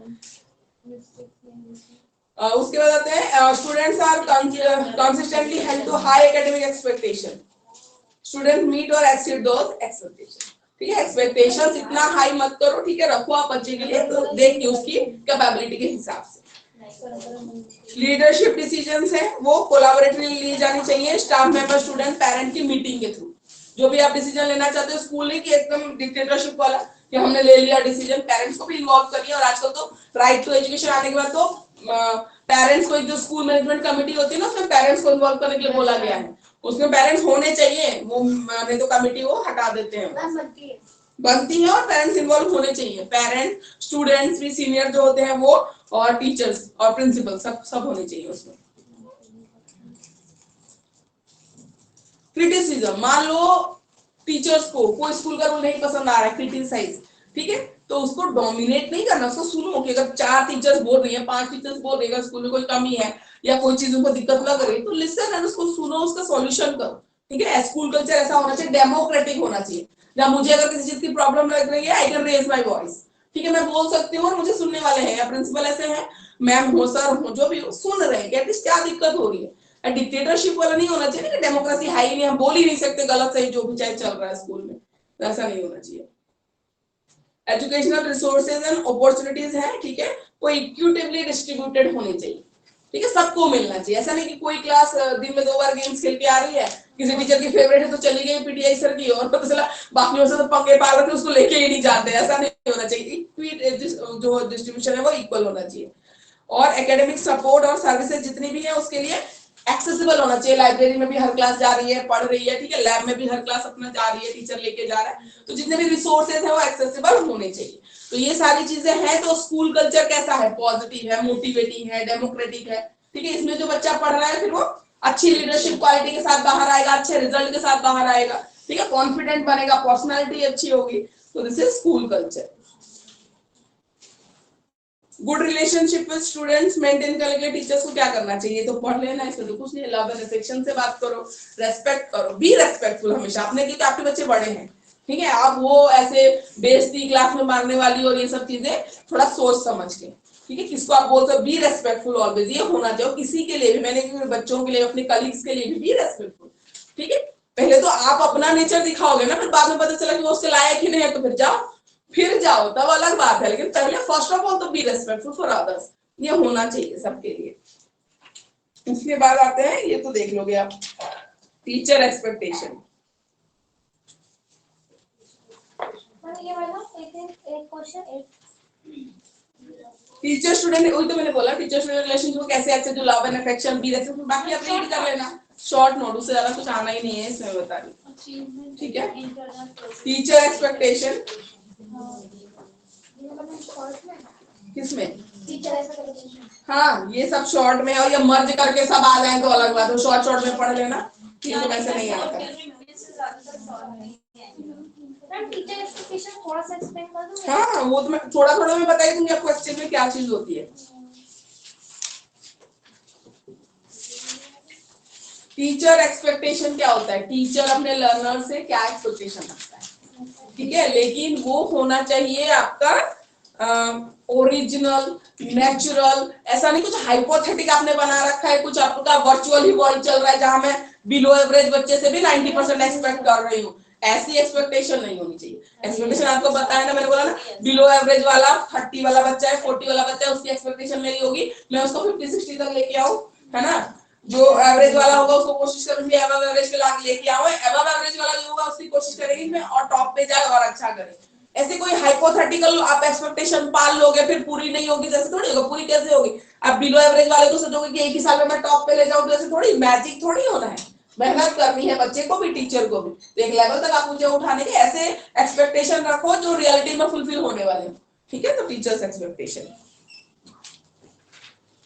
उसके बाद आते हैं students are consistently held to high academic expectation, student meet और एक्सीड दोस एक्सपेक्टेशन। ठीक है, एक्सपेक्टेशंस इतना हाई मत करो, ठीक है, रखो आप बच्चे के लिए तो देख के उसकी कैपेबिलिटी के हिसाब से। लीडरशिप डिसीजंस है वो कोलैबोरेटिवली ली जानी चाहिए, स्टाफ मेंबर, स्टूडेंट, पेरेंट की मीटिंग के थ्रू। जो भी आप डिसीजन लेना चाहते हो स्कूल नहीं कि एकदम डिक्टेटरशिप वाला कि हमने ले लिया डिसीजन, पेरेंट्स को भी इन्वॉल्व करिए। और आजकल तो राइट टू एजुकेशन आने के बाद तो पेरेंट्स को, जो स्कूल मैनेजमेंट कमेटी होती है ना, उसमें पेरेंट्स को इन्वॉल्व करने के लिए बोला गया है, उसमें पेरेंट्स होने चाहिए, वो नहीं तो कमेटी वो हटा देते हैं, बनती है, और पेरेंट्स इन्वॉल्व होने चाहिए, पेरेंट, स्टूडेंट्स भी, सीनियर जो होते हैं वो, और टीचर्स और प्रिंसिपल सब होने चाहिए उसमें। क्रिटिसिज्म, मान लो टीचर्स को कोई स्कूल का रूल नहीं पसंद आ रहा है, क्रिटिसाइज, ठीक है, तो उसको डोमिनेट नहीं करना, उसको सुनो कि अगर 4 टीचर्स बोल रही हैं, 5 टीचर्स बोल रही है, स्कूल में कोई कमी है या कोई चीज उनको दिक्कत लग रही है, तो लिसन एंड उसको सुनो, उसका सॉल्यूशन करो। ठीक है, स्कूल कल्चर ऐसा होना चाहिए, डेमोक्रेटिक होना चाहिए, जब मुझे अगर किसी चीज की प्रॉब्लम लग रही है, I can raise my voice, ठीक है, मैं बोल सकती हूँ और मुझे सुनने वाले हैं, या प्रिंसिपल ऐसे हैं, मैम हो, सर हो, जो भी हो, सुन रहे हैं कि एटलीस्ट क्या दिक्कत हो रही है। डिक्टेटरशिप वाला नहीं होना चाहिए कि डेमोक्रेसी है ही नहीं, हम बोल ही नहीं सकते गलत सही जो भी चाहे चल रहा है स्कूल में, ऐसा नहीं होना चाहिए। एजुकेशनल रिसोर्सेज एंड अपॉर्चुनिटीज हैं, ठीक है, वो इक्विटेबली डिस्ट्रीब्यूटेड होनी चाहिए, ठीक है, सबको मिलना चाहिए। ऐसा नहीं कि कोई क्लास दिन में 2 बार गेम्स खेल के आ रही है, किसी टीचर की फेवरेट है तो चली गई पीटीआई सर की, और पता चला बाकियों से तो पंगे पाल रखे उसको लेके ही नहीं जाते। ऐसा नहीं होना चाहिए, जो डिस्ट्रीब्यूशन है वो इक्वल होना चाहिए। और एकेडमिक सपोर्ट और सर्विसेज जितनी भी है उसके लिए एक्सेसिबल होना चाहिए। लाइब्रेरी में भी हर क्लास जा रही है, पढ़ रही है, ठीक है, लैब में भी हर क्लास अपना जा रही है, टीचर लेके जा रहा है, तो जितने भी रिसोर्सेज है वो एक्सेसिबल होने चाहिए। तो ये सारी चीजें हैं। तो स्कूल कल्चर कैसा है? पॉजिटिव है, मोटिवेटिंग है, डेमोक्रेटिक है, ठीक है। इसमें जो बच्चा पढ़ रहा है फिर वो अच्छी लीडरशिप क्वालिटी के साथ बाहर आएगा, अच्छे रिजल्ट के साथ बाहर आएगा, ठीक है, कॉन्फिडेंट बनेगा, पर्सनालिटी अच्छी होगी। तो this is school culture. Good relationship with students maintain करने के लिए टीचर्स को क्या करना चाहिए? तो पढ़ लेना, इसमें तो कुछ नहीं, लव एंड अफेक्शन से बात करो, रेस्पेक्ट करो, बी रेस्पेक्टफुल हमेशा अपने, क्योंकि आपके बच्चे बड़े हैं, ठीक है। आप वो ऐसे बेइज्जती क्लास में मारने वाली और ये सब चीजें थोड़ा सोच समझ के, ठीक है, किसको आप बोलते हो, बी रेस्पेक्टफुल ऑलवेज, ये होना चाहिए किसी के लिए भी। मैंने क्योंकि बच्चों के लिए, अपने कलीग्स के लिए भी बी रेस्पेक्टफुल, ठीक है। पहले तो आप अपना नेचर दिखाओगे ना, फिर बाद में पता चला कि वो उसके लायक ही नहीं है तो फिर जाओ तब अलग बात है। लेकिन पहले फर्स्ट ऑफ ऑल तो बी रेस्पेक्टफुल फॉर अदर्स, ये होना चाहिए सबके लिए। उसके बाद आते हैं, ये तो देख लोगे आप, टीचर एक्सपेक्टेशन।
ये वाला एक क्वेश्चन
टीचर स्टूडेंट, वही तो मैंने बोला, टीचर स्टूडेंट रिलेशनशिप को कैसे अच्छे, जो love and affection, be respectful, बाकी आप रीड कर लेना, शॉर्ट नोट, उससे ज्यादा कुछ आना ही नहीं है इसमें, बता रही, ठीक है। टीचर एक्सपेक्टेशन किसमें? हाँ, ये सब शॉर्ट में, और ये मर्ज करके सब आ जाए तो अलग बात है, शॉर्ट शॉर्ट में पढ़ लेना, ये तो वैसे नहीं आता।
टीचर एक्सपेक्टेशन थोड़ा सा एक्सप्लेन कर दो।
हाँ, वो तो मैं थोड़ा थोड़ा मैं बता ही दूंगी आपको क्वेश्चन में क्या चीज होती है। टीचर एक्सपेक्टेशन क्या होता है? टीचर अपने लर्नर से क्या एक्सपेक्टेशन रखता है, ठीक है, लेकिन वो होना चाहिए आपका ओरिजिनल, नेचुरल, ऐसा नहीं कुछ हाइपोथेटिक आपने बना रखा है, कुछ आपका वर्चुअल ही वर्ल्ड चल रहा है जहां मैं बिलो एवरेज बच्चे से भी 90% एक्सपेक्ट कर रही हूँ। ऐसी एक्सपेक्टेशन नहीं होनी चाहिए। एक्सपेक्टेशन आपको बताया ना, मैंने बोला ना, बिलो एवरेज वाला 30 वाला बच्चा है, 40 वाला बच्चा है, उसकी एक्सपेक्टेशन मेरी होगी मैं उसको 50-60 तक लेके आऊं, है ना। जो एवरेज वाला होगा उसको कोशिश करूंगी एबव एवरेज पे लेके आऊं, एबव एवरेज वाला जो होगा उसकी कोशिश करेंगे मैं और टॉप पे जाए और अच्छा करे। ऐसे कोई हाइपोथेटिकल आप एक्सपेक्टेशन पाल लोगे फिर पूरी नहीं होगी, जैसे थोड़ी होगा, पूरी कैसे होगी? आप बिलो एवरेज वाले को सोचोगे कि एक ही साल में मैं टॉप पे ले जाऊं, तो ऐसे थोड़ी, मैजिक थोड़ी होना है, मेहनत करनी है बच्चे को भी, टीचर को भी, तो एक लेवल तक आप मुझे उठाने के ऐसे एक्सपेक्टेशन रखो जो रियलिटी में फुलफिल होने वाले हो, ठीक है। तो टीचर्स एक्सपेक्टेशन।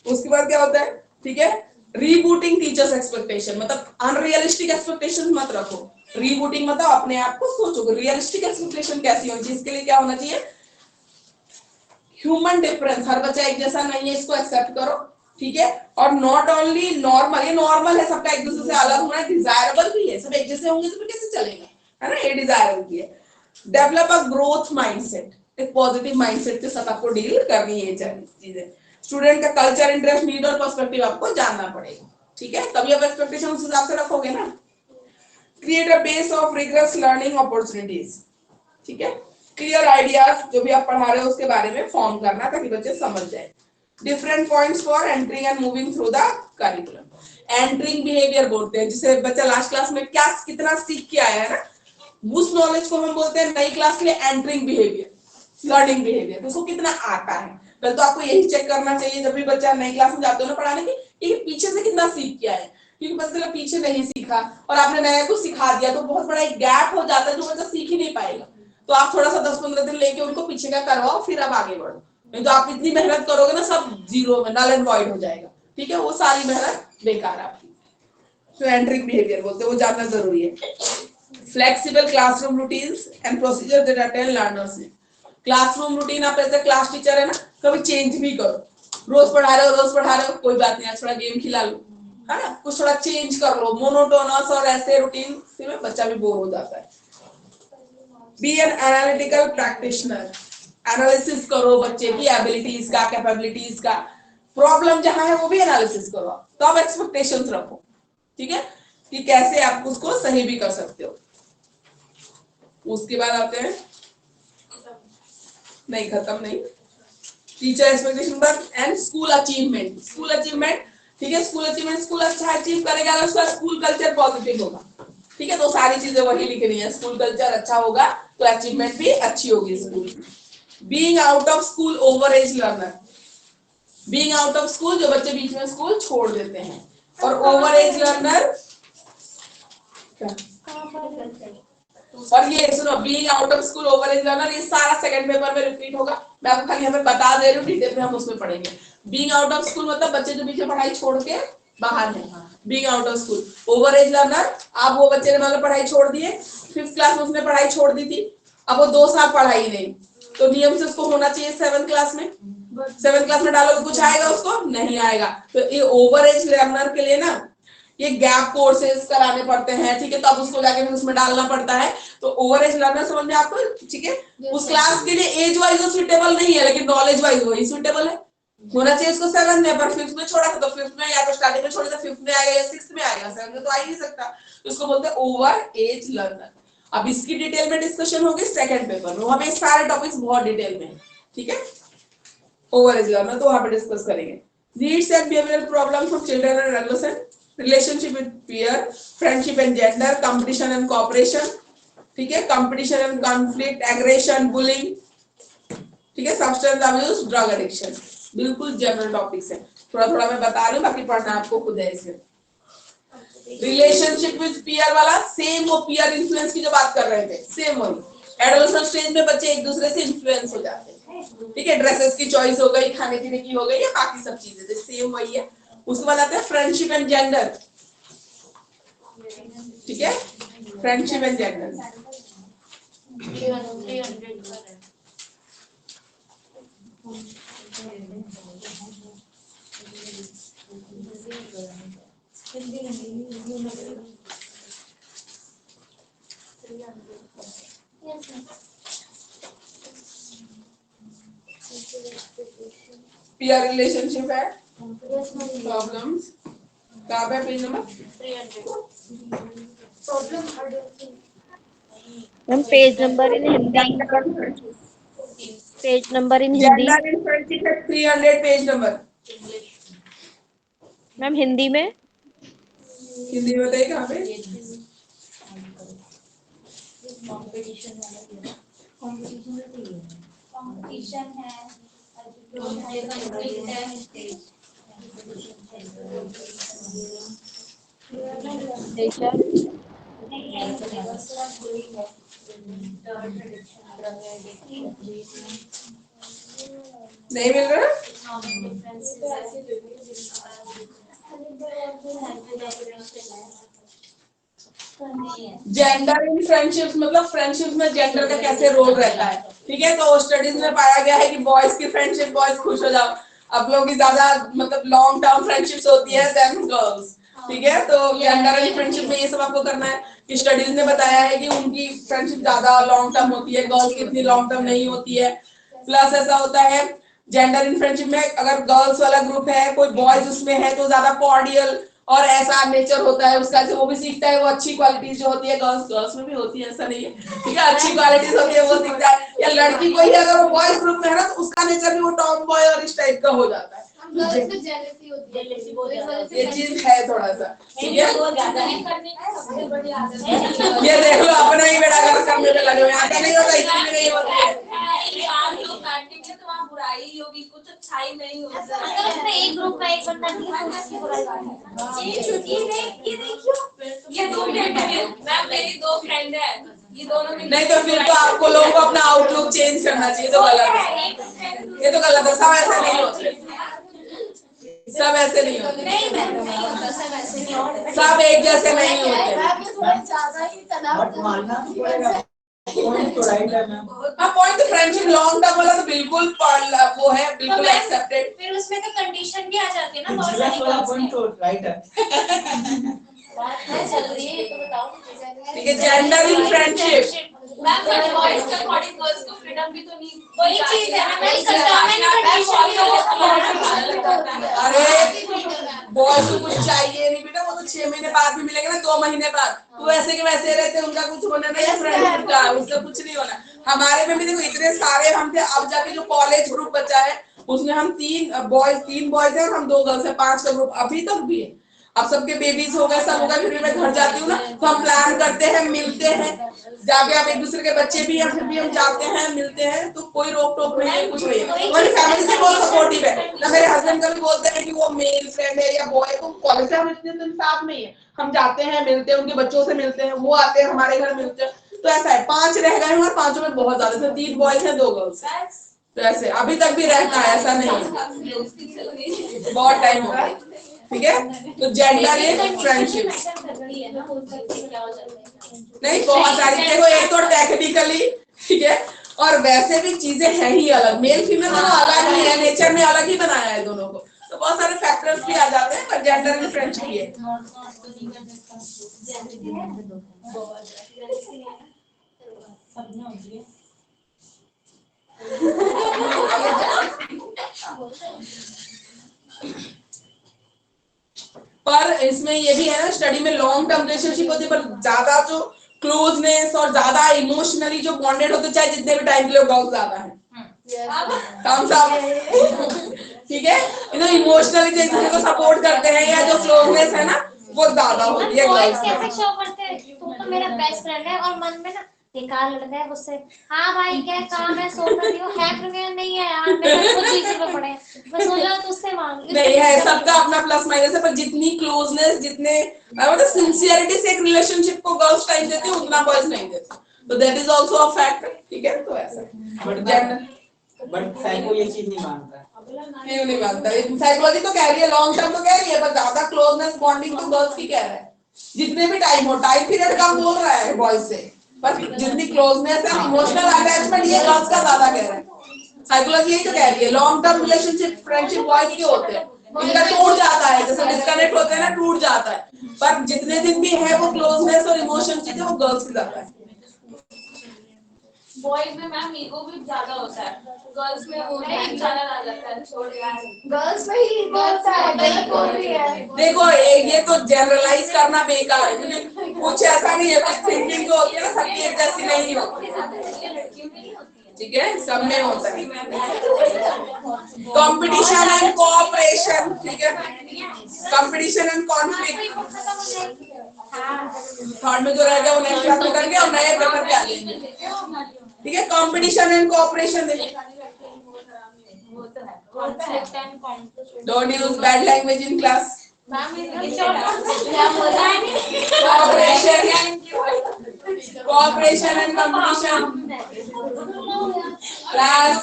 उसके बाद क्या होता है, ठीक है, रीबूटिंग टीचर्स एक्सपेक्टेशन, मतलब अनरियलिस्टिक एक्सपेक्टेशन मत रखो। रीबूटिंग मतलब अपने आप को सोचो, रियलिस्टिक एक्सपेक्टेशन कैसी होनी चाहिए, इसके लिए क्या होना चाहिए? ह्यूमन डिफरेंस, हर बच्चा एक जैसा नहीं है, इसको एक्सेप्ट करो, ठीक है। और नॉट ओनली नॉर्मल, ये नॉर्मल है, सबका एक दूसरे से अलग होना, डिजायरेबल भी है, सब एक जैसे होंगे तो फिर कैसे चलेगा, है ना, ये डिजायरेबल भी है। डेवलप अ ग्रोथ माइंडसेट, एक पॉजिटिव माइंडसेट के साथ आपको डील करनी है ये चीजें। स्टूडेंट का कल्चर, इंटरेस्ट, नीड और पर्सपेक्टिव आपको जानना पड़ेगा, ठीक है, तभी आप एक्सपेक्टेशन उस हिसाब से रखोगे ना। Create a base of rigorous learning opportunities, ठीक है, क्लियर आइडियाज जो भी आप पढ़ा रहे हो उसके बारे में फॉर्म करना ताकि बच्चे समझ जाए। Different points for entering and moving through the curriculum, entering behaviour बोलते हैं, जिसे बच्चा लास्ट क्लास में क्या कितना सीख के आया है ना, उस नॉलेज को हम बोलते हैं नई क्लास के लिए एंटरिंग बिहेवियर, लर्निंग बिहेवियर, उसको कितना आता है। पहले तो आपको यही चेक करना चाहिए जब भी बच्चा नई क्लास में जाते हो ना पढ़ाने की, कि पीछे से कितना सीख के आया है, क्योंकि पता चला पीछे नहीं सीखा और आपने नया कुछ सिखा दिया तो बहुत बड़ा एक गैप हो जाता है जो बच्चा सीख ही नहीं पाएगा। तो आप थोड़ा सा 10-15 दिन लेके उनको पीछे का करवाओ, फिर आप आगे बढ़ो, नहीं तो आप इतनी मेहनत करोगे ना सब जीरो में, नल एंड वॉइड हो जाएगा, ठीक है, वो सारी मेहनत बेकार आपकी। तो एंटरिंग बिहेवियर बोलते हैं, वो जानना जरूरी है। Flexible classroom routines and procedure that attend learners, classroom routine आप ऐसे क्लास टीचर है ना, कभी चेंज भी करो, रोज पढ़ा रहे हो कोई बात नहीं, आज थोड़ा गेम खिला लो, है ना, कुछ थोड़ा चेंज कर लो, मोनोटोनस और ऐसे रूटीन से बच्चा भी बोर हो जाता है। Be an analytical practitioner, analysis करो बच्चे की एबिलिटीज का, कैपेबिलिटीज का, प्रॉब्लम जहां है वो भी एनालिसिस करो, तो आप एक्सपेक्टेशंस रखो, ठीक है, कि कैसे आप उसको सही भी कर सकते हो। उसके बाद आते हैं, नहीं खत्म नहीं, टीचर एक्सपेक्टेशन पर and school achievement. School achievement ठीक है, स्कूल अचीवमेंट, स्कूल अच्छा अचीव करेगा अगर उसका स्कूल कल्चर पॉजिटिव होगा। ठीक है, तो सारी चीजें वही लिखनी है, स्कूल कल्चर अच्छा होगा तो अचीवमेंट भी अच्छी होगी स्कूल की। Being out of school over age learner, being out of school जो बच्चे बीच में स्कूल छोड़ देते हैं, और ओवर एज लर्नर, और ये सुनो being out of school over age learner, ये सारा सेकंड पेपर में रिपीट होगा, मैं आपको खाली यहाँ पे बता दे रही हूँ, डिटेल में हम उसमें पढ़ेंगे। बीइंग आउट ऑफ स्कूल मतलब बच्चे जो बीच में पढ़ाई छोड़ के बाहर है, being out of school. Over age learner, आप वो बच्चे ने मतलब पढ़ाई छोड़ दी है, 5th क्लास में उसने पढ़ाई छोड़ दी थी, अब वो 2 साल पढ़ाई नहीं, तो नियम से उसको होना चाहिए 7th क्लास में, 7th क्लास में डालो तो कुछ आएगा उसको नहीं आएगा। तो ये ओवर एज लर्नर के लिए ना ये गैप कोर्सेज कराने पड़ते हैं, ठीक है, तो अब उसको जाके उसमें डालना पड़ता है। तो ओवर एज लर्नर समझ में आपको, ठीक है, उस क्लास के लिए एज वाइज वो सुटेबल नहीं है, लेकिन नॉलेज वाइज वही सुटेबल है, होना चाहिए उसको 7th में, पर 5th में छोड़ा तो 5th में या तो स्टार्टिंग में छोड़ा तो 5th में आएगा या 6th में आएगा, 7th में तो आ ही नहीं सकता, तो उसको बोलते हैं ओवर एज लर्नर। अब इसकी डिटेल में डिस्कशन होगी सेकंड पेपर में, वहां पे सारे टॉपिक्स बहुत डिटेल में, ठीक है, ओवर एज लर्नर तो वहां पे डिस्कस करेंगे। Needs and behavioural problems of children and adolescent, relationship with peer, friendship and gender, competition and cooperation, ठीक है, competition and conflict, aggression, bullying, ठीक है, सब्सटेंस अब्यूज, ड्रग एडिक्शन, बिल्कुल जनरल टॉपिक्स है, थोड़ा थोड़ा मैं बता रही हूँ, बाकी पढ़ना आपको खुद है इसे। रिलेशनशिप विद पीयर वाला सेम, वो पीयर इन्फ्लुएंस की जो बात कर रहे थे सेम वही, एडोलेसेंट स्टेज में बच्चे एक दूसरे से इन्फ्लुएंस हो जाते हैं, ठीक है, ड्रेसेस की चॉइस हो गई, खाने पीने की हो गई, या बाकी सब चीजें सेम वही है। उसके बाद आते हैं फ्रेंडशिप एंड जेंडर, ठीक है, friendship and gender, peer relationship है, प्रॉब्लम्स कहाँ पे, page number
ma'am page number in Hindi, page number in Hindi,
gender in friendship है 300 पेज नंबर,
मैम हिंदी में,
हिंदी में बताइए कहाँ पे,
कंपटीशन है,
नहीं मिल रहा, जेंडर इन फ्रेंडशिप्स मतलब फ्रेंडशिप में जेंडर का कैसे रोल रहता है, ठीक है, तो स्टडीज में पाया गया है कि बॉयज की फ्रेंडशिप, बॉयज खुश हो जाओ, आप लोगों की ज्यादा मतलब लॉन्ग टर्म फ्रेंडशिप्स होती है देन गर्ल्स, ठीक है, तो जेंडर इन फ्रेंडशिप में ये सब आपको करना है कि स्टडीज ने बताया है कि उनकी फ्रेंडशिप ज्यादा लॉन्ग टर्म होती है, गर्ल्स की इतनी लॉन्ग टर्म नहीं होती है। प्लस ऐसा होता है जेंडर इन फ्रेंडशिप में अगर गर्ल्स वाला ग्रुप है, कोई बॉयज उसमें है, तो ज्यादा कॉर्डियल और ऐसा नेचर होता है उसका, जो वो भी सीखता है, वो अच्छी क्वालिटीज जो होती है, गर्ल्स में भी होती है, ऐसा नहीं है, ठीक है, अच्छी क्वालिटीज होती है वो सीखता है, या लड़की कोई है अगर वो बॉयज ग्रुप में है ना, तो उसका नेचर भी वो टॉम बॉय और इस टाइप का हो जाता है,
जेलसी होती है,
ये चीज है थोड़ा सा, ठीक है,
सबसे बड़ी आदत है।
ये देख लो अपना ही बेड़ा गर्क करने में लगे हुए हैं, ऐसा नहीं होता, इतनी भी नहीं होती है,
तो वहाँ बुराई ही होगी, कुछ अच्छाई नहीं होगी।
अगर उसमें एक ग्रुप में एक बंदा नहीं है तो उसकी बुराई
ये 2 फ्रेंड है मैम, मेरी 2 फ्रेंड है, ये दोनों
नहीं तो फिर तो आपको लोगों को अपना आउटलुक चेंज करना चाहिए, तो गलत है, ये तो गलत है, सब ऐसे नहीं होते, सब ऐसे नहीं होते,
नहीं होता, सब ऐसे नहीं होता।
सब एक जैसे नहीं होते,
आपने थोड़ा ज्यादा ही तनाव
बट मानना तो पड़ेगा, पॉइंट तो राइट है मैम।
हाँ पॉइंट, तो फ्रेंडशिप लॉन्ग टर्म वाला तो बिल्कुल वो है, बिल्कुल एक्सेप्टेड,
फिर उसमें तो कंडीशन भी आ जाती है ना, बहुत
जिला
सारी
वाला
girls
पॉइंट
में।
तो राइट है।
बात है चल रही है, ये तो बताओ मुझे।
ठीक है, gender in friendship,
ma'am but boys के अकॉर्डिंग गर्ल्स को फ्रीडम भी तो नहीं,
वही चीज है ना,
वही
अरे बॉयज को कुछ चाहिए नहीं बेटा, वो तो 6 महीने बाद भी मिलेंगे ना, 2 महीने बाद, तो वैसे के वैसे रहते, उनका कुछ होना नहीं है फ्रेंडशिप का, उससे कुछ नहीं होना। हमारे में भी देखो इतने सारे हम थे, अब जाके जो कॉलेज ग्रुप बचा है उसमें हम तीन बॉयज हैं और हम 2 गर्ल्स हैं, 5 का ग्रुप अभी तक भी है। अब सबके बेबीज हो गए, सब हो गए, फिर भी मैं घर जाती हूँ ना तो हम प्लान करते हैं, मिलते हैं जाके। अब एक दूसरे के बच्चे भी हैं, फिर भी हम जाते हैं, मिलते हैं, तो कोई रोक टोक नहीं है, कुछ नहीं है। हमारी फैमिली से बहुत सपोर्टिव है ना। मेरे हस्बैंड कभी बोलते हैं कि वो मेल फ्रेंड है या बॉय, तो कॉलेज से हम इतने दिन साथ में ही है, हम जाते हैं, मिलते हैं, उनके बच्चों से मिलते हैं, वो आते हैं हमारे घर, मिलते हैं। तो ऐसा है, 5 रह गए हैं और 5 में बहुत ज्यादा, 3 बॉयज हैं 2 गर्ल्स, तो ऐसे अभी तक भी रहता है, ऐसा नहीं है, बहुत टाइम हो गया। ठीक है, तो जेंडर इन फ्रेंडशिप नहीं, बहुत सारी, देखो एक तो टेक्निकली, ठीक है, और वैसे भी चीजें हैं ही अलग, मेल फीमेल दोनों अलग ही है, नेचर में अलग ही बनाया है दोनों को, तो बहुत सारे फैक्टर्स भी आ जाते हैं, पर जेंडर इन फ्रेंडशिप ये पर इसमें ये भी है ना, स्टडी में लॉन्ग टर्म रिलेशनशिप होती है, पर ज्यादा जो क्लोजनेस और ज्यादा इमोशनली जो बॉन्डेड होते, चाहे जितने भी टाइम के लिए गर्ल्स ज्यादा है, काम साहब, ठीक है, इमोशनली एक दूसरे को सपोर्ट करते हैं, या जो क्लोजनेस है ना वो ज्यादा होती है
बॉयज
गर्ल्स
कैसे
में।
शो करते हैं, तुम तो मेरा बेस्ट फ्रेंड है, और मन में ना बेकार लड़का है उससे, हाँ भाई क्या काम है, सो कर रही हो, है फिर नहीं है यार, मेरे कुछ चीजें पे पड़े हैं, मैं सो जाऊं तो उससे मांग
नहीं है, सबका अपना प्लस माइनस है, पर जितनी क्लोजनेस, जितने मतलब सिंसियरिटी से एक रिलेशनशिप को गर्ल्स टाइम देती है, उतना बॉयज नहीं देते, तो that is also a factor, ठीक है, तो ऐसा
बट साइको ये चीज नहीं मानता है।
क्यों नहीं मानता, साइकोलॉजी तो कह रही है, लॉन्ग टर्म तो कह रही है, पर ज्यादा क्लोजनेस बॉन्डिंग तो गर्ल्स की कह रहा है, जितने भी टाइम हो, टाइम पीरियड कम बोल रहा है बॉयज से, पर जितनी क्लोजनेस है, इमोशनल अटैचमेंट, ये गर्ल्स का ज्यादा कह रहा है। साइकोलॉजी यही तो कह रही है, long term relationship friendship boys के होते हैं, इनका टूट जाता है, जैसे डिस्कनेक्ट होते हैं ना, टूट जाता है, पर जितने दिन भी है वो क्लोजनेस और इमोशन चीजें वो गर्ल्स की ज्यादा है।
बॉयज में मैम ईगो भी ज्यादा होता है, गर्ल्स में वो ज्यादा आ जाता है, छोड़ यार
गर्ल्स में ही बोलता है, गलत बोल रही है।
देखो ये तो जनरलाइज करना बेकार है, क्योंकि कुछ ऐसा नहीं है, कुछ थिंकिंग जो होती है ना सबकी एक जैसी नहीं होती, ठीक है, सब में होता है कंपटीशन एंड कोऑपरेशन, ठीक है, कंपटीशन एंड कॉन्फ्लिक्ट, थर्ड में जो रह गया वो नेक्स्ट क्लास में करके और नए पेपर पे आ जाएंगे, ठीक है, competition and cooperation, don't use bad language in class, cooperation and competition class.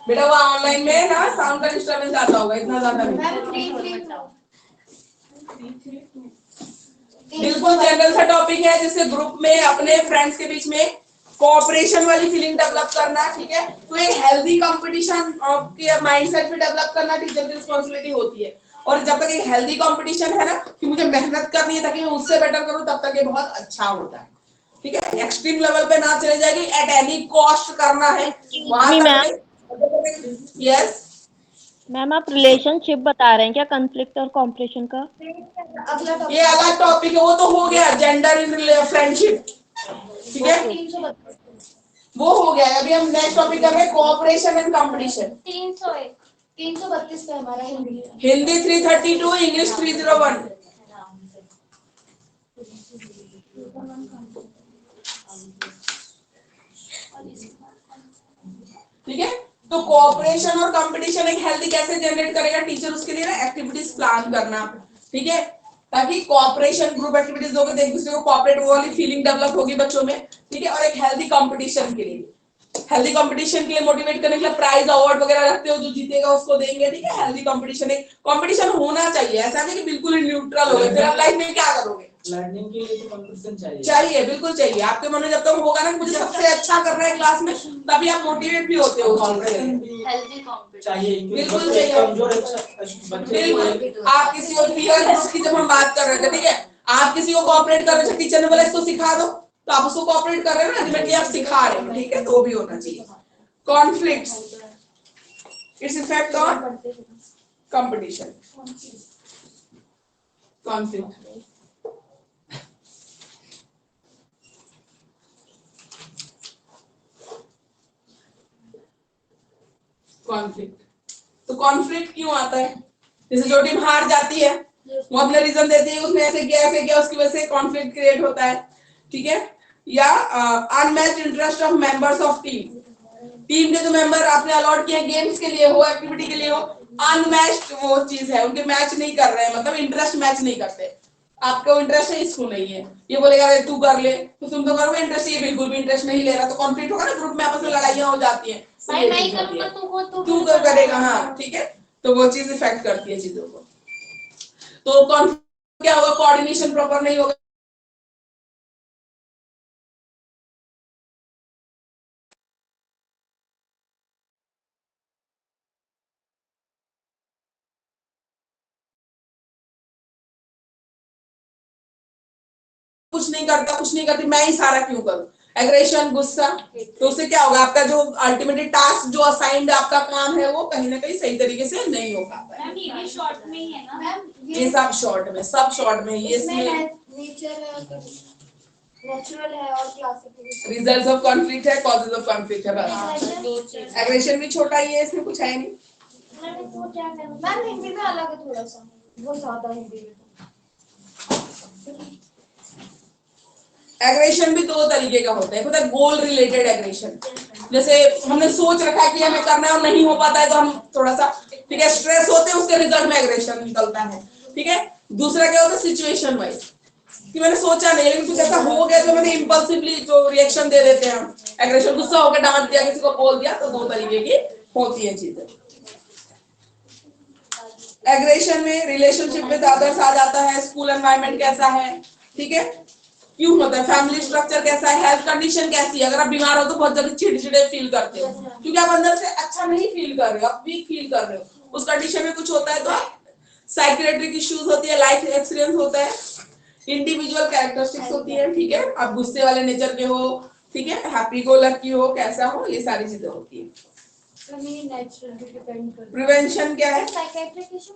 बेटा वो ऑनलाइन में ना साउंड का डिस्टरबेंस आता होगा, इतना ज्यादा नहीं, बिल्कुल जनरल सा टॉपिक है, जिससे ग्रुप में अपने फ्रेंड्स के बीच में कोऑपरेशन वाली फीलिंग डेवलप करना, ठीक है, तो एक हेल्दी कंपटीशन के माइंडसेट में डेवलप करना टीचर की रिस्पांसिबिलिटी होती है, और जब तक एक हेल्दी कंपटीशन है ना कि मुझे मेहनत करनी है ताकि मैं उससे बेटर करूं, तब तक ये बहुत अच्छा होता है, ठीक है, एक्सट्रीम लेवल पे ना चले जाएगी, एट एनी कॉस्ट करना है वहां तक। यस
मैम आप रिलेशनशिप बता रहे हैं क्या, कॉन्फ्लिक्ट और कॉम्परेशन का?
ये अलग टॉपिक है, वो तो हो गया जेंडर इन फ्रेंडशिप, ठीक है, वो हो गया। अभी हम नेक्स्ट टॉपिक कर रहे हैं कोऑपरेशन एंड कंपटीशन।
332 पे हमारा हिंदी है।
हिंदी 332, इंग्लिश 301। ठीक है, तो कोऑपरेशन और कंपटीशन एक हेल्दी कैसे जनरेट करेगा टीचर, उसके लिए ना एक्टिविटीज प्लान करना, ठीक है, ताकि कोऑपरेशन ग्रुप एक्टिविटीज दोगे तो एक दूसरे को कोऑपरेट वाली फीलिंग डेवलप होगी बच्चों में, ठीक है, और एक हेल्दी कंपटीशन के लिए, हेल्दी कंपटीशन के लिए मोटिवेट करने के लिए प्राइज अवार्ड वगैरह रखते हो, जो जीतेगा उसको देंगे, ठीक है, हेल्दी कंपटीशन, एक कंपटीशन होना चाहिए, ऐसा नहीं कि बिल्कुल ही न्यूट्रल हो गए, फिर आप लाइफ में क्या करोगे,
लर्निंग के लिए तो कंपटीशन चाहिए,
चाहिए, बिल्कुल चाहिए, आपके मन में जब तक होगा ना कि मुझे सबसे अच्छा करना है क्लास में, तभी आप मोटिवेट भी होते हो,
हेल्दी कंपटीशन
चाहिए,
बिल्कुल चाहिए,
कमजोर बच्चे
बिल्कुल। आप किसी को पीयर ग्रुप की जब हम बात कर रहे थे, ठीक है, आप किसी को कोऑपरेट कर रहे थे, टीचर ने बोला इसको सिखा दो, तो आप उसको कोऑपरेट कर रहे हो ना, अल्टीमेटली आप सिखा रहे हो, ठीक है, तो वो भी होना चाहिए। Conflicts, its effect on competition, conflict, conflict. तो कॉन्फ्लिक्ट क्यों आता है? जैसे जो टीम हार जाती है वो अपने रीजन देती है, उसने ऐसे किया, उसकी वजह से कॉन्फ्लिक्ट क्रिएट होता है, ठीक है। या unmatched interest of members of team, team के जो मेंबर आपने अलॉट किए गेम्स के लिए हो, एक्टिविटी के लिए हो, अनमैच्ड वो चीज है, उनके मैच नहीं कर रहे हैं, मतलब इंटरेस्ट मैच नहीं करते। आपको इंटरेस्ट है, इसको नहीं है, ये बोलेगा अरे तू कर ले, तो तुम तो करोगे इंटरेस्ट, ये बिल्कुल भी इंटरेस्ट नहीं ले रहा, तो कॉन्फ्लिक्ट होगा ना, ग्रुप में आपस में लड़ाइयां हो जाती हैं,
भाई मैं ही करूंगा
तू तो करेगा, हाँ ठीक है। तो वो चीज इफेक्ट करती है चीजों को। तो कॉन्फ्लिक्ट क्या होगा? कोऑर्डिनेशन प्रॉपर नहीं होगा, कुछ नहीं करता, कुछ नहीं करती, मैं ही सारा क्यों करूं, एग्रेशन, गुस्सा। तो उससे क्या होगा? आपका जो अल्टीमेटली टास्क जो असाइंड आपका काम है वो कहीं ना कहीं सही तरीके से नहीं हो पाता है।
ये शॉर्ट में ही है ना मैम,
ये सब शॉर्ट में, सब शॉर्ट में, ये इसमें
नेचुरल है और क्लासिकल।
रिजल्ट्स ऑफ कॉन्फ्लिक्ट है, कॉजेज ऑफ कॉन्फ्लिक्ट है, बस। एग्रेशन भी छोटा ही है, इसमें कुछ है नहीं।
मैम हिंदी में अलग है थोड़ा सा, वो ज्यादा हिंदी में।
एग्रेशन भी दो तरीके का होता है, एक होता है गोल रिलेटेड एग्रेशन, जैसे हमने सोच रखा है कि हमें करना है और नहीं हो पाता है तो हम थोड़ा सा, ठीक है, स्ट्रेस होते हैं, उसके रिजल्ट में एग्रेशन निकलता है, ठीक है। दूसरा क्या होता है? सिचुएशन वाइज, कि मैंने सोचा नहीं लेकिन कुछ ऐसा हो गया तो मैंने इंपल्सिवली जो रिएक्शन दे देते हैं हम, एग्रेशन, गुस्सा होकर डांट दिया, किसी को बोल दिया, तो दो तरीके की होती है चीजें। एग्रेशन में रिलेशनशिप विद अदर्स आ जाता है, स्कूल एनवायरनमेंट कैसा है, ठीक है, क्यों होता है, फैमिली स्ट्रक्चर कैसा है, हेल्थ कंडीशन कैसी है। अगर आप बीमार हो तो बहुत जल्दी चिड़चिड़े फील करते हो, क्योंकि आप अंदर से अच्छा नहीं फील कर रहे हो, आप वीक फील कर रहे हो, उस कंडीशन में कुछ होता है तो साइकियाट्रिक इश्यूज होती है, लाइफ एक्सपीरियंस होता है, इंडिविजुअल कैरेक्टरिस्टिक्स होती है, ठीक है, आप गुस्से वाले नेचर के हो, ठीक है, हैप्पी गो लकी हो, कैसा हो, ये सारी चीजें होती है। प्रिवेंशन क्या है?
साइकियाट्रिक इशू,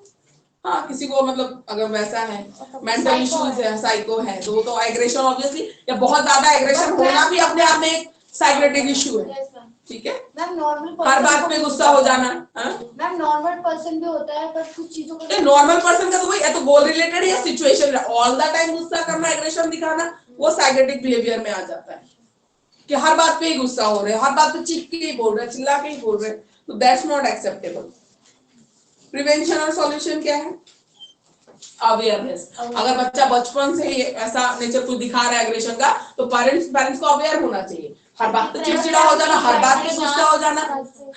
हाँ, किसी को मतलब अगर वैसा है, मेंटल इश्यूज है, साइको है, तो वो तो एग्रेशन ऑब्वियसली, या बहुत ज्यादा एग्रेशन होना भी अपने आप में एक साइकियाट्रिक इशू है, ठीक है।
मैम नॉर्मल
हर बात पे गुस्सा हो जाना,
मैम नॉर्मल पर्सन भी होता है, पर कुछ चीजों को
नॉर्मल पर्सन का तो वही, या तो गोल रिलेटेड या सिचुएशन, ऑल द टाइम गुस्सा करना, एग्रेशन दिखाना, वो साइकियाट्रिक बिहेवियर में आ जाता है, कि हर बात पे ही गुस्सा हो रहे हैं, हर बात पे चीख के ही बोल रहे हैं, चिल्ला के ही बोल रहे हैं, तो दैट्स नॉट एक्सेप्टेबल। प्रिवेंशन और सॉल्यूशन क्या है? अवेयरनेस। अगर बच्चा बचपन से ही ऐसा नेचर को दिखा रहा है एग्रेशन का, तो पेरेंट्स को अवेयर होना चाहिए। हर बात पे चिड़चिड़ा हो जाना, हर बात पे गुस्सा हो जाना,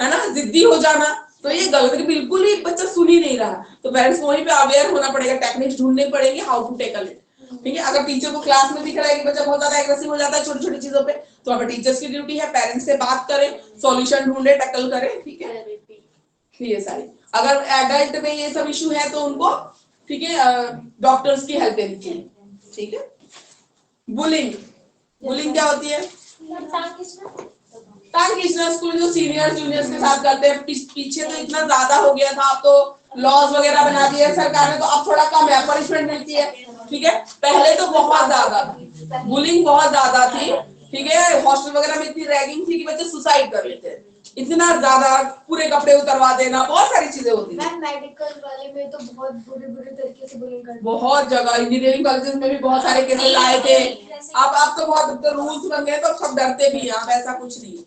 है ना, जिद्दी हो जाना, तो ये गलत है, बिल्कुल ही बच्चा सुन ही नहीं रहा, तो पेरेंट्स को वहीं पे अवेयर होना पड़ेगा, टेक्निक्स ढूंढने पड़ेंगे हाउ टू टेकल इट, ठीक है। अगर टीचर को क्लास में दिख रहा है कि बच्चा बहुत ज्यादा एग्रेसिव हो जाता है छोटी छोटी चीजों पे, तो वहां पे टीचर्स की ड्यूटी है, पेरेंट्स से बात करें, सॉल्यूशन ढूंढे, टैकल करें, ठीक है, ये सारी। अगर एडल्ट में ये सब इशू है तो उनको, ठीक है, डॉक्टर्स की हेल्प लेनी चाहिए, ठीक है। बुलिंग, बुलिंग क्या होती है? टांग खींचना, स्कूल जो सीनियर जूनियर्स के साथ करते हैं, पीछे तो इतना ज्यादा हो गया था, अब तो लॉज वगैरह बना दिए सरकार ने, तो अब थोड़ा कम है, पनिशमेंट मिलती है, ठीक है। पहले तो बहुत ज्यादा थी, बुलिंग बहुत ज्यादा थी, ठीक है, हॉस्टल वगैरह में इतनी रैगिंग थी कि बच्चे सुसाइड कर लेते हैं, इतना ज्यादा, पूरे कपड़े उतरवा देना, बहुत सारी चीजें होती है।
मेडिकल वाले में तो बहुत बुरे तरीके से बुलिंग करते हैं,
बहुत जगह इंजीनियरिंग कॉलेजेस में भी बहुत सारे केसेस आए थे। अब तो बहुत रूल्स बन गए, तो सब डरते भी हैं, अब ऐसा कुछ नहीं।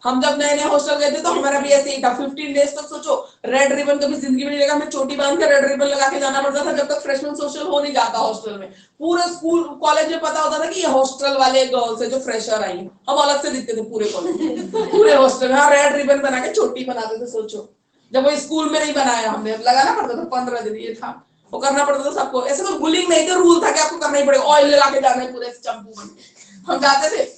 हम जब नए नए हॉस्टल गए थे तो हमारा भी ऐसे ही था, 15 डेज तक सोचो रेड रिबन कभी जिंदगी में नहीं लगा, हमें चोटी बांध के रेड रिबन लगा के जाना पड़ता था, जब तक फ्रेशमैन सोशल हो नहीं जाता हॉस्टल में। पूरे स्कूल कॉलेज में पता होता था कि ये हॉस्टल वाले गर्ल्स है जो फ्रेशर आई, हम अलग से दिखते थे पूरे कॉलेज पूरे हॉस्टल में, हाँ रेड रिबन बना के चोटी बनाते थे, सोचो। जब वो स्कूल में नहीं बनाया हमने, लगाना पड़ता था 15 दिन, ये था, वो करना पड़ता था सबको। ऐसे कोई बुलिंग नहीं था, रूल था कि आपको करना ही पड़ेगा, ऑयल लगा के जाना है पूरे चंपू बन के, हम जाते थे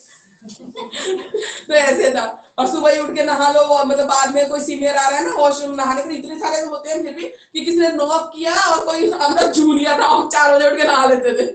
तो ऐसे था। और सुबह ही उठ के नहा लो, मतलब बाद में कोई सीनियर आ रहा है ना वॉशरूम नहाने के, इतने सारे होते हैं फिर भी कि किसी ने नॉक किया और कोई अंदर जूनियर था, हम 4 बजे उठ के नहा लेते थे,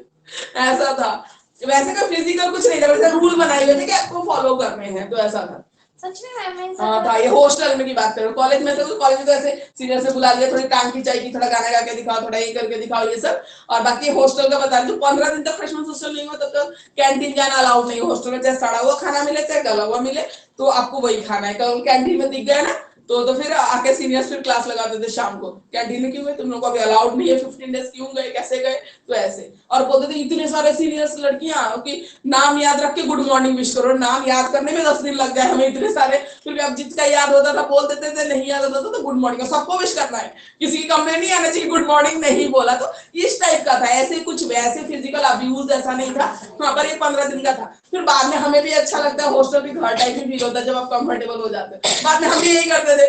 ऐसा था। वैसे कोई फिजिकल कुछ नहीं था, वैसे रूल बनाए हुए थे कि आपको फॉलो करने हैं, तो ऐसा था।
सच में मैम,
हाँ था, ये हॉस्टल में की बात करो, कॉलेज में तो कॉलेज में तो ऐसे सीनियर से बुला लिया, थोड़ी टांग खिंचाई की, थोड़ा गाना गा के दिखाओ, थोड़ा ये करके दिखाओ, ये सब। और बाकी हॉस्टल का बता दो, 15 दिन तक फ्रेशमैन हॉस्टल नहीं हुआ तब तक कैंटीन जाना अलाउड नहीं। हॉस्टल में चाहे सड़ा हुआ खाना मिले चाहे गला हुआ मिले, तो आपको वही खाना है। कैंटीन में दिख गया ना तो फिर आके सीनियर्स फिर क्लास लगाते थे शाम को, कैंटीन में क्यों गए तुम लोग को, अभी अलाउड नहीं है, 15 डेज क्यों गए, कैसे गए, तो ऐसे। और बोलते थे इतने सारे सीनियर्स लड़कियां कि नाम याद रख के गुड मॉर्निंग विश करो, नाम याद करने में 10 दिन लग जाए हमें इतने सारे, फिर भी अब जिसका याद होता था बोल देते थे, नहीं याद होता था तो गुड मॉर्निंग, सबको विश करना है, किसी की कंप्लेन नहीं आना चाहिए गुड मॉर्निंग नहीं बोला, तो इस टाइप का था। ऐसे कुछ वैसे फिजिकल अब्यूज ऐसा नहीं था वहां पर, ये 15 दिन का था। फिर बाद में हमें भी अच्छा लगता है, हॉस्टल भी घर टाइप ही फील होता है जब आप कंफर्टेबल हो जाते हैं। बाद में हम भी यही करते थे,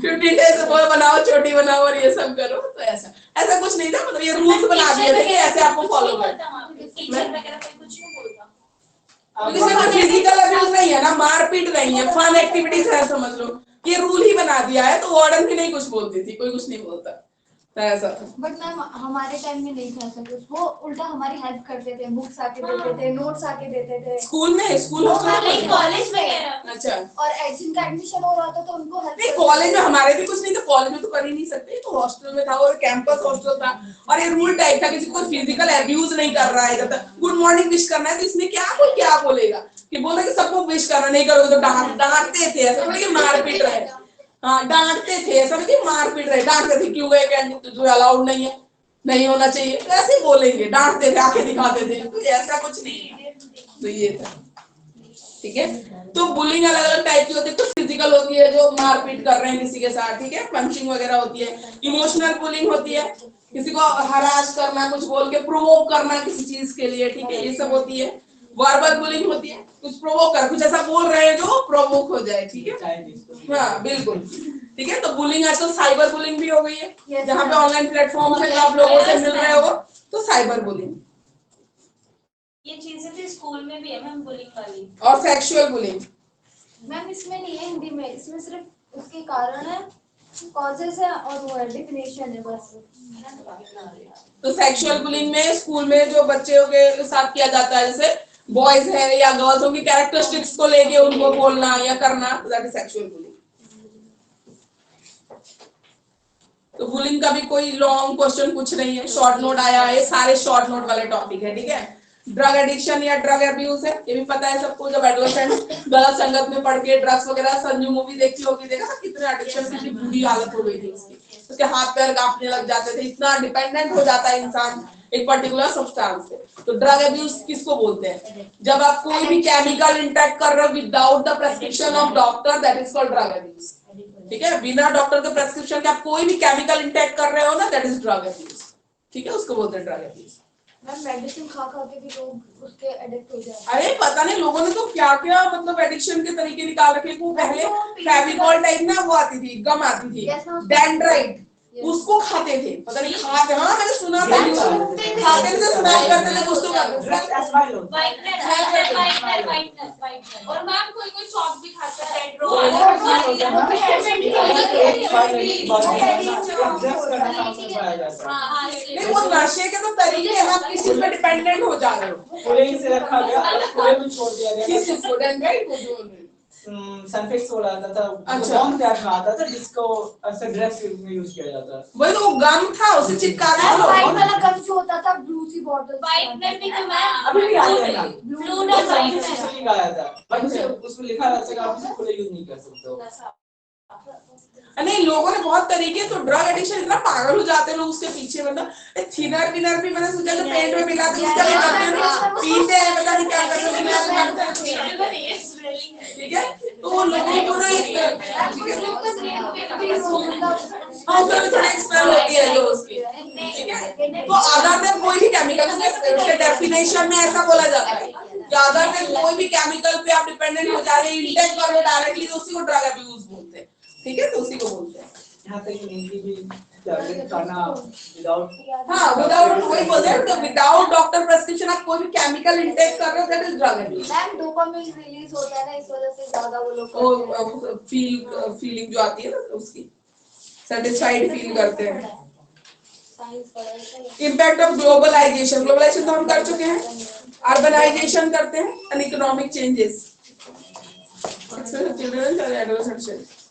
15 डेज बनाओ, छोटी बनाओ और ये सब करो, तो ऐसा ऐसा कुछ नहीं था, मतलब ये रूल्स बना दिए थे कि ऐसे आपको फॉलो करना। इसमें फिजिकल अब्यूज नहीं है ना, मारपीट नहीं है, फन एक्टिविटीज है, समझ लो, ये रूल ही बना दिया है, तो वार्डन भी नहीं कुछ बोलती थी, कोई कुछ नहीं बोलता ऐसा था।
बट मैम हमारे टाइम में नहीं था ऐसा कुछ, वो उल्टा हमारी हेल्प करते थे, बुक्स आके देते थे, नोट्स आके देते थे।
स्कूल में, स्कूल
कॉलेज में
अच्छा,
और जिनका एडमिशन हो रहा था तो उनको हेल्प
नहीं कॉलेज में हमारे भी कुछ नहीं था, कॉलेज में तो कर ही नहीं सकते, तो हॉस्टल में था और कैंपस हॉस्टल था, और ये रूल टाइप था, किसी को फिजिकल अब्यूज नहीं कर रहा है, गुड मॉर्निंग विश करना है, तो इसमें क्या कोई क्या बोलेगा कि बोला कि सबको विश करना, नहीं करोगे तो डांटते थे, ऐसा नहीं कि मारपीट रहे, हाँ डांटते थे, ऐसा नहीं कि मारपीट रहे, डांटते थे क्यों गए कैंटीन, तुझे अलाउड नहीं है, नहीं होना चाहिए, ऐसे बोलेंगे, डांटते थे, आंखें दिखाते थे, तो ऐसा कुछ नहीं है, तो ये था। ठीक है, तो बुलिंग अलग अलग टाइप की होती है, कुछ फिजिकल होती है जो मारपीट कर रहे हैं किसी के साथ, ठीक है, पंचिंग वगैरह होती है, इमोशनल बुलिंग होती है, किसी को हरास करना, कुछ बोल के प्रोवोक करना किसी चीज के लिए, ठीक है, ये सब होती है। वर्बल बुलिंग होती है, कुछ प्रोवोक कर, कुछ ऐसा बोल रहे हैं जो प्रोवोक हो जाए, ठीक है, हाँ बिल्कुल, ठीक है। तो बुलिंग आजकल साइबर बुलिंग भी हो गई है, जहाँ पे ऑनलाइन प्लेटफॉर्म पे आप लोगों से मिल रहे हो, तो साइबर बुलिंग,
ये चीजें भी स्कूल में भी है मैम, बुलिंग वाली।
और सेक्सुअल बुलिंग
मैम इसमें नहीं है हिंदी में, इसमें सिर्फ उसके कारण है, कॉजेस है और वो डेफिनेशन है बस।
तो सेक्सुअल बुलिंग में स्कूल में जो बच्चों के साथ किया जाता है, जैसे बॉयज है या गर्ल्स की कैरेक्टरिस्टिक्स को लेके उनको बोलना या करना, दैट इज सेक्सुअल बुलिंग। तो बुलिंग का भी कोई लॉन्ग क्वेश्चन कुछ नहीं है, शॉर्ट नोट आया है, सारे शॉर्ट नोट वाले टॉपिक है, ठीक है। ड्रग एडिक्शन या ड्रग अब्यूज है, ये भी पता है सबको, जब एडोलेसेंट गलत संगत में पड़ के ड्रग्स वगैरह, संजू मूवी देखी होगी, देखा था कितने एडिक्शन, कितनी बुरी हालत हो गई थी उसकी, उसके हाथ पैर कांपने लग जाते थे, इतना डिपेंडेंट हो जाता है इंसान एक पर्टिकुलर सब्सटेंस से। तो ड्रग अब्यूज किसको बोलते हैं, जब आप कोई भी केमिकल इंटेक कर रहे हो without the prescription of doctor, that is called drug abuse, ठीक है। बिना डॉक्टर के प्रेस्क्रिप्शन के आप कोई भी केमिकल इंटेक कर रहे हो ना, दैट इज ड्रग अब्यूज, ठीक है, उसको बोलते हैं ड्रग अब्यूज।
मैम मेडिसिन खा खा के भी लोग उसके एडिक्ट हो जाते हैं।
अरे पता नहीं लोगों ने तो क्या क्या मतलब एडिक्शन के तरीके निकाल रखे, वो पहले फेविकॉल टाइप ना वो आती थी, गम आती थी, डेंड्राइट, उसको खाते थे, पता नहीं खाते, हाँ मैंने सुना था, खाते थे, स्मैश करते थे, कुछ तो
और मैम कोई कोई चॉप भी खाता है, रेड
नहीं, वो नशे के तो तरीके हैं, आप किस चीज पे डिपेंडेंट हो जा रहे हो,
पुलिंग से रखा गया, पुलिंग में छोड़ दिया गया,
किस चीज को, डेंड्राइट को जो
सल्फेक्स हो रहा था,
अच्छा।
बॉम्ब तैयार खाता था जिसको ऐसे ड्रग्स में यूज किया जाता है।
वही तो वो गम था, उसे चिपका
वाइट
दो,
वाला गम जो होता था ब्लू सी बॉटल,
वाइट में भी तो मैम
अभी भी आता है,
ब्लू और वाइट में
उसमें गाया था, बट उसमें लिखा रहता है कि आप इसे खुले यूज नहीं कर सकते हो।
नहीं लोगों ने बहुत तरीके, तो ड्रग एडिक्शन इतना पागल हो जाते हैं लोग उसके पीछे, मतलब थिनर विनर भी मैंने सोचा तो पेट में मिलाते हैं, उसका भी करते हैं, पीते हैं, पता नहीं क्या करते हैं, ठीक है। तो वो लोगों को ना हाँ उसमें भी थोड़ी स्मेल होती है जो उसकी, ठीक है। तो अदर देन कोई भी केमिकल, उसके डेफिनेशन में ऐसा बोला जाता है कि अदर देन कोई भी केमिकल पे आप डिपेंडेंट हो जा रहे हैं, इंटेक कर रहे हो डायरेक्टली, तो उसी को ड्रग अब्यूज बोलते हैं, ठीक है, तो उसी को बोलते हैं।
यहाँ तक हिंदी भी टैबलेट खाना विदाउट,
हाँ विदाउट, वही बोलते हैं, तो विदाउट डॉक्टर प्रेस्क्रिप्शन आप कोई भी केमिकल इंटेक कर रहे हो, that is drug abuse.
Ma'am dopamine release होता है ना, इस वजह से ज्यादा वो लोग करते हैं।
वो फीलिंग जो आती है ना उसकी, सेटिस्फाइड फील करते हैं। इम्पैक्ट ऑफ ग्लोबलाइजेशन, ग्लोबलाइजेशन तो हम कर चुके हैं, अर्बनाइजेशन करते हैं, and economic changes,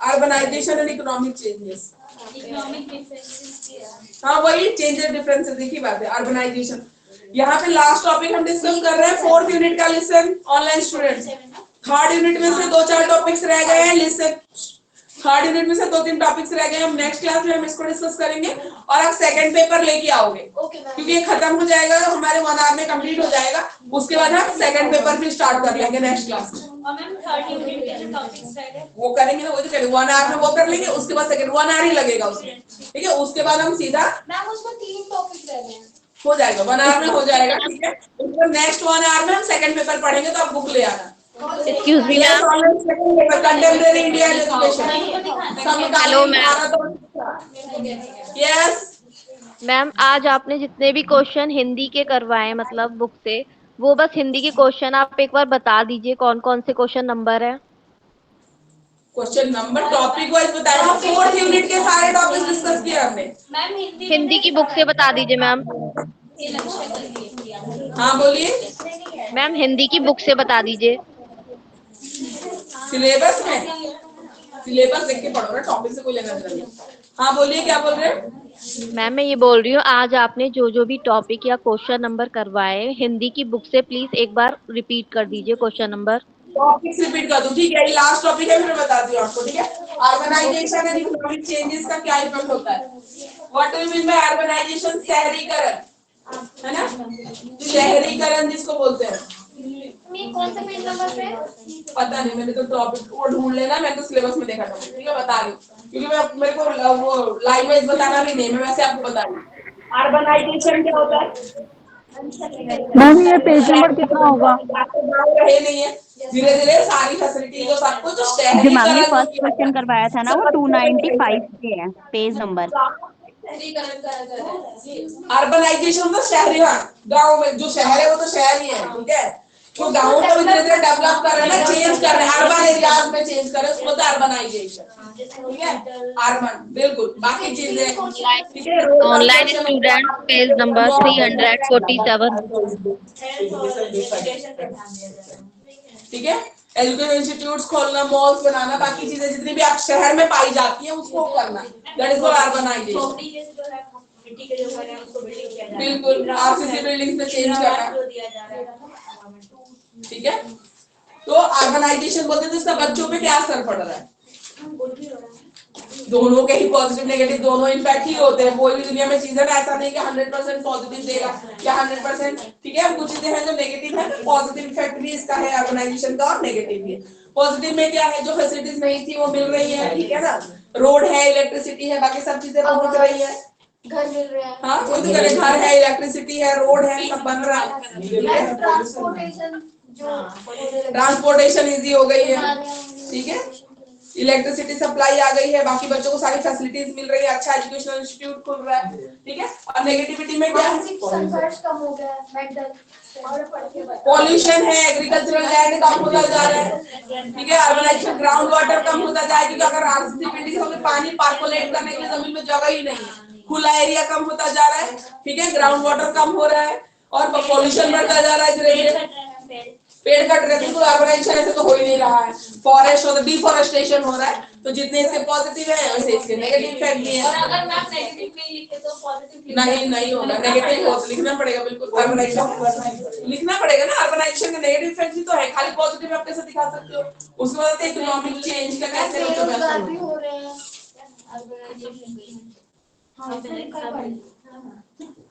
urbanisation and economic changes,
economic differences भी है।
हाँ वही चेंजेस डिफरेंसेस एक ही बात है, अर्बनाइजेशन। यहाँ पे लास्ट टॉपिक हम डिस्कस कर रहे हैं, 4th यूनिट का listen online students, 3rd unit में से 2-4 टॉपिक्स रह गए हैं, लिसन थर्ड यूनिट में से 2-3 टॉपिक्स रह गए, हम नेक्स्ट क्लास में हम इसको डिस्कस करेंगे और आप सेकंड पेपर लेके आओगे,
ओके मैम।
क्योंकि ये खत्म हो जाएगा तो हमारे 1 आवर में कंप्लीट हो जाएगा, उसके बाद हम सेकंड पेपर भी स्टार्ट कर लेंगे नेक्स्ट क्लास में।
और मैम थर्ड यूनिट के जो टॉपिक्स रह गए
वो करेंगे ना, वो तो करेंगे 1 आवर में वो कर लेंगे, उसके बाद सेकंड 1 आवर ही लगेगा उसमें, ठीक है। उसके बाद हम सीधा
मैम उसमें 3 टॉपिक रह गए हैं।
हो जाएगा 1 आवर में हो जाएगा, ठीक है। उसके बाद नेक्स्ट 1 आवर में हम सेकंड पेपर पढ़ेंगे, तो आप बुक ले आना।
Excuse me ma'am.
Contemporary Indian education.
Hello ma'am.
Yes
ma'am आज आपने जितने भी क्वेश्चन हिंदी के करवाए मतलब बुक से, वो बस हिंदी के क्वेश्चन आप एक बार बता दीजिए कौन कौन से क्वेश्चन नंबर है।
क्वेश्चन नंबर टॉपिक वाइज बताया, फोर्थ यूनिट के सारे टॉपिक्स डिस्कस किए हमने।
मैम
हिंदी की बुक से बता दीजिए मैम।
हाँ बोलिए।
मैम हिंदी की बुक से बता दीजिए।
सिलेबस में, सिलेबस देख के पढ़ो ना, टॉपिक से कोई लेना देना नहीं। हाँ बोलिए, क्या बोल रहे हैं?
मैम मैं ये बोल रही हूँ आज आपने जो जो भी टॉपिक या क्वेश्चन नंबर करवाए हिंदी की बुक से प्लीज एक बार रिपीट कर दीजिए क्वेश्चन नंबर।
टॉपिक्स रिपीट कर दूं, ठीक है। ये लास्ट टॉपिक है, फिर बताती हूँ आपको, ठीक है। अर्बनाइजेशन एंड इकोनॉमिक चेंजेस का क्या इफेक्ट होता है? What do you mean by urbanisation? शहरीकरण, है ना, शहरीकरण जिसको बोलते हैं।
मैं कौन से पेज नंबर पे?
पता नहीं, मैंने तो टॉपिक वो ढूंढ लेना, मैं तो सिलेबस में देखा था, ठीक है, बता रही हूँ, क्योंकि मैं मेरे को वो लाइन वाइज बताना भी नहीं, मैं वैसे आपको बता रही हूँ। अर्बनाइजेशन क्या होता है?
मैम ये पेज नंबर कितना होगा?
रहे नहीं है, धीरे धीरे सारी फैसिलिटी तो सब कुछ
जो मैम ने
शहरीकरण
फर्स्ट क्वेश्चन करवाया था ना वो 295 पे है पेज नंबर।
अर्बनाइजेशन तो शहरी, हाँ, गाँव में जो शहर है वो तो शहर ही है, ठीक है। तो गाँव को भी धीरे धीरे डेवलप कर रहे हैं ना, चेंज कर रहे हैं, अर्बन एरियाज में चेंज कर रहे हैं, उसको तो अर्बनाइजेशन, ठीक है, अर्बन, बिल्कुल। बाकी चीजें, ठीक है।
Online student page number 347।
ठीक है, एजुकेशन इंस्टीट्यूट्स खोलना, मॉल्स बनाना, बाकी चीजें जितनी भी आप शहर में पाई जाती है उसको करना, दैट इज कॉल्ड अर्बनाइजेशन। बिल्कुल, आरसीसी बिल्डिंग्स में चेंज करना, ठीक है। तो अर्बनाइजेशन बोलते हैं, तो इसका बच्चों पे क्या असर पड़ रहा है? दोनों के ही पॉजिटिव नेगेटिव दोनों इम्पैक्ट ही होते हैं। कोई भी दुनिया में चीज है ना, ऐसा नहीं कि 100% पॉजिटिव देगा या 100%, ठीक है। कुछ चीजें हैं जो नेगेटिव है, पॉजिटिव इफेक्ट भी इसका है अर्बनाइजेशन का, और नेगेटिव भी है। पॉजिटिव में क्या है, जो फैसिलिटीज नहीं थी वो मिल रही है, ठीक है ना, रोड है, इलेक्ट्रिसिटी है, बाकी सब चीजें पहुंच रही है,
घर मिल रहे हैं।
हाँ, कोई तो करे, घर है, इलेक्ट्रिसिटी है, रोड है, सब बन रहा है। ट्रांसपोर्टेशन इजी हो गई है, ठीक है। इलेक्ट्रिसिटी सप्लाई आ गई है, बाकी बच्चों को सारी फैसिलिटीज मिल रही है, अच्छा एजुकेशनल इंस्टीट्यूट खुल रहा है, ठीक है। और नेगेटिविटी में क्या है?
संघर्ष कम हो गया है, मेंटल
पॉल्यूशन है, एग्रीकल्चरल लैंड कम होता जा रहा है, ठीक है। अर्बनाइजेशन, ग्राउंड वाटर कम होता जाएगा, क्योंकि अगर आरसीसी बिल्डिंग में पानी पार्कोलेट करने के लिए जमीन में जगह ही नहीं है, खुला एरिया कम होता जा रहा है, ठीक है, ग्राउंड वाटर कम हो रहा है, और पॉल्यूशन बढ़ता जा रहा है धीरे धीरे, पेड़ कट रहे हैं, तो अर्बनाइजेशन ऐसे तो हो ही नहीं रहा है। फॉरेस्ट हो, डिफॉरेस्टेशन हो रहा है, तो जितने इसके पॉजिटिव है वैसे इसके नेगेटिव इफेक्ट भी है।
और अगर मैं नेगेटिव नहीं लिखे तो पॉजिटिव
नहीं होगा, नेगेटिव हो लिखना पड़ेगा, बिल्कुल अर्बनाइजेशन लिखना पड़ेगा ना। अर्बनाइजेशन का नेगेटिव इफेक्ट भी तो है, खाली पॉजिटिव आप कैसे दिखा सकते हो? उसके बाद इकोनॉमिक चेंज का कैसे
बेरोजगार भी हो रहे हैं।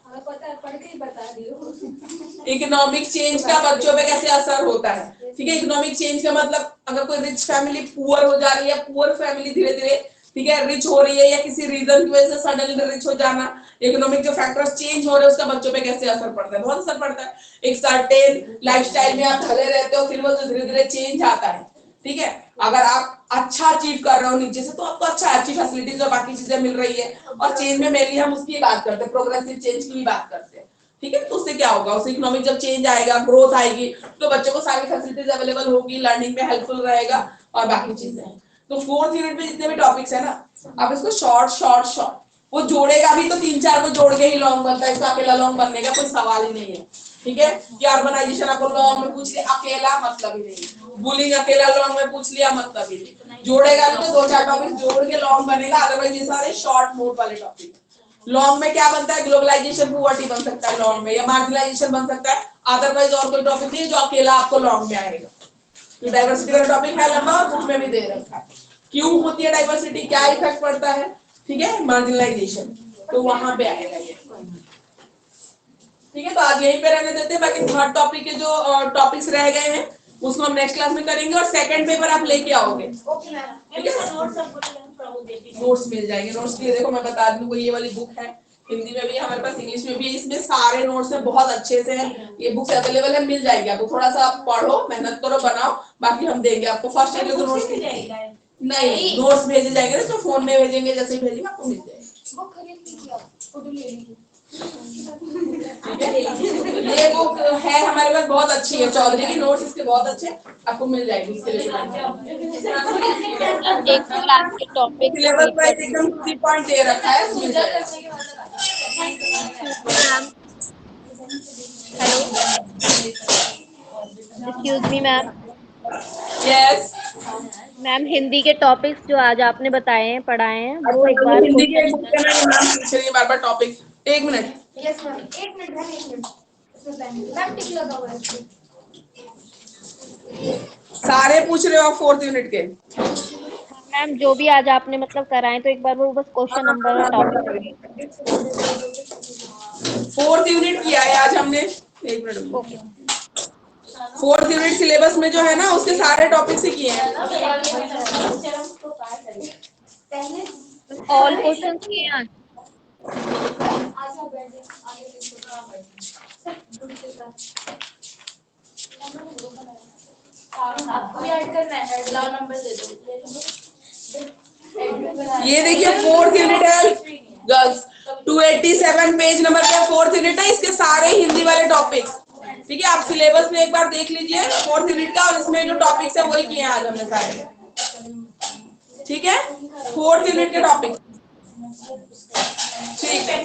हमें पता है, पढ़ के ही बता रही हूँ।
इकोनॉमिक चेंज का बच्चों पे कैसे असर होता है, ठीक है। इकोनॉमिक चेंज का मतलब अगर कोई रिच फैमिली पुअर हो जा रही है, पुअर फैमिली धीरे धीरे, ठीक है, रिच हो रही है, या किसी रीजन की वजह से सडनली रिच हो जाना, इकोनॉमिक जो फैक्टर्स चेंज हो रहे हैं उसका बच्चों पे कैसे असर पड़ता है? बहुत असर पड़ता है। एक सर्टेन लाइफस्टाइल में आप ढले रहते हो, फिर वो धीरे धीरे चेंज आता है, ठीक है। अगर आप अच्छा अचीव कर रहे हो नीचे से, तो आपको अच्छा अच्छी फैसिलिटीज और बाकी चीजें मिल रही है, और चेंज में मेनली हम उसकी बात करते हैं, प्रोग्रेसिव चेंज की बात करते हैं, ठीक है। तो उससे क्या होगा, उससे इकोनॉमिक जब चेंज आएगा, ग्रोथ आएगी, तो बच्चों को सारी फैसिलिटीज अवेलेबल होगी, लर्निंग में हेल्पफुल रहेगा, और बाकी चीजें। तो फोर्थ यूनिट में जितने भी टॉपिक्स है ना, आप इसको शॉर्ट वो जोड़ेगा भी तो 3-4 को जोड़ के ही लॉन्ग बनता है, इसका अकेला लॉन्ग बनने का कोई सवाल ही नहीं है, ठीक है। कि अर्बनाइजेशन आपको लॉन्ग में पूछ लिया, अकेला मतलब ही नहीं। बुलिंग अकेला लॉन्ग में पूछ लिया, मतलब ही नहीं। जोड़ेगा भी तो 2-4 टॉपिक जोड़ के लॉन्ग बनेगा, अदरवाइज ये सारे शॉर्ट नोट वाले टॉपिक। लॉन्ग में क्या बनता है? ग्लोबलाइजेशन पुअर्टी बन सकता है लॉन्ग में, या मार्जिनलाइजेशन बन सकता है, अदरवाइज और कोई टॉपिक नहीं जो अकेला आपको लॉन्ग में आएगा। तो डाइवर्सिटी का टॉपिक है लंबा, और बुक में भी दे रखा है, क्यों होती है डाइवर्सिटी, क्या इफेक्ट पड़ता है, ठीक है, मार्जिनलाइजेशन, तो वहां पे आएगा ये। ठीक है, तो आज यहीं पे रहने देते हैं, बाकी थर्ड टॉपिक के जो टॉपिक्स रह गए हैं उसको हम नेक्स्ट क्लास में करेंगे, और सेकंड पेपर आप लेके आओगे,
ओके मैम।
ठीक है। नोट्स मिल जाएंगे, नोट्स के लिए देखो मैं बता दूं, ये वाली बुक है, हिंदी में भी है हमारे पास, इंग्लिश में भी है, इसमें सारे नोट्स हैं, बहुत अच्छे से हैं, ये बुक्स अवेलेबल है, मिल जाएगी आपको, थोड़ा सा आप पढ़ो, मेहनत करो, बनाओ, बाकी हम देंगे आपको फर्स्ट ईयर के तो नोट्स नहीं, नोट्स भेजे जाएंगे ना, तो फोन में भेजेंगे, जैसे ही भेजेंगे आपको मिल जाएगा।
वो खरीद लीजिए आप, फोटो ले लीजिए।
ठीक है, ये बुक है हमारे पास, बहुत अच्छी है, चौधरी की, नोट्स इसके बहुत अच्छे, आपको मिल जाएगी इसके लिए।
एक क्लास के टॉपिक
सिलेबस वाइज एकदम 3 पॉइंट दे रखा है, मिल जाएगा।
Ma'am, hello, excuse me ma'am.
Yes,
ma'am, Hindi के टॉपिक्स जो आज आपने बताए हैं, पढ़ाए हैं, वो
अच्छा
एक बार
हिंदी के
क्वेश्चन
बुक का नाम पूछ रही है बार-बार टॉपिक, एक मिनट,
यस मैम, एक मिनट मैम, एक मिनट। इसमें पेन मैम टिक लगा हुआ है इसमें।
सारे पूछ रहे हो आप 4th यूनिट के?
मैम जो भी आज आपने मतलब कराए, तो एक बार वो बस क्वेश्चन नंबर और टॉपिक पढ़िए।
4th यूनिट किया है आज हमने, एक minute.
Okay.
4th unit syllabus में जो है ना, उसके सारे टॉपिक्स ही किए हैं।
पहले
ऑल क्वेश्चन किए हैं आज?
आजा बैठे, आगे आपको भी ऐड करना है, लाओ नंबर दे दो।
ये देखिए 4th यूनिट है गर्ल्स, 287 पेज नंबर पे 4th यूनिट है, इसके सारे हिंदी वाले टॉपिक्स, ठीक है, आप सिलेबस में एक बार देख लीजिए 4th यूनिट का, और इसमें जो टॉपिक्स है वही किए हैं आज हमने सारे, ठीक है, 4th यूनिट के टॉपिक, ठीक है।